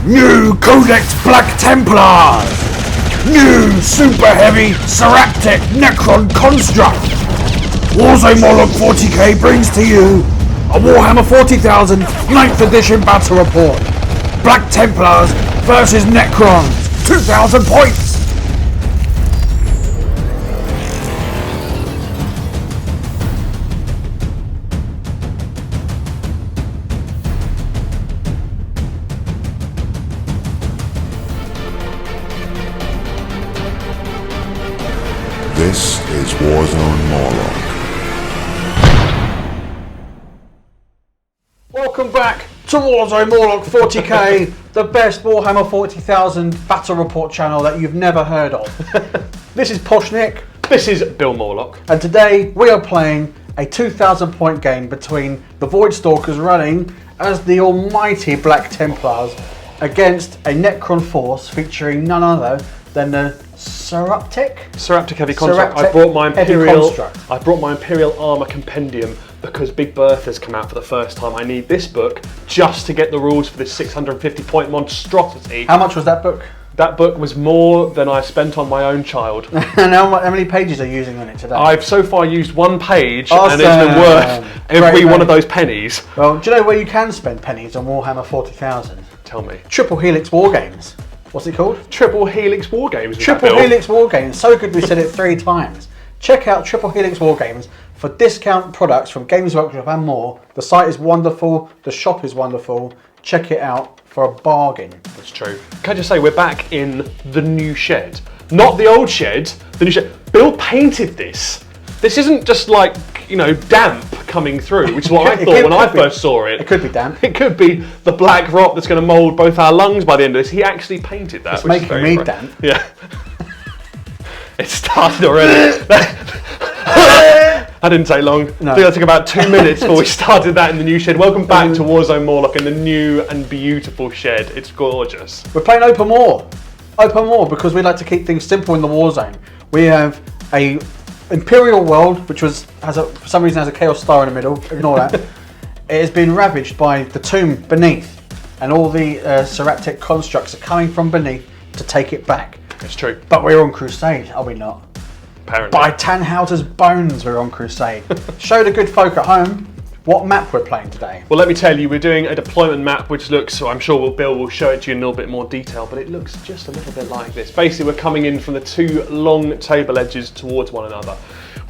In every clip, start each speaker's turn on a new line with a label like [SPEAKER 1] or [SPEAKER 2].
[SPEAKER 1] New Codex Black Templars! New super heavy SARAPTEK Necron Construct! Warzone Morloc 40k brings to you a Warhammer 40,000 9th edition battle report. Black Templars versus Necrons, 2,000 points!
[SPEAKER 2] This is Warzone Morloc.
[SPEAKER 3] Welcome back to Warzone Morloc 40k, the best Warhammer 40,000 battle report channel that you've never heard of. This is Poshnik.
[SPEAKER 4] This is Bill Morloc.
[SPEAKER 3] And today we are playing a 2,000 point game between the Void Stalkers running as the almighty Black Templars against a Necron force featuring none other than the
[SPEAKER 4] SARAPTEK Heavy Construct.
[SPEAKER 3] SARAPTEK
[SPEAKER 4] I brought my Imperial Armour Compendium because Big Bertha's come out for the first time. I need this book just to get the rules for this 650 point monstrosity.
[SPEAKER 3] How much was that book?
[SPEAKER 4] That book was more than I spent on my own child.
[SPEAKER 3] And how many pages are you using on it today?
[SPEAKER 4] I've so far used one page
[SPEAKER 3] awesome.
[SPEAKER 4] And it's been worth every one of those pennies.
[SPEAKER 3] Well, do you know where you can spend pennies on Warhammer 40,000?
[SPEAKER 4] Tell me.
[SPEAKER 3] Triple Helix Wargames. What's it called?
[SPEAKER 4] Triple Helix Wargames.
[SPEAKER 3] Triple Helix Wargames. So good we said it 3 times. Check out Triple Helix Wargames for discount products from Games Workshop and more. The site is wonderful. The shop is wonderful. Check it out for a bargain.
[SPEAKER 4] That's true. Can I just say we're back in the new shed. Not the old shed, the new shed. Bill painted this. This isn't just like, you know, damp coming through, which is what I thought when I first saw it.
[SPEAKER 3] It could be damp.
[SPEAKER 4] It could be the black rot that's going to mould both our lungs by the end of this. He actually painted that.
[SPEAKER 3] It's making me damp.
[SPEAKER 4] Yeah. It started already. That didn't take long.
[SPEAKER 3] No.
[SPEAKER 4] I think that took about 2 minutes before we started that in the new shed. Welcome back to Warzone Morloc in the new and beautiful shed. It's gorgeous.
[SPEAKER 3] We're playing Open War. Open War because we like to keep things simple in the Warzone. We have a Imperial world, which for some reason has a Chaos Star in the middle. Ignore that. It has been ravaged by the tomb beneath, and all the SARAPTEK constructs are coming from beneath to take it back.
[SPEAKER 4] It's true.
[SPEAKER 3] But we're on crusade, are we not?
[SPEAKER 4] Apparently.
[SPEAKER 3] By Tannhauser's bones, we're on crusade. Show the good folk at home what map we're playing today.
[SPEAKER 4] Well, let me tell you, we're doing a deployment map which looks, so I'm sure Bill will show it to you in a little bit more detail, but it looks just a little bit like this. Basically, we're coming in from the 2 long table edges towards one another.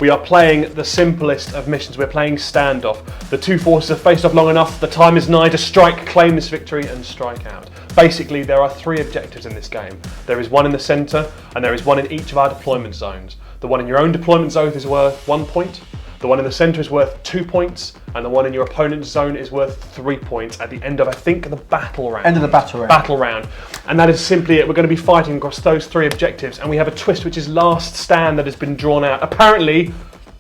[SPEAKER 4] We are playing the simplest of missions. We're playing standoff. The 2 forces have faced off long enough. The time is nigh to strike, claim this victory, and strike out. Basically, there are 3 objectives in this game. There is one in the centre, and there is one in each of our deployment zones. The one in your own deployment zone is worth 1 point. The one in the centre is worth 2 points, and the one in your opponent's zone is worth 3 points at the end of, I think, the battle round.
[SPEAKER 3] End of the battle round.
[SPEAKER 4] Battle round. And that is simply it. We're going to be fighting across those 3 objectives, and we have a twist, which is last stand that has been drawn out. Apparently,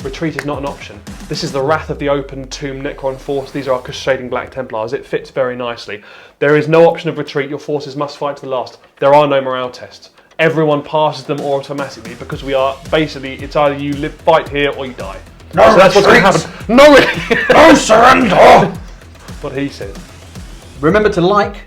[SPEAKER 4] retreat is not an option. This is the Wrath of the Open Tomb Necron force. These are our crusading Black Templars. It fits very nicely. There is no option of retreat. Your forces must fight to the last. There are no morale tests. Everyone passes them automatically because we are basically, it's either you live, fight here or you die.
[SPEAKER 3] No,
[SPEAKER 4] so that's what's going to happen.
[SPEAKER 3] No surrender!
[SPEAKER 4] What he said.
[SPEAKER 3] Remember to like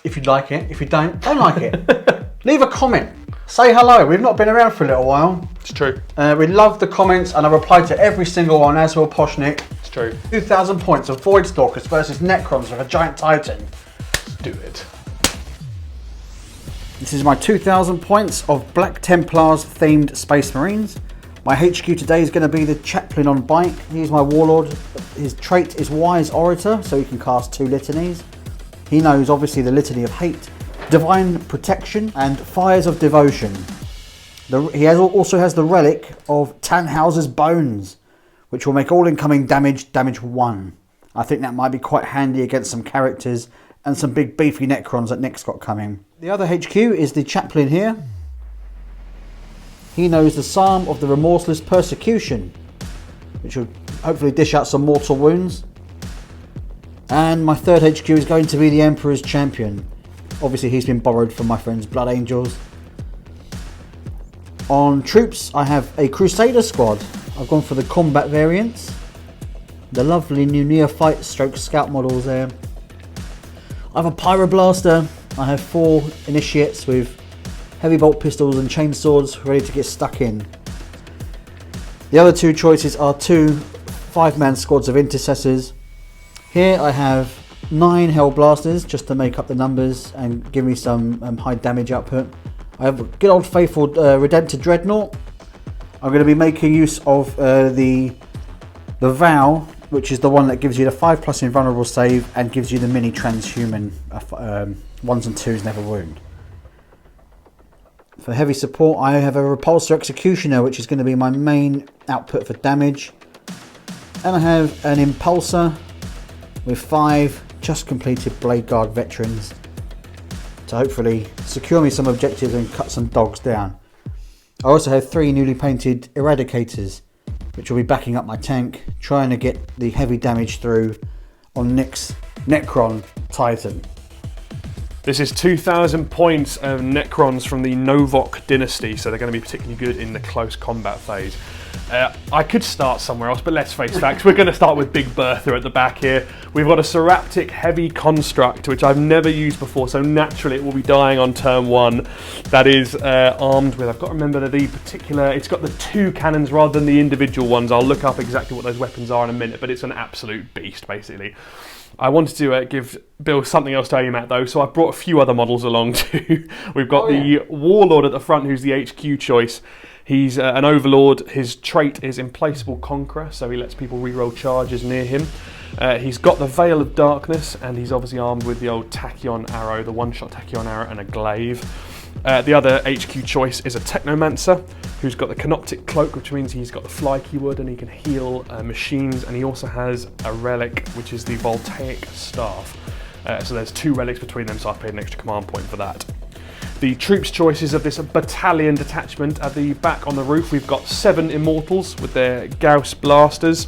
[SPEAKER 3] if you like it. If you don't like it. Leave a comment. Say hello. We've not been around for a little while.
[SPEAKER 4] It's true.
[SPEAKER 3] We love the comments and I reply to every single one, as will Poshnik.
[SPEAKER 4] It's true.
[SPEAKER 3] 2,000 points of Void Stalkers versus Necrons with a giant Titan.
[SPEAKER 4] Let's do it.
[SPEAKER 3] This is my 2,000 points of Black Templars themed Space Marines. My HQ today is going to be the Chaplain on bike. He's my warlord. His trait is Wise Orator, so he can cast 2 litanies. He knows obviously the Litany of Hate, Divine Protection, and Fires of Devotion. He also has the relic of Tannhauser's Bones, which will make all incoming damage 1. I think that might be quite handy against some characters and some big beefy Necrons that Nick's got coming. The other HQ is the Chaplain here. He knows the Psalm of the Remorseless Persecution, which will hopefully dish out some mortal wounds. And my third HQ is going to be the Emperor's Champion. Obviously he's been borrowed from my friends Blood Angels. On troops I have a Crusader squad. I've gone for the combat variants. The lovely new Neophyte stroke scout models there. I have a Pyroblaster, I have 4 initiates with heavy bolt pistols and chain swords ready to get stuck in. The other 2 choices are 2 5-man squads of intercessors. Here I have 9 hell blasters just to make up the numbers and give me some high damage output. I have a good old faithful Redempted Dreadnought. I'm going to be making use of the Vow, which is the one that gives you the 5+ invulnerable save and gives you the mini transhuman 1s and 2s never wound. For heavy support, I have a Repulsor Executioner, which is going to be my main output for damage. And I have an Impulsor with 5 just completed Blade Guard veterans to hopefully secure me some objectives and cut some dogs down. I also have 3 newly painted Eradicators, which will be backing up my tank, trying to get the heavy damage through on Nick's Necron Titan.
[SPEAKER 4] This is 2,000 points of Necrons from the Novok dynasty, so they're going to be particularly good in the close combat phase. I could start somewhere else, but let's face facts. We're going to start with Big Bertha at the back here. We've got a SARAPTEK Heavy Construct, which I've never used before, so naturally it will be dying on turn 1. That is armed with, I've got to remember the particular, it's got the 2 cannons rather than the individual ones. I'll look up exactly what those weapons are in a minute, but it's an absolute beast, basically. I wanted to give Bill something else to aim at though, so I brought a few other models along too. We've got the Warlord at the front, who's the HQ choice. He's an Overlord. His trait is Implacable Conqueror, so he lets people reroll charges near him. He's got the Veil of Darkness, and he's obviously armed with the old Tachyon Arrow, the one-shot Tachyon Arrow, and a glaive. The other HQ choice is a Technomancer, who's got the Canoptic Cloak, which means he's got the Fly keyword and he can heal machines, and he also has a relic, which is the Voltaic Staff. So there's 2 relics between them, so I've paid an extra command point for that. The troops choices of this battalion detachment at the back on the roof, we've got 7 Immortals with their Gauss blasters,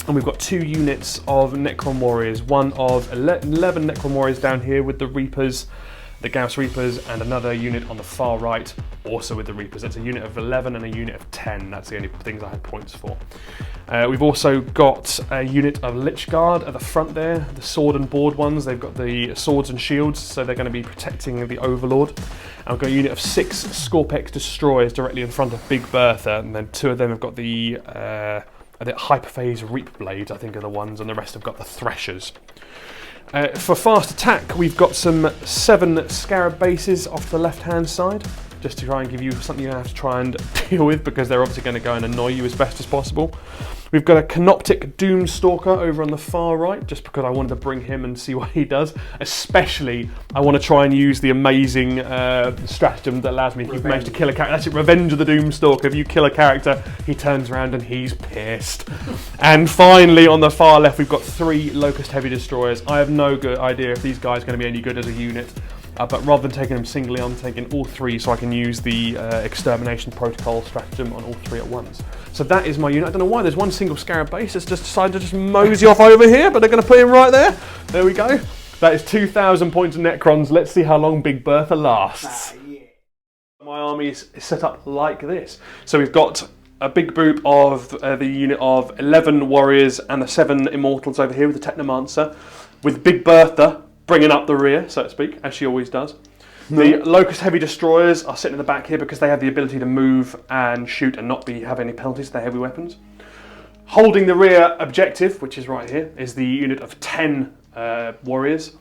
[SPEAKER 4] and we've got 2 units of Necron warriors, one of 11 Necron warriors down here with the Reapers, the Gauss Reapers, and another unit on the far right also with the Reapers. That's a unit of 11 and a unit of 10. That's the only things I had points for. We've also got a unit of Lich Guard at the front there, the sword and board ones. They've got the swords and shields, so they're going to be protecting the Overlord. And we've got a unit of 6 Scorpex Destroyers directly in front of Big Bertha, and then 2 of them have got the Hyperphase Reap Blades, I think are the ones, and the rest have got the Threshers. For fast attack, we've got some 7 Scarab bases off the left-hand side, just to try and give you something you have to try and deal with, because they're obviously going to go and annoy you as best as possible. We've got a Canoptic Doom Stalker over on the far right, just because I wanted to bring him and see what he does. Especially, I want to try and use the amazing stratagem that allows me, if you've managed to kill a character, that's it, Revenge of the Doom Stalker. If you kill a character, he turns around and he's pissed. And finally, on the far left, we've got 3 Locust Heavy Destroyers. I have no good idea if these guys are going to be any good as a unit. But rather than taking them singly, I'm taking all 3 so I can use the Extermination Protocol stratagem on all 3 at once. So that is my unit. I don't know why there's one single Scarab base that's just decided to just mosey off over here, but they're going to put him right there. There we go. That is 2,000 points of Necrons. Let's see how long Big Bertha lasts. My army is set up like this. So we've got a big group of the unit of 11 warriors and the 7 Immortals over here with the Technomancer, with Big Bertha bringing up the rear, so to speak, as she always does. The Locust Heavy Destroyers are sitting in the back here because they have the ability to move and shoot and not have any penalties to their heavy weapons. Holding the rear objective, which is right here, is the unit of 10 warriors.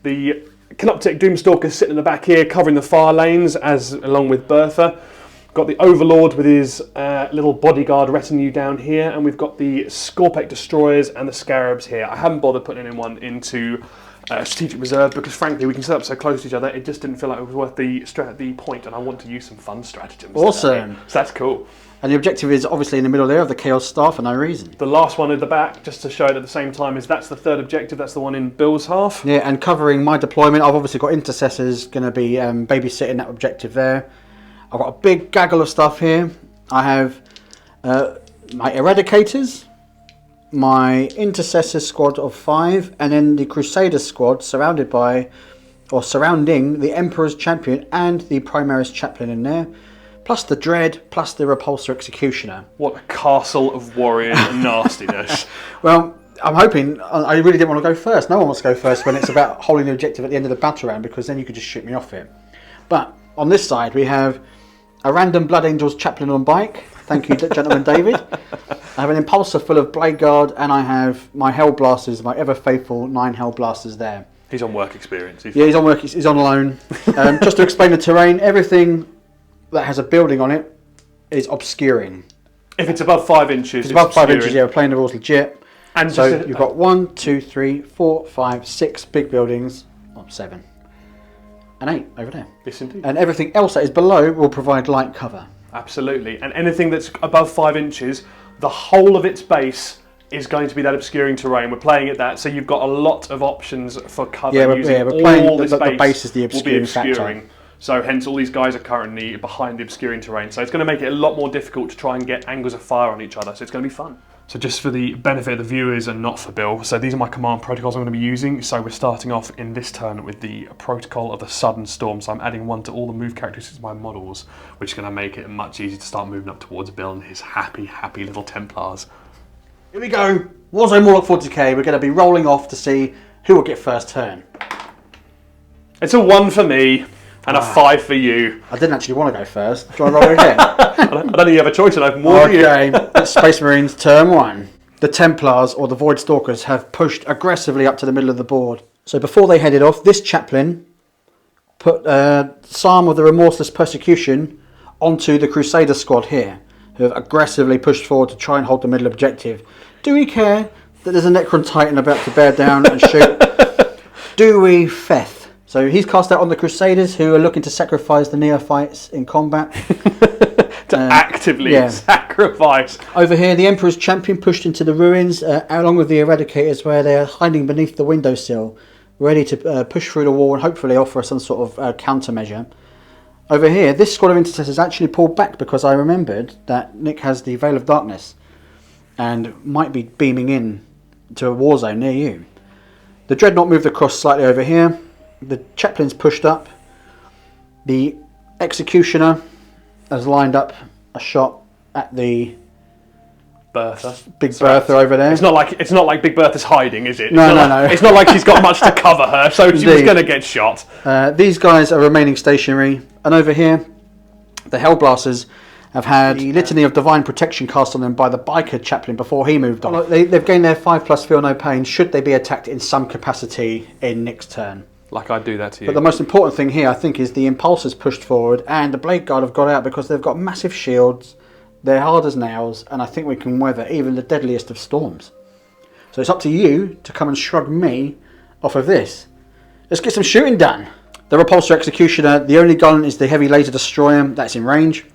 [SPEAKER 4] The Canoptic Doomstalker sitting in the back here, covering the far lanes, along with Bertha. Got the Overlord with his little bodyguard retinue down here, and we've got the Scorpec Destroyers and the Scarabs here. I haven't bothered putting anyone into strategic reserve because, frankly, we can set up so close to each other, it just didn't feel like it was worth the point, and I want to use some fun stratagems.
[SPEAKER 3] Awesome.
[SPEAKER 4] So that's cool.
[SPEAKER 3] And the objective is obviously in the middle there of the Chaos Star for no reason.
[SPEAKER 4] The last one at the back, just to show it at the same time, is that's the 3rd objective. That's the one in Bill's half.
[SPEAKER 3] Yeah, and covering my deployment, I've obviously got Intercessors going to be babysitting that objective there. I've got a big gaggle of stuff here. I have my Eradicators, my Intercessor squad of 5, and then the Crusader squad surrounding the Emperor's Champion and the Primaris Chaplain in there, plus the Dread, plus the Repulsor Executioner.
[SPEAKER 4] What a castle of warrior nastiness.
[SPEAKER 3] Well, I'm hoping. I really didn't want to go first. No one wants to go first when it's about holding the objective at the end of the battle round, because then you could just shoot me off it. But on this side, we have a random Blood Angels chaplain on bike. Thank you, gentleman David. I have an impulsor full of blade guard, and I have my hell blasters, my ever faithful 9 hell blasters there.
[SPEAKER 4] He's on work experience.
[SPEAKER 3] He's on work. He's on loan. Just to explain the terrain, everything that has a building on it is obscuring.
[SPEAKER 4] If it's above 5 inches,
[SPEAKER 3] it's above 5 inches. Yeah, we're playing the rules legit.
[SPEAKER 4] And
[SPEAKER 3] so you've got 1, 2, 3, 4, 5, 6 big buildings. 7 and 8 over there.
[SPEAKER 4] Yes, indeed.
[SPEAKER 3] And everything else that is below will provide light cover.
[SPEAKER 4] Absolutely. And anything that's above 5 inches, the whole of its base is going to be that obscuring terrain. We're playing at that, so you've got a lot of options for cover.
[SPEAKER 3] We're playing the base is the obscuring factor.
[SPEAKER 4] So hence all these guys are currently behind the obscuring terrain. So it's going to make it a lot more difficult to try and get angles of fire on each other. So it's going to be fun. So just for the benefit of the viewers and not for Bill, so these are my command protocols I'm going to be using. So we're starting off in this turn with the protocol of the sudden storm. So I'm adding 1 to all the move characteristics of my models, which is going to make it much easier to start moving up towards Bill and his happy little Templars.
[SPEAKER 3] Here we go. Warzone Morloc 40k. We're going to be rolling off to see who will get first turn.
[SPEAKER 4] It's a 1 for me. And a 5 for you.
[SPEAKER 3] I didn't actually want to go first. Do you want to roll again?
[SPEAKER 4] I don't think you have a choice in open war.
[SPEAKER 3] Okay, Space Marines, turn 1. The Templars, or the Void Stalkers, have pushed aggressively up to the middle of the board. So before they headed off, this chaplain put Psalm of the Remorseless Persecution onto the Crusader squad here, who have aggressively pushed forward to try and hold the middle objective. Do we care that there's a Necron Titan about to bear down and shoot? Do we feth? So he's cast out on the Crusaders, who are looking to sacrifice the neophytes in combat.
[SPEAKER 4] To actively sacrifice.
[SPEAKER 3] Over here, the Emperor's Champion pushed into the ruins, along with the Eradicators, where they are hiding beneath the windowsill, ready to push through the wall and hopefully offer some sort of countermeasure. Over here, this squad of Intercessors actually pulled back because I remembered that Nick has the Veil of Darkness and might be beaming in to a war zone near you. The Dreadnought moved across slightly over here. The Chaplain's pushed up. The Executioner has lined up a shot at the
[SPEAKER 4] Bertha.
[SPEAKER 3] Big Bertha over there.
[SPEAKER 4] It's not like Big Bertha's hiding, is it?
[SPEAKER 3] No.
[SPEAKER 4] It's not like she's got much to cover her, so she was going to get shot.
[SPEAKER 3] These guys are remaining stationary. And over here, the Hellblasters have had the Litany of Divine Protection cast on them by the Biker Chaplain before he moved on. They've gained their 5+ Feel No Pain should they be attacked in some capacity in Nick's turn.
[SPEAKER 4] Like I'd do that to you.
[SPEAKER 3] But the most important thing here, I think, is the Impulsors pushed forward and the Blade Guard have got out because they've got massive shields, they're hard as nails, and I think we can weather even the deadliest of storms. So it's up to you to come and shrug me off of this. Let's get some shooting done. The Repulsor Executioner, the only gun is the Heavy Laser Destroyer, that's in range.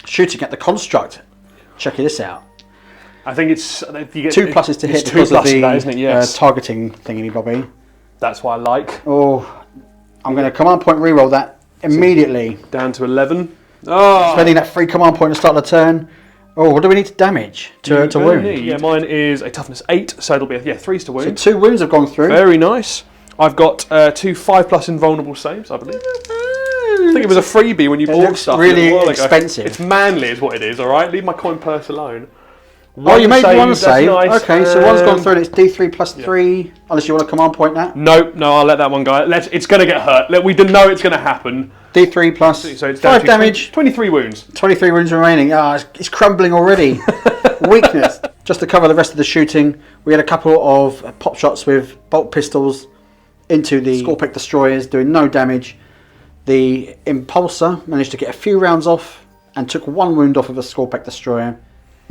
[SPEAKER 3] Shooting at the Construct. Check this out.
[SPEAKER 4] I think it's... You get,
[SPEAKER 3] 2 pluses to hit because of the isn't it? Yes. Targeting thingy bobby.
[SPEAKER 4] That's what I like.
[SPEAKER 3] Oh, I'm going to command point reroll that immediately.
[SPEAKER 4] Down to 11. Oh.
[SPEAKER 3] Spending that free command point to start the turn. Oh, what do we need to damage to wound?
[SPEAKER 4] Yeah, mine is a toughness 8, so it'll be 3s to wound.
[SPEAKER 3] So 2 wounds have gone through.
[SPEAKER 4] Very nice. I've got 2 5+ invulnerable saves, I believe. I think it was a freebie when you bought stuff.
[SPEAKER 3] Really expensive.
[SPEAKER 4] It's manly, is what it is. All right, leave my coin purse alone.
[SPEAKER 3] You made one save.
[SPEAKER 4] Nice.
[SPEAKER 3] Okay, so one's gone through and it's D3 plus 3. Unless you want to command point that.
[SPEAKER 4] No, I'll let that one go. It's going to get hurt. We didn't know it's going to happen.
[SPEAKER 3] D3 plus
[SPEAKER 4] so it's
[SPEAKER 3] 5 damage.
[SPEAKER 4] 23 wounds.
[SPEAKER 3] 23 wounds remaining. It's crumbling already. Weakness. Just to cover the rest of the shooting, we had a couple of pop shots with bolt pistols into the Scorpic Destroyers, doing no damage. The Impulsor managed to get a few rounds off and took 1 wound off of the Scorpic Destroyer.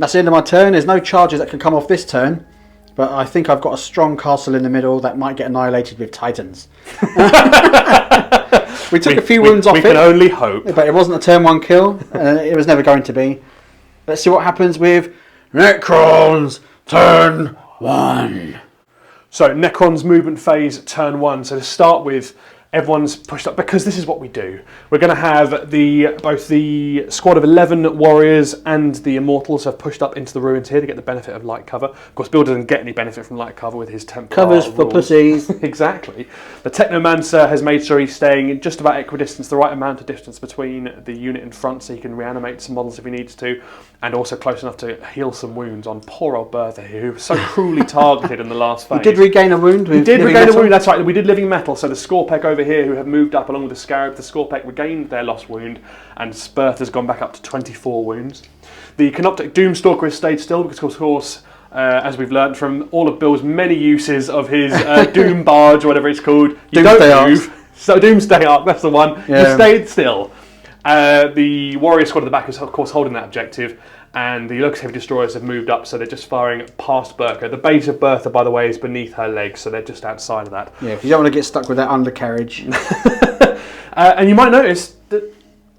[SPEAKER 3] That's the end of my turn. There's no charges that can come off this turn, but I think I've got a strong castle in the middle that might get annihilated with Titans. We took a few wounds off it.
[SPEAKER 4] We can only hope.
[SPEAKER 3] But it wasn't a turn 1 kill. It was never going to be. Let's see what happens with Necrons turn 1.
[SPEAKER 4] So Necron's movement phase turn 1. So to start with, Everyone's pushed up because this is what we do. We're going to have both the squad of 11 warriors and the Immortals have pushed up into the ruins here to get the benefit of light cover. Of course, Bill doesn't get any benefit from light cover with his Templar
[SPEAKER 3] Covers for
[SPEAKER 4] rules.
[SPEAKER 3] pussies.
[SPEAKER 4] Exactly. The Technomancer has made sure he's staying in just about equidistance, the right amount of distance between the unit in front, so he can reanimate some models if he needs to, and also close enough to heal some wounds on poor old Bertha here, who was so cruelly targeted in the last phase.
[SPEAKER 3] He did regain a wound.
[SPEAKER 4] We did regain a wound, that's right. We did living metal, so the Scorpek over here who have moved up along with the Scarab, the Scorpek regained their lost wound, and Bertha's gone back up to 24 wounds. The Canoptic Doomstalker has stayed still because, of course, as we've learned from all of Bill's many uses of his Doom Barge, or whatever it's called, you
[SPEAKER 3] Doomsday
[SPEAKER 4] don't move. So Doomsday Arc, that's the one.
[SPEAKER 3] Yeah.
[SPEAKER 4] You stayed still. The Warrior Squad at the back is, of course, holding that objective. And the Locust Heavy Destroyers have moved up, so they're just firing past Bertha. The base of Bertha, by the way, is beneath her legs, so they're just outside of that.
[SPEAKER 3] Yeah, because you don't want to get stuck with that undercarriage.
[SPEAKER 4] And you might notice that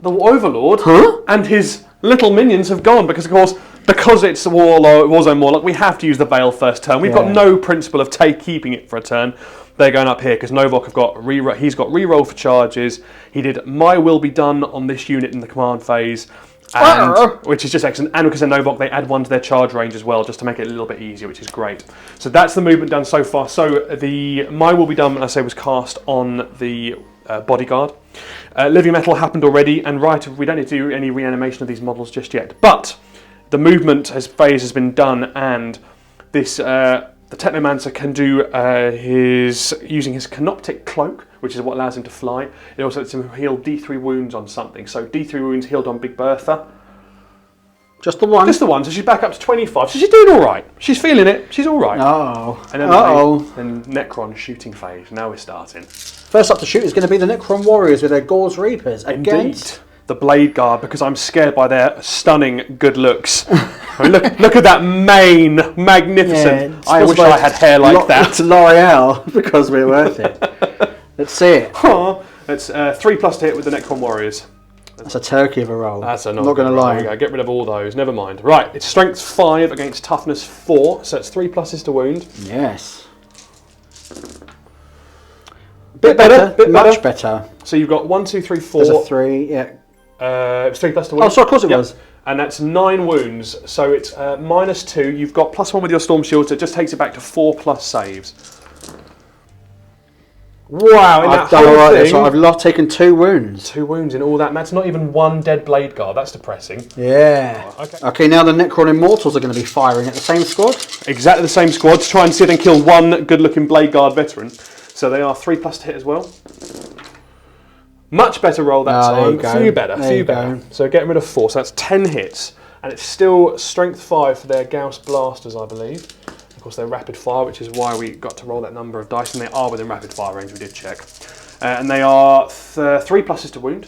[SPEAKER 4] the Overlord and his little minions have gone, because, of course, because it's Warzone Morloc, we have to use the Veil first turn. We've got no principle of keeping it for a turn. They're going up here because Novok have got he's got reroll for charges. He did My Will Be Done on this unit in the command phase. And, which is just excellent, and because they're Novok, they add one to their charge range as well, just to make it a little bit easier, which is great. So that's the movement done so far. So the My Will Be Done, I say, was cast on the Bodyguard. Living Metal happened already, and we don't need to do any reanimation of these models just yet. But the movement phase has been done, and this the Technomancer can do using his Canoptic Cloak, which is what allows him to fly. It also lets him heal D3 wounds on something. So D3 wounds healed on Big Bertha.
[SPEAKER 3] Just the one?
[SPEAKER 4] Just the one, so she's back up to 25. So she's doing all right. She's feeling it. She's all right. And then Necron shooting phase. Now we're starting.
[SPEAKER 3] First up to shoot is going to be the Necron Warriors with their Gauze Reapers against
[SPEAKER 4] the Blade Guard, because I'm scared by their stunning good looks. I mean, look at that mane, magnificent.
[SPEAKER 3] Yeah,
[SPEAKER 4] I wish I had hair like that.
[SPEAKER 3] It's L'Oreal, because we're worth it. Let's see it.
[SPEAKER 4] It's 3+ to hit with the Necron Warriors.
[SPEAKER 3] That's a turkey of a roll.
[SPEAKER 4] That's a
[SPEAKER 3] not going to lie.
[SPEAKER 4] There we go. Get rid of all those. Never mind. Right, it's strength 5 against toughness 4, so it's 3+ to wound.
[SPEAKER 3] Yes. Bit better. Much better.
[SPEAKER 4] So you've got 1, 2, 3, 4.
[SPEAKER 3] There's a 3. Yeah.
[SPEAKER 4] It's 3+ to wound.
[SPEAKER 3] Oh, so of course it was.
[SPEAKER 4] And that's 9 wounds. So it's -2. You've got +1 with your Storm Shield, so it just takes it back to 4+ saves. Wow,
[SPEAKER 3] I've done alright there, so I've taken 2 wounds.
[SPEAKER 4] 2 wounds in all that. That's not even 1 dead Blade Guard. That's depressing.
[SPEAKER 3] Yeah. Okay, now the Necron Immortals are going to be firing at the same squad.
[SPEAKER 4] Exactly the same squad to try and see if they can kill 1 good-looking Blade Guard veteran. So they are 3+ to hit as well. Much better roll that time. Few better. So getting rid of 4. So that's 10 hits. And it's still strength 5 for their Gauss Blasters, I believe. Of course, they're rapid fire, which is why we got to roll that number of dice, and they are within rapid fire range, we did check. And they are 3+ to wound.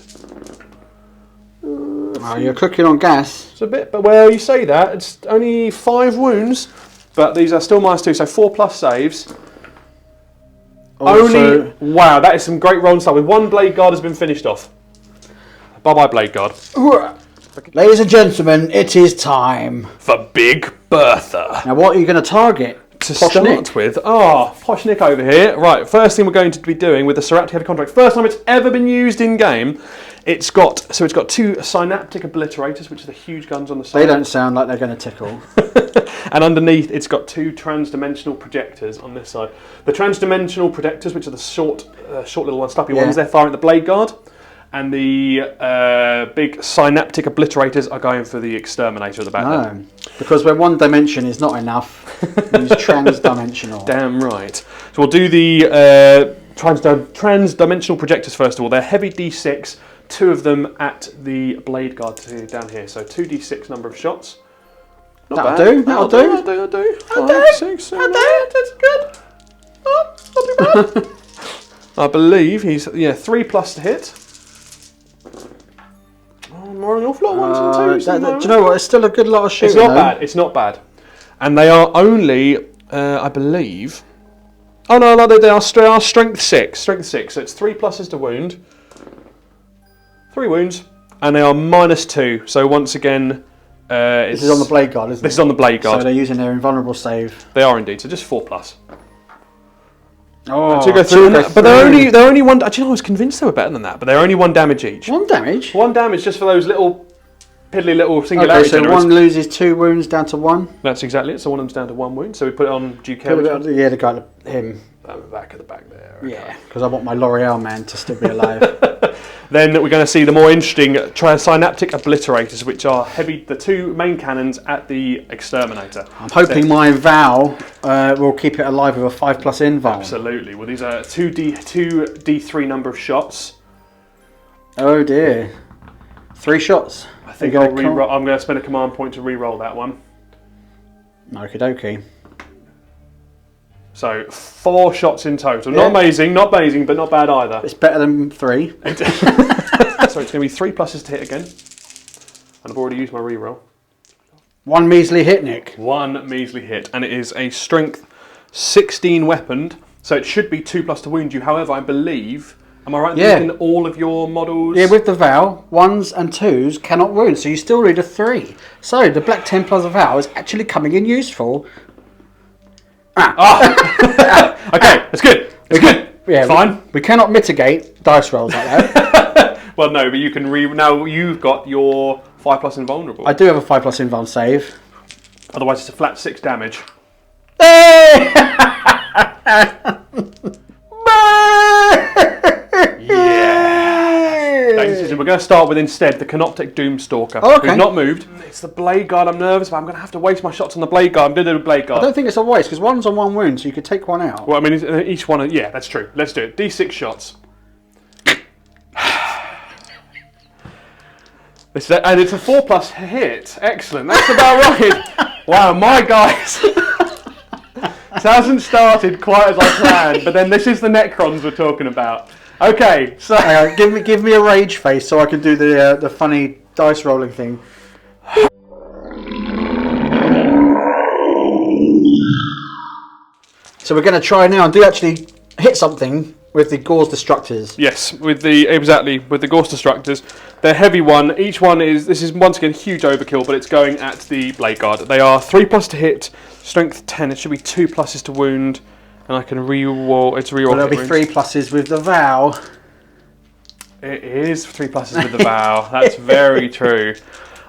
[SPEAKER 3] You're cooking on gas.
[SPEAKER 4] It's a bit, but well, you say that, it's only 5 wounds, but these are still -2, so 4+ saves.
[SPEAKER 3] Also,
[SPEAKER 4] wow, that is some great rolling stuff. With 1 Blade Guard has been finished off. Bye-bye, Blade Guard.
[SPEAKER 3] Ladies and gentlemen, it is time
[SPEAKER 4] for Big Bertha.
[SPEAKER 3] Now, what are you going to target?
[SPEAKER 4] To start with, Posh Nick over here. Right, first thing we're going to be doing with the SARAPTEK Heavy Contract, first time it's ever been used in game. It's got 2 Synaptic Obliterators, which are the huge guns on the side.
[SPEAKER 3] They don't sound like they're going to tickle.
[SPEAKER 4] And underneath, it's got 2 transdimensional projectors on this side. The transdimensional projectors, which are the short little ones, stumpy ones, they're firing at the Blade Guard. And the big Synaptic Obliterators are going for the Exterminator at the back.
[SPEAKER 3] No, because where 1 dimension is not enough, use trans-dimensional.
[SPEAKER 4] Damn right. So we'll do the trans-dimensional projectors first of all. They're heavy D6, 2 of them at the Blade Guard down here. So 2d6 number of shots.
[SPEAKER 3] That'll do. 5,
[SPEAKER 4] 6, 7, 8. That's good. Oh, not too bad. I believe he's 3+ to hit. More an awful lot of 1s and 2s.
[SPEAKER 3] Do you know what? It's still a good lot of shooting.
[SPEAKER 4] It's not bad. It's not bad. And they are only, I believe. Oh no, they are strength 6. Strength 6. So it's 3+ to wound. 3 wounds, and they are -2. So once again,
[SPEAKER 3] this is on the Blade Guard, isn't it?
[SPEAKER 4] This is on the Blade Guard.
[SPEAKER 3] So they're using their invulnerable save.
[SPEAKER 4] They are indeed. So just 4+.
[SPEAKER 3] Oh,
[SPEAKER 4] to go through. But they're only one. Actually, I was convinced they were better than that. But they're only 1 damage each.
[SPEAKER 3] 1 damage?
[SPEAKER 4] 1 damage just for those little piddly little singularity
[SPEAKER 3] Okay, so
[SPEAKER 4] generators.
[SPEAKER 3] one loses 2 wounds down to 1.
[SPEAKER 4] That's exactly it. So one of them's down to 1 wound. So we put it on Duke. Yeah,
[SPEAKER 3] the guy, him.
[SPEAKER 4] Back at the back there. Okay.
[SPEAKER 3] Yeah, because I want my L'Oreal man to still be alive.
[SPEAKER 4] Then we're going to see the more interesting Synaptic Obliterators, which are the 2 main cannons at the Exterminator.
[SPEAKER 3] I'm hoping my Vow will keep it alive with a 5+ invuln.
[SPEAKER 4] Absolutely. Well, these are 2 D3 number of shots.
[SPEAKER 3] Oh dear. 3 shots.
[SPEAKER 4] I think I'm going to spend a command point to re-roll that one.
[SPEAKER 3] Okie dokie.
[SPEAKER 4] So 4 shots in total. Not amazing, but not bad either.
[SPEAKER 3] It's better than 3.
[SPEAKER 4] So it's going to be 3 pluses to hit again. And I've already used my reroll.
[SPEAKER 3] 1 measly hit, Nick.
[SPEAKER 4] 1 measly hit. And it is a strength 16 weaponed. So it should be 2+ to wound you. However, I believe... Am I right in thinking all of your models...
[SPEAKER 3] Yeah, with the Vow, 1s and 2s cannot wound. So you still need a 3. So the Black Templars of Vow is actually coming in useful.
[SPEAKER 4] Okay, that's good. It's good.
[SPEAKER 3] Yeah,
[SPEAKER 4] fine.
[SPEAKER 3] We cannot mitigate dice rolls like that.
[SPEAKER 4] Well, no, but you can now you've got your 5+ invulnerable.
[SPEAKER 3] I do have a 5+ invuln save.
[SPEAKER 4] Otherwise, it's a flat 6 damage. We're going to start with instead the Canoptek Doomstalker.
[SPEAKER 3] Oh, okay.
[SPEAKER 4] Who's not moved. It's the Blade Guard. I'm nervous, but I'm going to have to waste my shots on the Blade Guard. I'm going to do the Blade Guard.
[SPEAKER 3] I don't think it's a waste because 1's on 1 wound, so you could take 1 out.
[SPEAKER 4] Well, I mean, each one. Yeah, that's true. Let's do it. D6 shots. And it's a 4+ hit. Excellent. That's about right. Wow, my guys. It hasn't started quite as I planned, but then this is the Necrons we're talking about. Okay, so
[SPEAKER 3] give me a rage face so I can do the funny dice rolling thing. So we're going to try now and do actually hit something with the Gauze Destructors.
[SPEAKER 4] Yes, with the Gauze Destructors. They're heavy one. Each one this is once again huge overkill, but it's going at the Blade Guard. They are 3+ to hit, strength 10. It should be 2 pluses to wound. And I can re-roll. It's re-roll.
[SPEAKER 3] There'll be 3 pluses with the Vow.
[SPEAKER 4] It is 3 pluses with the Vow. That's very true.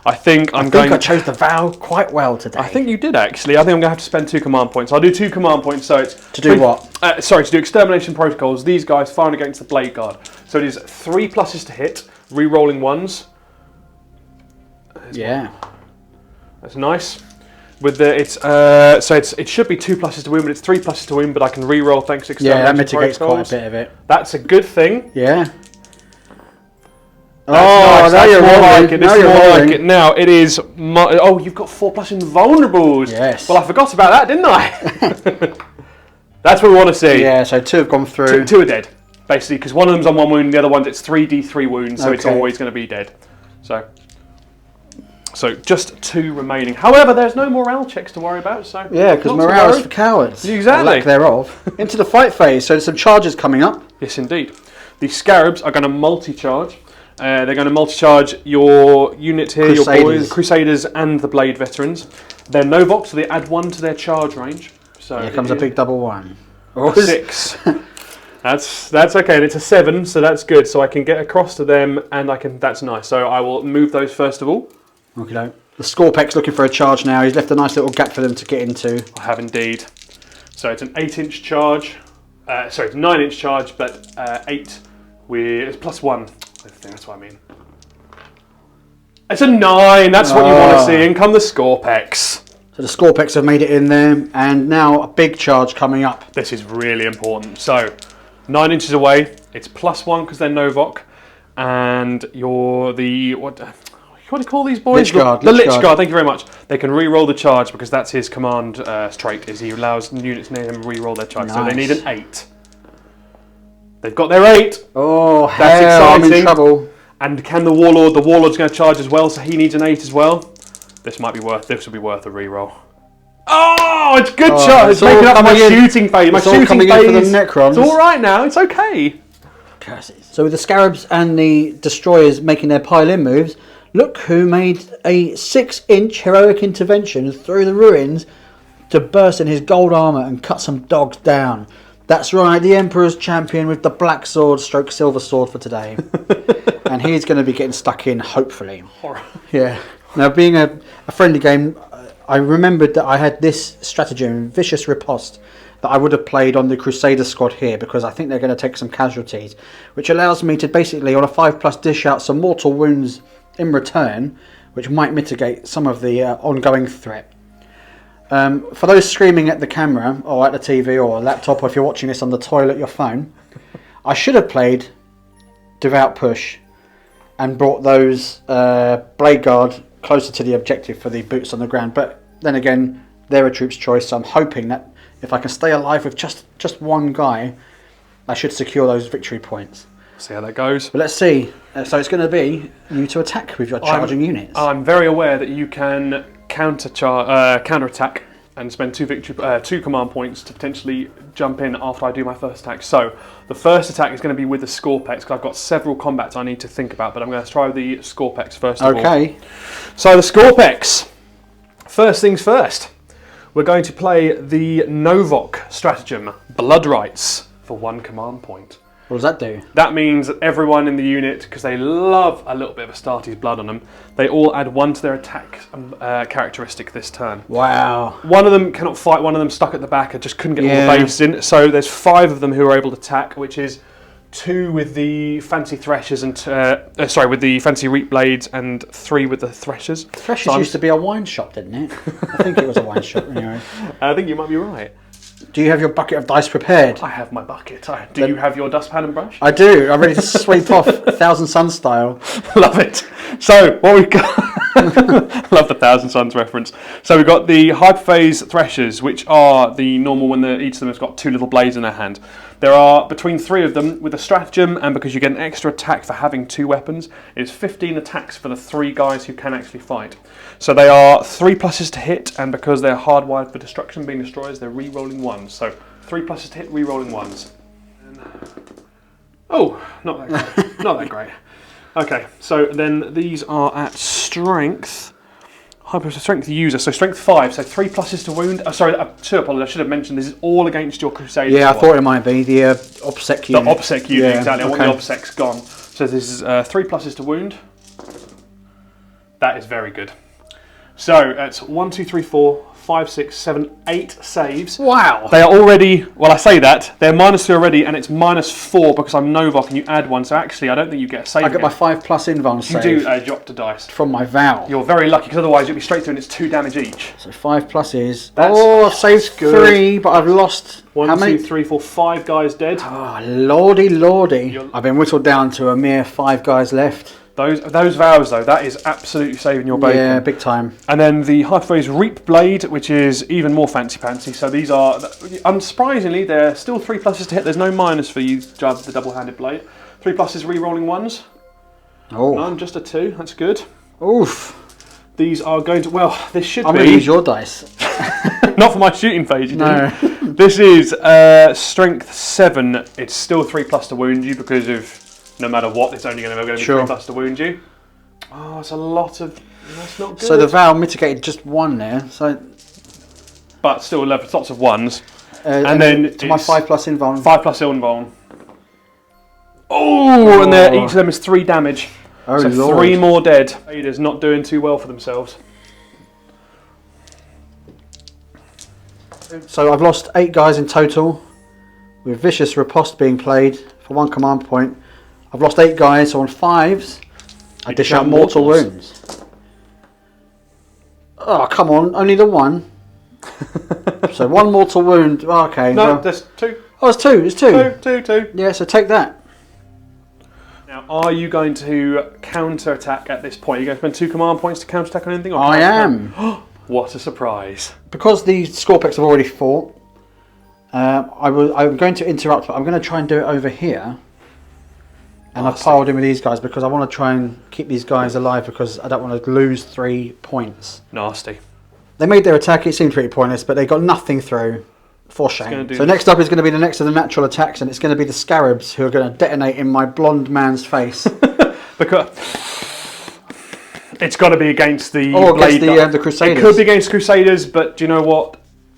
[SPEAKER 4] I think I
[SPEAKER 3] chose the Vow quite well today.
[SPEAKER 4] I think you did actually. I think I'm going to have to spend 2 command points. I'll do 2 command points. So it's
[SPEAKER 3] to do what?
[SPEAKER 4] To do extermination protocols. These guys firing against the Blade Guard. So it is 3 pluses to hit, re-rolling 1s.
[SPEAKER 3] Yeah,
[SPEAKER 4] that's nice. With the it should be 2 pluses to win, but it's 3 pluses to win. But I can re-roll thanks to extermination
[SPEAKER 3] that mitigates
[SPEAKER 4] protocols.
[SPEAKER 3] quite a bit of it.
[SPEAKER 4] That's a good thing.
[SPEAKER 3] Yeah.
[SPEAKER 4] Nice.
[SPEAKER 3] Now you're rolling.
[SPEAKER 4] Now you're rolling. Now it is. You've got 4+ invulnerables.
[SPEAKER 3] Yes.
[SPEAKER 4] Well, I forgot about that, didn't I? That's what we want to see.
[SPEAKER 3] Yeah. So 2 have gone through.
[SPEAKER 4] 2 are dead, basically, because one of them's on 1 wound, the other one's it's 3d3 wounds, so it's always going to be dead. So just 2 remaining. However, there's no morale checks to worry about. So
[SPEAKER 3] yeah, because morale is for cowards.
[SPEAKER 4] Exactly.
[SPEAKER 3] Lack thereof. Into the fight phase. So there's some charges coming up.
[SPEAKER 4] Yes, indeed. The Scarabs are going to multi-charge. They're going to multi-charge your unit here, your boys, Crusaders, and the Blade Veterans. They're Novox, so they add 1 to their charge range. So
[SPEAKER 3] here comes a big double 1.
[SPEAKER 4] 6. That's okay, and it's a 7, so that's good. So I can get across to them, and that's nice. So I will move those first of all.
[SPEAKER 3] Okay. The Scorpek's looking for a charge now. He's left a nice little gap for them to get into.
[SPEAKER 4] I have indeed. So it's an 8-inch charge. It's a 9-inch charge, but 8 with +1. That's what I mean. It's a 9. That's what you want to see. In come the Scorpeks.
[SPEAKER 3] So the Scorpeks have made it in there, and now a big charge coming up.
[SPEAKER 4] This is really important. So 9 inches away. It's +1 because they're Novok, and you're the what do you call these boys?
[SPEAKER 3] Lich Guard.
[SPEAKER 4] The Lich Guard. Thank you very much. They can re-roll the charge because that's his command trait. Is he allows units near him re-roll their charge. Nice. So they need an 8. They've got their 8.
[SPEAKER 3] Oh,
[SPEAKER 4] that's exciting.
[SPEAKER 3] I'm in trouble.
[SPEAKER 4] And can the Warlord? The Warlord's going to charge as well, so he needs an 8 as well. This will be worth a re-roll. Oh, it's good charge. It's making up my shooting phase. My shooting
[SPEAKER 3] coming
[SPEAKER 4] phase.
[SPEAKER 3] In for the Necrons.
[SPEAKER 4] It's all right now. It's okay.
[SPEAKER 3] Curses. So with the Scarabs and the Destroyers making their pile-in moves, look who made a 6-inch heroic intervention through the ruins to burst in his gold armour and cut some dogs down. That's right, the Emperor's champion with the black sword stroke silver sword for today. And he's going to be getting stuck in, hopefully.
[SPEAKER 4] Horror.
[SPEAKER 3] Yeah. Now, being a friendly game, I remembered that I had this stratagem, Vicious Riposte, that I would have played on the Crusader squad here, because I think they're going to take some casualties, which allows me to basically, on a 5+ dish out some mortal wounds in return, which might mitigate some of the ongoing threat. For those screaming at the camera, or at the TV, or a laptop, or if you're watching this on the toilet, your phone, I should have played Devout Push and brought those Blade Guard closer to the objective for the boots on the ground. But then again, they're a troop's choice, so I'm hoping that if I can stay alive with just one guy, I should secure those victory points.
[SPEAKER 4] See how that goes.
[SPEAKER 3] But let's see. So it's going to be you to attack with your charging units.
[SPEAKER 4] I'm very aware that you can counter-attack and spend 2 command points to potentially jump in after I do my first attack. So the first attack is going to be with the Scorpex, because I've got several combats I need to think about, but I'm going to try the Scorpex first of all.
[SPEAKER 3] Okay.
[SPEAKER 4] So the Scorpex. First things first. We're going to play the Novok stratagem, Blood Rites, for 1 command point.
[SPEAKER 3] What does that do?
[SPEAKER 4] That means that everyone in the unit, because they love a little bit of Astartes blood on them, they all add 1 to their attack characteristic this turn.
[SPEAKER 3] Wow.
[SPEAKER 4] One of them cannot fight, one of them stuck at the back, I just couldn't get all the base in. So there's 5 of them who are able to attack, which is 2 with the fancy Threshers and with the fancy Reap Blades, and 3 with the Threshers.
[SPEAKER 3] Threshers used to be a wine shop, didn't it? I think it was a wine shop anyway.
[SPEAKER 4] I think you might be right.
[SPEAKER 3] Do you have your bucket of dice prepared?
[SPEAKER 4] I have my bucket. Do you have your dustpan and brush?
[SPEAKER 3] I do. I'm ready to sweep off 1,000 Suns style.
[SPEAKER 4] Love it. So what we've got, love the 1,000 Suns reference. So we've got the Hyperphase Threshers, which are the normal one that each of them has got 2 little blades in their hand. There are between 3 of them with a stratagem, and because you get an extra attack for having 2 weapons, it's 15 attacks for the 3 guys who can actually fight. So they are 3 pluses to hit, and because they're hardwired for destruction, being destroyers, they're re-rolling 1s. So 3 pluses to hit, re-rolling 1s. Oh, not that great. Not that great. Okay, so then these are at strength. Strength user, so strength 5, so 3 pluses to wound. Sorry, I should have mentioned this is all against your Crusader.
[SPEAKER 3] Yeah, I thought it might be the OBSEC unit.
[SPEAKER 4] The OBSEC unit,
[SPEAKER 3] yeah,
[SPEAKER 4] exactly.
[SPEAKER 3] Okay.
[SPEAKER 4] I want the OBSEC's gone. So this is 3 pluses to wound. That is very good. So it's 1, 2, 3, 4, 5, 6, 7, 8 saves.
[SPEAKER 3] Wow.
[SPEAKER 4] They are already, well I say that, they're -2 already, and it's -4 because I'm Novok and you add 1, so actually I don't think you get a save.
[SPEAKER 3] I get my 5+ invuln
[SPEAKER 4] You
[SPEAKER 3] save.
[SPEAKER 4] do drop to dice.
[SPEAKER 3] From my vow.
[SPEAKER 4] You're very lucky, because otherwise you'd be straight through and it's 2 damage each.
[SPEAKER 3] So 5+ is...
[SPEAKER 4] That's-
[SPEAKER 3] I've saved
[SPEAKER 4] good.
[SPEAKER 3] 3, but I've lost...
[SPEAKER 4] 1,
[SPEAKER 3] how many?
[SPEAKER 4] 2, 3, 4, 5 guys dead.
[SPEAKER 3] Oh, lordy. I've been whittled down to a mere 5 guys left.
[SPEAKER 4] Those vows though, that is absolutely saving your bacon.
[SPEAKER 3] Yeah, big time.
[SPEAKER 4] And then the Hyperphase Reap Blade, which is even more fancy-pantsy. So these are, unsurprisingly, they're still 3 pluses to hit. There's no minus for you, the double-handed blade. 3 pluses re-rolling 1s.
[SPEAKER 3] Oh.
[SPEAKER 4] None, just a 2. That's good.
[SPEAKER 3] Oof.
[SPEAKER 4] These are going to, well, this should
[SPEAKER 3] I'm
[SPEAKER 4] be...
[SPEAKER 3] going to use your dice.
[SPEAKER 4] Not for my shooting phase, you
[SPEAKER 3] No.
[SPEAKER 4] do. This is strength 7. It's still 3 plus to wound you because of... No matter what, it's only going to be 3 plus to wound you. Oh, it's a lot of... That's not good.
[SPEAKER 3] So the vow mitigated just 1 there. So,
[SPEAKER 4] but still, lots of 1s.
[SPEAKER 3] and
[SPEAKER 4] then
[SPEAKER 3] to my
[SPEAKER 4] it's
[SPEAKER 3] 5+ invuln.
[SPEAKER 4] 5 plus invuln. Oh, and each of them is 3 damage.
[SPEAKER 3] Oh,
[SPEAKER 4] so
[SPEAKER 3] Lord.
[SPEAKER 4] 3 more dead. Raiders not doing too well for themselves.
[SPEAKER 3] So I've lost 8 guys in total, with Vicious Riposte being played for 1 command point. I've lost 8 guys, so on 5s, I dish out mortal wounds. Oh, come on, only the 1. So 1 mortal wound, okay.
[SPEAKER 4] No,
[SPEAKER 3] well,
[SPEAKER 4] there's 2.
[SPEAKER 3] oh, it's 2, it's 2.
[SPEAKER 4] 2.
[SPEAKER 3] Yeah, so take that.
[SPEAKER 4] Now, are you going to counter-attack at this point? Are you going to spend 2 command points to counter-attack on anything? Or
[SPEAKER 3] I am.
[SPEAKER 4] What a surprise. Because
[SPEAKER 3] Because the Scorpex have already fought, I'm going to interrupt, but I'm going to try and do it over here. And I've piled in with these guys because I want to try and keep these guys alive because I don't want to lose 3 points.
[SPEAKER 4] Nasty.
[SPEAKER 3] They made their attack, it seemed pretty pointless, but they got nothing through. For shame. So next up is going to be the next of the natural attacks, and it's going to be the Scarabs who are going to detonate in my blonde man's face.
[SPEAKER 4] Because it's got to be against the
[SPEAKER 3] Or
[SPEAKER 4] blade
[SPEAKER 3] against the Crusaders.
[SPEAKER 4] It could be against Crusaders, but do you know what?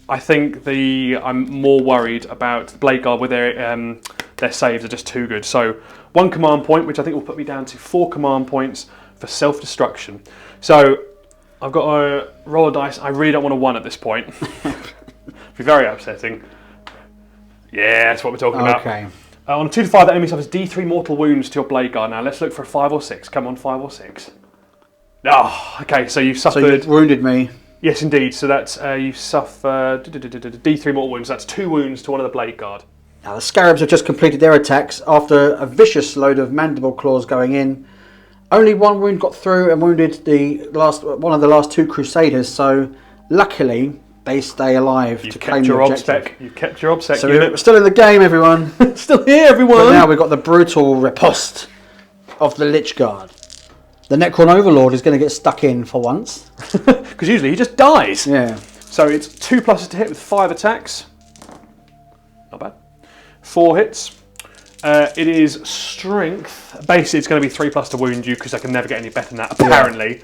[SPEAKER 4] I think I'm more worried about Blade Guard with their saves are just too good. So 1 command point, which I think will put me down to 4 command points for self-destruction. So I've got a roll of dice. I really don't want a 1 at this point. It'd be very upsetting. Yeah, that's what we're talking about.
[SPEAKER 3] Okay.
[SPEAKER 4] On a 2 to 5, the enemy suffers D3 mortal wounds to your Blade Guard. Now let's look for a 5 or 6. Come on, 5 or 6. Oh, okay, so you've suffered...
[SPEAKER 3] So you've wounded me.
[SPEAKER 4] Yes, indeed. So that's you suffer D3 mortal wounds. That's 2 wounds to one of the Blade Guard.
[SPEAKER 3] Now the Scarabs have just completed their attacks after a vicious load of mandible claws going in. Only 1 wound got through and wounded one of the last 2 Crusaders. So luckily they stay alive to claim the objective.
[SPEAKER 4] You've kept your obsec.
[SPEAKER 3] So we're still in the game, everyone.
[SPEAKER 4] Still here, everyone.
[SPEAKER 3] But now we've got the brutal riposte of the Lich Guard. The Necron Overlord is going to get stuck in for once.
[SPEAKER 4] Because usually he just dies.
[SPEAKER 3] Yeah.
[SPEAKER 4] So it's 2 pluses to hit with 5 attacks. Not bad. 4 hits. It is strength. Basically, it's going to be 3 plus to wound you because I can never get any better than that, apparently.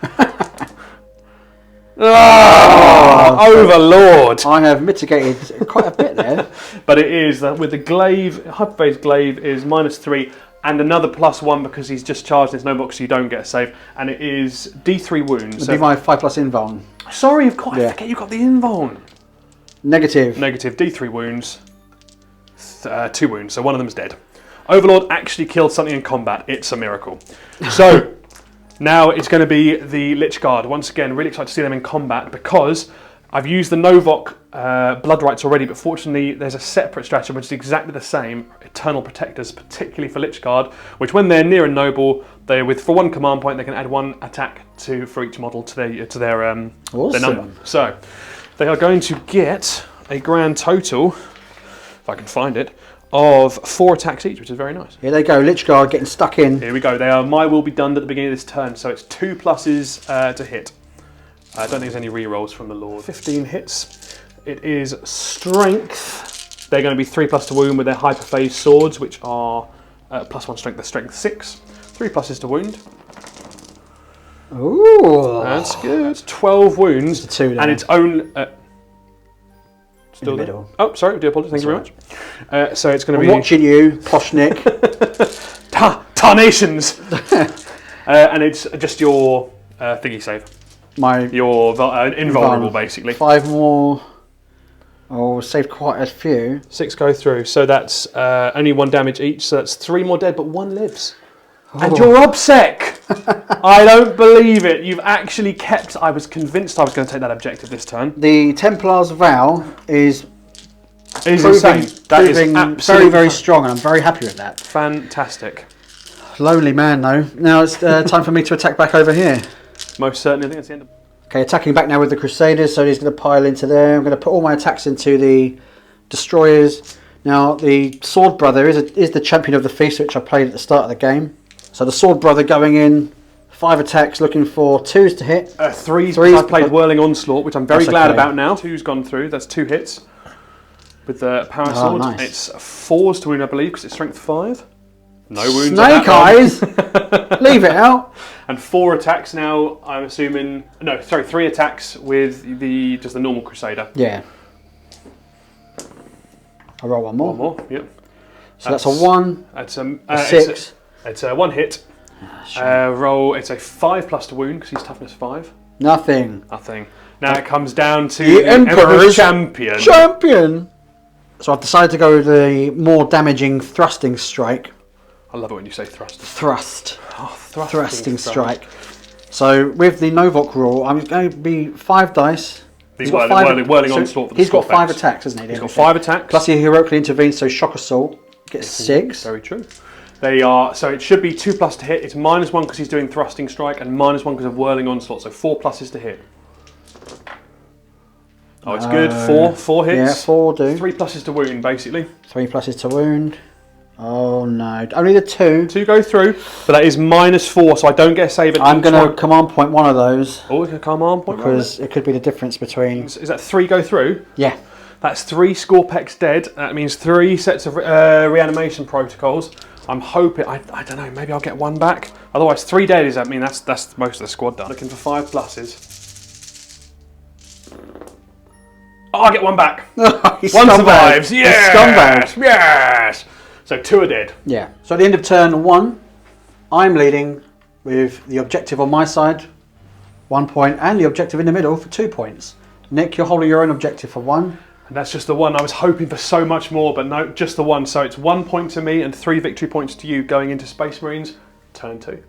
[SPEAKER 4] Overlord!
[SPEAKER 3] I have mitigated quite a bit there.
[SPEAKER 4] But it is, with the glaive, Hyperphase glaive is -3 and another +1 because he's just charged his no-box so you don't get a save. And it is D3 wounds.
[SPEAKER 3] It'll be my 5+ invuln.
[SPEAKER 4] Sorry, I forget you've got the invuln.
[SPEAKER 3] Negative.
[SPEAKER 4] Negative, D3 wounds. 2 wounds, so one of them's dead. Overlord actually killed something in combat. It's a miracle. So, now it's going to be the Lich Guard. Once again, really excited to see them in combat because I've used the Novok Blood Rights already, but fortunately there's a separate strategy which is exactly the same, Eternal Protectors, particularly for Lich Guard, which when they're near a noble, for 1 command point they can add 1 attack for each model to their number. So, they are going to get a grand total, if I can find it, of 4 attacks each, which is very nice.
[SPEAKER 3] Here they go, Lich Guard getting stuck in.
[SPEAKER 4] Here we go. They are my will be done at the beginning of this turn, so it's 2 pluses to hit. I don't think there's any re-rolls from the Lord. 15 hits. It is strength. They're going to be 3 plus to wound with their Hyperphase swords, which are +1 strength. They're strength 6. 3 pluses to wound.
[SPEAKER 3] Ooh,
[SPEAKER 4] that's good. 12 wounds,
[SPEAKER 3] it's 2
[SPEAKER 4] and it's only. Still
[SPEAKER 3] in the
[SPEAKER 4] there?
[SPEAKER 3] middle.
[SPEAKER 4] Oh, sorry, I do apologise. Thank you very much. So it's going to be
[SPEAKER 3] watching you, Poshnik.
[SPEAKER 4] Tarnations! And it's just your thingy save. Your invulnerable, basically. 5
[SPEAKER 3] more. Oh, saved quite a few.
[SPEAKER 4] 6 go through, so that's only 1 damage each, so that's 3 more dead, but 1 lives. Oh. And you're obsec! I don't believe it. You've actually kept... I was convinced I was going to take that objective this turn.
[SPEAKER 3] The Templar's vow is
[SPEAKER 4] insane. That is
[SPEAKER 3] very, very strong, and I'm very happy with that.
[SPEAKER 4] Fantastic.
[SPEAKER 3] Lonely man, though. Now it's time for me to attack back over here.
[SPEAKER 4] Most certainly. I think that's the end of...
[SPEAKER 3] Okay, attacking back now with the Crusaders, so he's going to pile into there. I'm going to put all my attacks into the Destroyers. Now, the Sword Brother is the champion of the feast, which I played at the start of the game. So the Sword Brother going in, 5 attacks, looking for 2s to hit.
[SPEAKER 4] 3s, I played Whirling Onslaught, which I'm very glad about now. 2's gone through, that's 2 hits. With the Power Sword,
[SPEAKER 3] nice.
[SPEAKER 4] It's 4s to wound, I believe, because it's strength 5. No wounds.
[SPEAKER 3] Snake Eyes! Leave it out.
[SPEAKER 4] And 4 attacks now, I'm assuming... No, sorry, 3 attacks with just the normal Crusader.
[SPEAKER 3] Yeah. I'll roll 1 more.
[SPEAKER 4] 1 more, yep.
[SPEAKER 3] So that's a 1,
[SPEAKER 4] that's
[SPEAKER 3] a 6.
[SPEAKER 4] It's a 1 hit. Roll, it's a 5 plus to wound, because he's toughness 5.
[SPEAKER 3] Nothing.
[SPEAKER 4] Now it comes down to
[SPEAKER 3] the Emperor's
[SPEAKER 4] champion.
[SPEAKER 3] So I've decided to go with the more damaging thrusting strike.
[SPEAKER 4] I love it when you say thrust.
[SPEAKER 3] Thrusting strike. So with the Novok rule, I'm going to be 5 dice.
[SPEAKER 4] Whirling onslaught.
[SPEAKER 3] He's got 5 attacks, hasn't he?
[SPEAKER 4] He's got 5 attacks.
[SPEAKER 3] Plus he heroically intervenes, so shock assault gets 6.
[SPEAKER 4] Very true. They are, so it should be 2 plus to hit. It's -1 because he's doing thrusting strike, and -1 because of whirling onslaught. So 4 pluses to hit. Oh, it's good. 4 hits.
[SPEAKER 3] Yeah, 4 do.
[SPEAKER 4] 3 pluses to wound, basically.
[SPEAKER 3] 3 pluses to wound. Oh no, only the 2.
[SPEAKER 4] 2 go through, but that is -4, so I don't get a save at
[SPEAKER 3] I'm going to command point 1 of those.
[SPEAKER 4] Oh, it's a command point.
[SPEAKER 3] Because it could be the difference between...
[SPEAKER 4] Is that 3 go through?
[SPEAKER 3] Yeah.
[SPEAKER 4] That's 3 Scorpex dead. That means 3 sets of reanimation protocols. I'm hoping, I don't know, maybe I'll get 1 back. Otherwise, 3 dead is, that's most of the squad done. Looking for 5 pluses. Oh, I get one back.
[SPEAKER 3] You
[SPEAKER 4] One
[SPEAKER 3] scumbag.
[SPEAKER 4] survives.
[SPEAKER 3] You
[SPEAKER 4] Yes.
[SPEAKER 3] scumbag.
[SPEAKER 4] Yes. So 2 are dead.
[SPEAKER 3] Yeah. So at the end of turn 1, I'm leading with the objective on my side, 1 point, and the objective in the middle for 2 points. Nick, you're holding your own objective for 1.
[SPEAKER 4] And that's just the one. I was hoping for so much more, but no, just the one. So it's 1 point to me and 3 victory points to you going into Space Marines. Turn 2.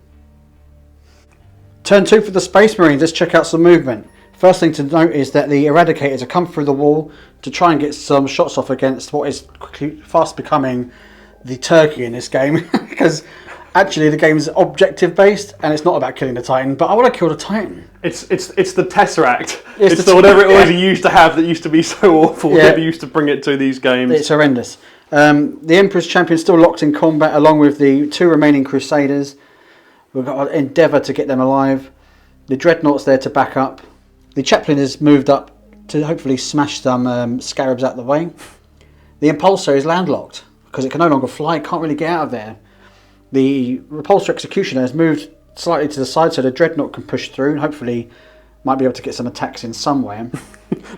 [SPEAKER 3] Turn 2 for the Space Marines. Let's check out some movement. First thing to note is that the Eradicators have come through the wall to try and get some shots off against what is quickly fast becoming the turkey in this game. Because actually the game is objective based and it's not about killing the Titan, but I want to kill the Titan.
[SPEAKER 4] It's the Tesseract.
[SPEAKER 3] It's
[SPEAKER 4] It's
[SPEAKER 3] the
[SPEAKER 4] the whatever it was
[SPEAKER 3] yeah.
[SPEAKER 4] you used to have that used to be so awful.
[SPEAKER 3] Yeah.
[SPEAKER 4] Never used to bring it to these games.
[SPEAKER 3] It's horrendous. The Emperor's Champion still locked in combat along with the 2 remaining Crusaders. We've got to endeavour to get them alive. The Dreadnought's there to back up. The Chaplain has moved up to hopefully smash some scarabs out of the way. The Impulsor is landlocked because it can no longer fly, it can't really get out of there. The Repulsor Executioner has moved slightly to the side so the Dreadnought can push through and hopefully might be able to get some attacks in somewhere.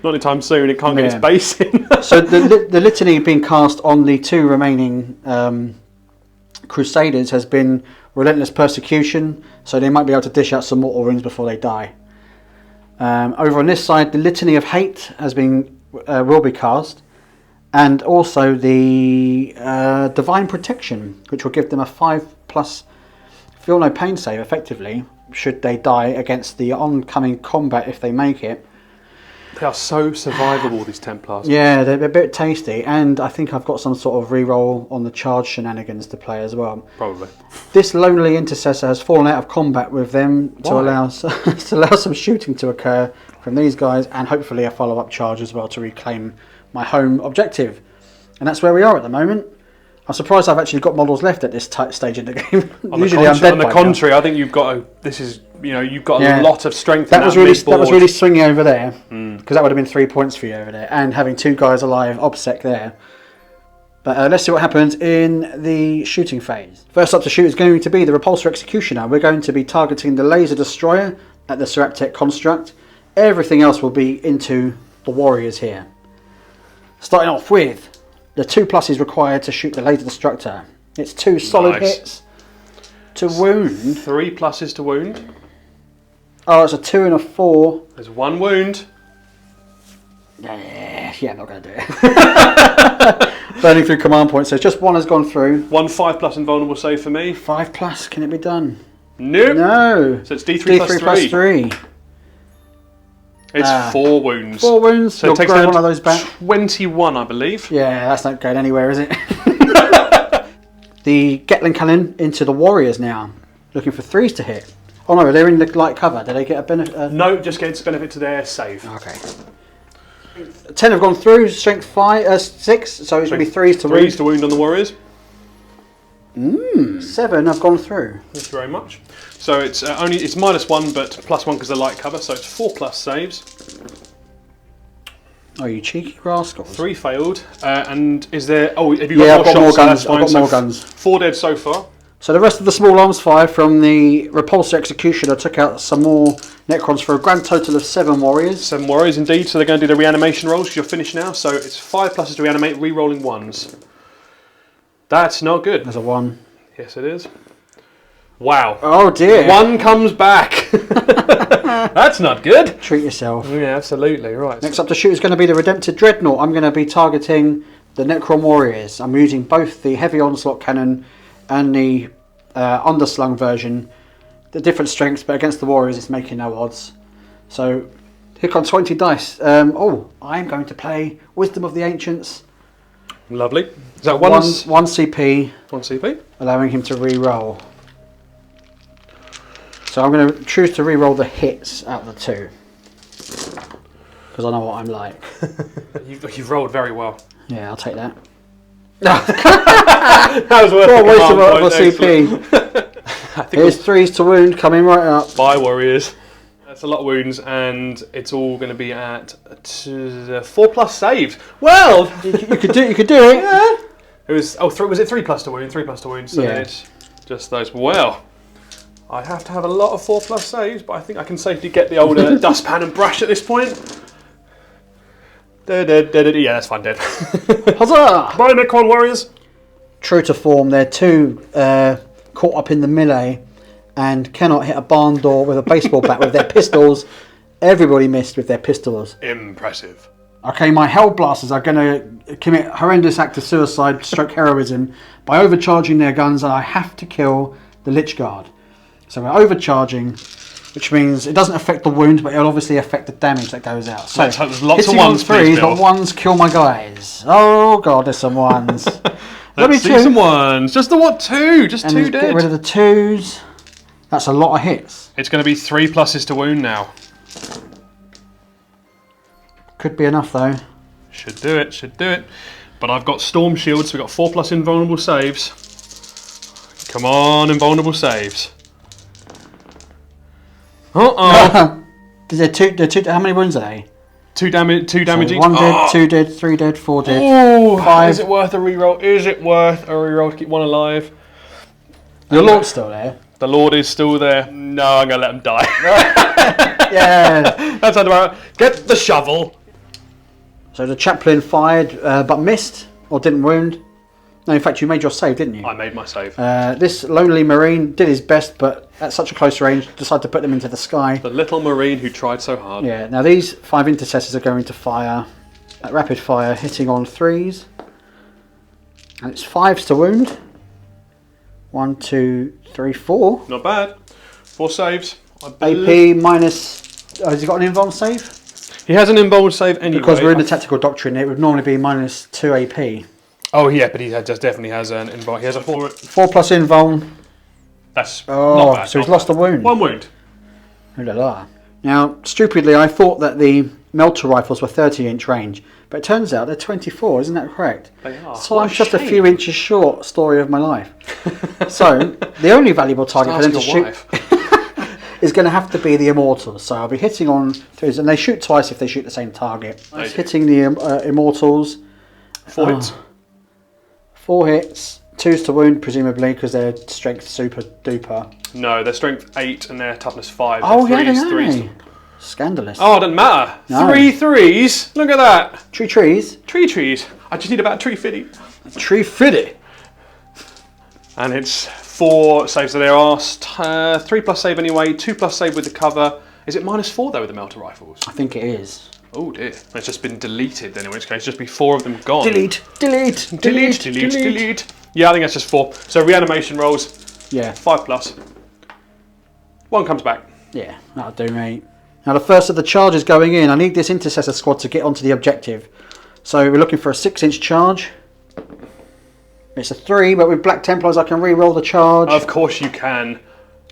[SPEAKER 4] Not anytime soon. It can't get
[SPEAKER 3] Yeah.
[SPEAKER 4] its base in.
[SPEAKER 3] So the litany being cast on the 2 remaining Crusaders has been Relentless Persecution, so they might be able to dish out some mortal wounds before they die. Over on this side, the Litany of Hate has been will be cast, and also the Divine Protection, which will give them a 5+ feel no pain save effectively should they die against the oncoming combat if they make it.
[SPEAKER 4] They are so survivable, these Templars.
[SPEAKER 3] Yeah, they're a bit tasty, and I think I've got some sort of reroll on the charge shenanigans to play as well.
[SPEAKER 4] Probably.
[SPEAKER 3] This lonely intercessor has fallen out of combat with them to
[SPEAKER 4] Why?
[SPEAKER 3] allow some shooting to occur from these guys, and hopefully a follow-up charge as well to reclaim my home objective. And that's where we are at the moment. I'm surprised I've actually got models left at this stage in the game. Usually I'm dead
[SPEAKER 4] On the
[SPEAKER 3] by now.
[SPEAKER 4] contrary, I think you've got you've got
[SPEAKER 3] Yeah.
[SPEAKER 4] a lot of strength.
[SPEAKER 3] That
[SPEAKER 4] in
[SPEAKER 3] was
[SPEAKER 4] that
[SPEAKER 3] really
[SPEAKER 4] mid-board.
[SPEAKER 3] swingy over there, because that would have been 3 points for you over there, and having 2 guys alive OBSEC there. But let's see what happens in the shooting phase. First up to shoot is going to be the Repulsor Executioner. We're going to be targeting the Laser Destroyer at the SARAPTEK construct. Everything else will be into the Warriors here. Starting off with the 2+ required to shoot the Laser Destructor. It's 2 solid
[SPEAKER 4] Nice.
[SPEAKER 3] hits to wound.
[SPEAKER 4] 3 pluses to wound.
[SPEAKER 3] Oh, it's a 2 and a 4.
[SPEAKER 4] There's 1 wound.
[SPEAKER 3] Yeah, I'm not going to do it. Burning through command points, so just 1 has gone through.
[SPEAKER 4] 1 5+ invulnerable save for me.
[SPEAKER 3] 5+, can it be done?
[SPEAKER 4] Nope.
[SPEAKER 3] No.
[SPEAKER 4] So it's D3 plus 3.
[SPEAKER 3] plus 3.
[SPEAKER 4] It's 4 wounds.
[SPEAKER 3] 4 wounds,
[SPEAKER 4] So
[SPEAKER 3] you'll
[SPEAKER 4] it takes
[SPEAKER 3] grow
[SPEAKER 4] down
[SPEAKER 3] one of those back.
[SPEAKER 4] 21, I believe.
[SPEAKER 3] Yeah, that's not going anywhere, is it? The Gatling Cannon into the Warriors now. Looking for 3s to hit. Oh no, they're in the light cover. Do they get a benefit?
[SPEAKER 4] No, just gets benefit to their save.
[SPEAKER 3] Okay. 10 have gone through, strength 6, so it's going to be 3s to
[SPEAKER 4] 3s
[SPEAKER 3] wound.
[SPEAKER 4] to wound on the Warriors.
[SPEAKER 3] 7 have gone through.
[SPEAKER 4] Thank you very much. So it's it's -1, but +1 because of light cover. So it's 4+ saves.
[SPEAKER 3] Oh, you cheeky rascals.
[SPEAKER 4] 3 failed. And is there? Oh, have you
[SPEAKER 3] Yeah,
[SPEAKER 4] got
[SPEAKER 3] I've got
[SPEAKER 4] more
[SPEAKER 3] more
[SPEAKER 4] shots? So
[SPEAKER 3] guns.
[SPEAKER 4] that's fine.
[SPEAKER 3] I've got
[SPEAKER 4] So
[SPEAKER 3] more guns.
[SPEAKER 4] 4 dead so far.
[SPEAKER 3] So the rest of the small arms fire from the Repulsor Executioner took out some more Necrons for a grand total of 7 Warriors.
[SPEAKER 4] 7 Warriors indeed. So they're going to do the reanimation rolls because you're finished now. So it's 5 pluses to reanimate, re-rolling 1s. That's not good.
[SPEAKER 3] There's a 1.
[SPEAKER 4] Yes, it is. Wow.
[SPEAKER 3] Oh dear.
[SPEAKER 4] 1 comes back. That's not good.
[SPEAKER 3] Treat yourself.
[SPEAKER 4] Yeah, absolutely. Right.
[SPEAKER 3] Next up to shoot is going to be the Redempted Dreadnought. I'm going to be targeting the Necron Warriors. I'm using both the Heavy Onslaught Cannon and the underslung version. The different strengths, but against the Warriors it's making no odds. So, hick on 20 dice. I'm going to play Wisdom of the Ancients.
[SPEAKER 4] Lovely. Is that
[SPEAKER 3] 1
[SPEAKER 4] 1
[SPEAKER 3] CP,
[SPEAKER 4] 1 CP?
[SPEAKER 3] allowing him to re-roll. So I'm going to choose to re-roll the hits out of the 2. Because I know what I'm like.
[SPEAKER 4] You've rolled very well.
[SPEAKER 3] Yeah, I'll take that.
[SPEAKER 4] That was worth
[SPEAKER 3] What a
[SPEAKER 4] the
[SPEAKER 3] waste of
[SPEAKER 4] command
[SPEAKER 3] a
[SPEAKER 4] point,
[SPEAKER 3] CP.
[SPEAKER 4] I think
[SPEAKER 3] Here's 3s to wound coming right up.
[SPEAKER 4] Bye, Warriors. That's a lot of wounds, and it's all going to be at 4+ saves. Well,
[SPEAKER 3] You could do it.
[SPEAKER 4] yeah. It was was it 3+ to wound? 3+ to wound. So
[SPEAKER 3] Yeah.
[SPEAKER 4] then it's just those. Well, I have to have a lot of 4+ saves, but I think I can safely get the old dustpan and brush at this point. Dead. Yeah, that's fine, dead.
[SPEAKER 3] Huzzah!
[SPEAKER 4] Bye, Necron warriors.
[SPEAKER 3] True to form, they're too caught up in the melee and cannot hit a barn door with a baseball bat with their pistols. Everybody missed with their pistols.
[SPEAKER 4] Impressive.
[SPEAKER 3] Okay, my Hellblasters are going to commit horrendous act of suicide stroke heroism by overcharging their guns, and I have to kill the Lich Guard. So we're overcharging, which means it doesn't affect the wound, but it'll obviously affect the damage that goes out. So
[SPEAKER 4] let's hope there's lots of
[SPEAKER 3] hitting on
[SPEAKER 4] ones,
[SPEAKER 3] threes,
[SPEAKER 4] please, Bill.
[SPEAKER 3] but ones kill my guys. Oh god, there's some ones.
[SPEAKER 4] Let's see some ones. Just the what? Two? Just
[SPEAKER 3] And
[SPEAKER 4] two
[SPEAKER 3] get
[SPEAKER 4] dead.
[SPEAKER 3] rid of the twos. That's a lot of hits.
[SPEAKER 4] It's going to be 3 pluses to wound now.
[SPEAKER 3] Could be enough though.
[SPEAKER 4] Should do it. But I've got Storm Shields, so we've got 4+ invulnerable saves. Come on, invulnerable saves. Uh-oh.
[SPEAKER 3] They're two, how many wounds are they?
[SPEAKER 4] 2 damage
[SPEAKER 3] So
[SPEAKER 4] each.
[SPEAKER 3] 1 dead, 2 dead, 3 dead, 4 dead.
[SPEAKER 4] Oh,
[SPEAKER 3] 5.
[SPEAKER 4] is it worth a reroll? Is it worth a reroll to keep one alive?
[SPEAKER 3] Your Lord's still there.
[SPEAKER 4] The Lord is still there. No, I'm going to let him die.
[SPEAKER 3] Yeah.
[SPEAKER 4] That's about. Get the shovel.
[SPEAKER 3] So the chaplain fired, but missed or didn't wound. No, in fact, you made your save, didn't you?
[SPEAKER 4] I made my save.
[SPEAKER 3] This lonely marine did his best, but at such a close range, decided to put them into the sky.
[SPEAKER 4] The little marine who tried so hard.
[SPEAKER 3] Yeah. Now these 5 intercessors are going to fire at rapid fire, hitting on 3s, and it's 5s to wound. 1, 2, 3, 4.
[SPEAKER 4] Not bad. 4 saves. I believe.
[SPEAKER 3] AP minus. Has he got an invuln save?
[SPEAKER 4] He has an invulnerable save anyway.
[SPEAKER 3] Because we're in the tactical doctrine, it would normally be minus 2 AP.
[SPEAKER 4] Oh yeah, but he definitely has an invuln. He has a 4.
[SPEAKER 3] 4 plus invuln.
[SPEAKER 4] That's
[SPEAKER 3] Oh,
[SPEAKER 4] not bad.
[SPEAKER 3] so he's
[SPEAKER 4] not
[SPEAKER 3] lost
[SPEAKER 4] bad.
[SPEAKER 3] a wound.
[SPEAKER 4] 1 wound.
[SPEAKER 3] Ooh la la. Now, stupidly, I thought that the melter rifles were 30-inch range, but it turns out they're 24. Isn't that correct?
[SPEAKER 4] They are.
[SPEAKER 3] So
[SPEAKER 4] What
[SPEAKER 3] I'm
[SPEAKER 4] a
[SPEAKER 3] just a
[SPEAKER 4] shame.
[SPEAKER 3] few inches short. Story of my life. So the only valuable target for them to
[SPEAKER 4] Ask your
[SPEAKER 3] shoot
[SPEAKER 4] wife.
[SPEAKER 3] is going to have to be the Immortals. So I'll be hitting on twos, and they shoot twice if they shoot the same target.
[SPEAKER 4] They do.
[SPEAKER 3] Hitting the Immortals.
[SPEAKER 4] 4 hits.
[SPEAKER 3] 4 hits, 2s to wound presumably because they're strength super duper.
[SPEAKER 4] No, their strength 8 and their toughness 5.
[SPEAKER 3] Oh
[SPEAKER 4] They're
[SPEAKER 3] yeah, they
[SPEAKER 4] threes.
[SPEAKER 3] are. Scandalous.
[SPEAKER 4] Oh, it doesn't matter.
[SPEAKER 3] No.
[SPEAKER 4] 3 3s. Look at that.
[SPEAKER 3] Trees.
[SPEAKER 4] Trees. I just need about tree fitty.
[SPEAKER 3] Tree fitty.
[SPEAKER 4] And it's 4 saves. So there are 3+ save anyway. 2+ save with the cover. Is it -4 though with the melter rifles?
[SPEAKER 3] I think it is.
[SPEAKER 4] Oh dear. It's just been deleted then, in which case just be 4 of them gone.
[SPEAKER 3] Delete.
[SPEAKER 4] Yeah, I think that's just 4. So reanimation rolls,
[SPEAKER 3] Yeah.
[SPEAKER 4] 5+. 1 comes back.
[SPEAKER 3] Yeah, that'll do, mate. Now the first of the charges going in. I need this intercessor squad to get onto the objective. So we're looking for a 6-inch charge. It's a 3, but with Black Templars I can re-roll the charge.
[SPEAKER 4] Of course you can.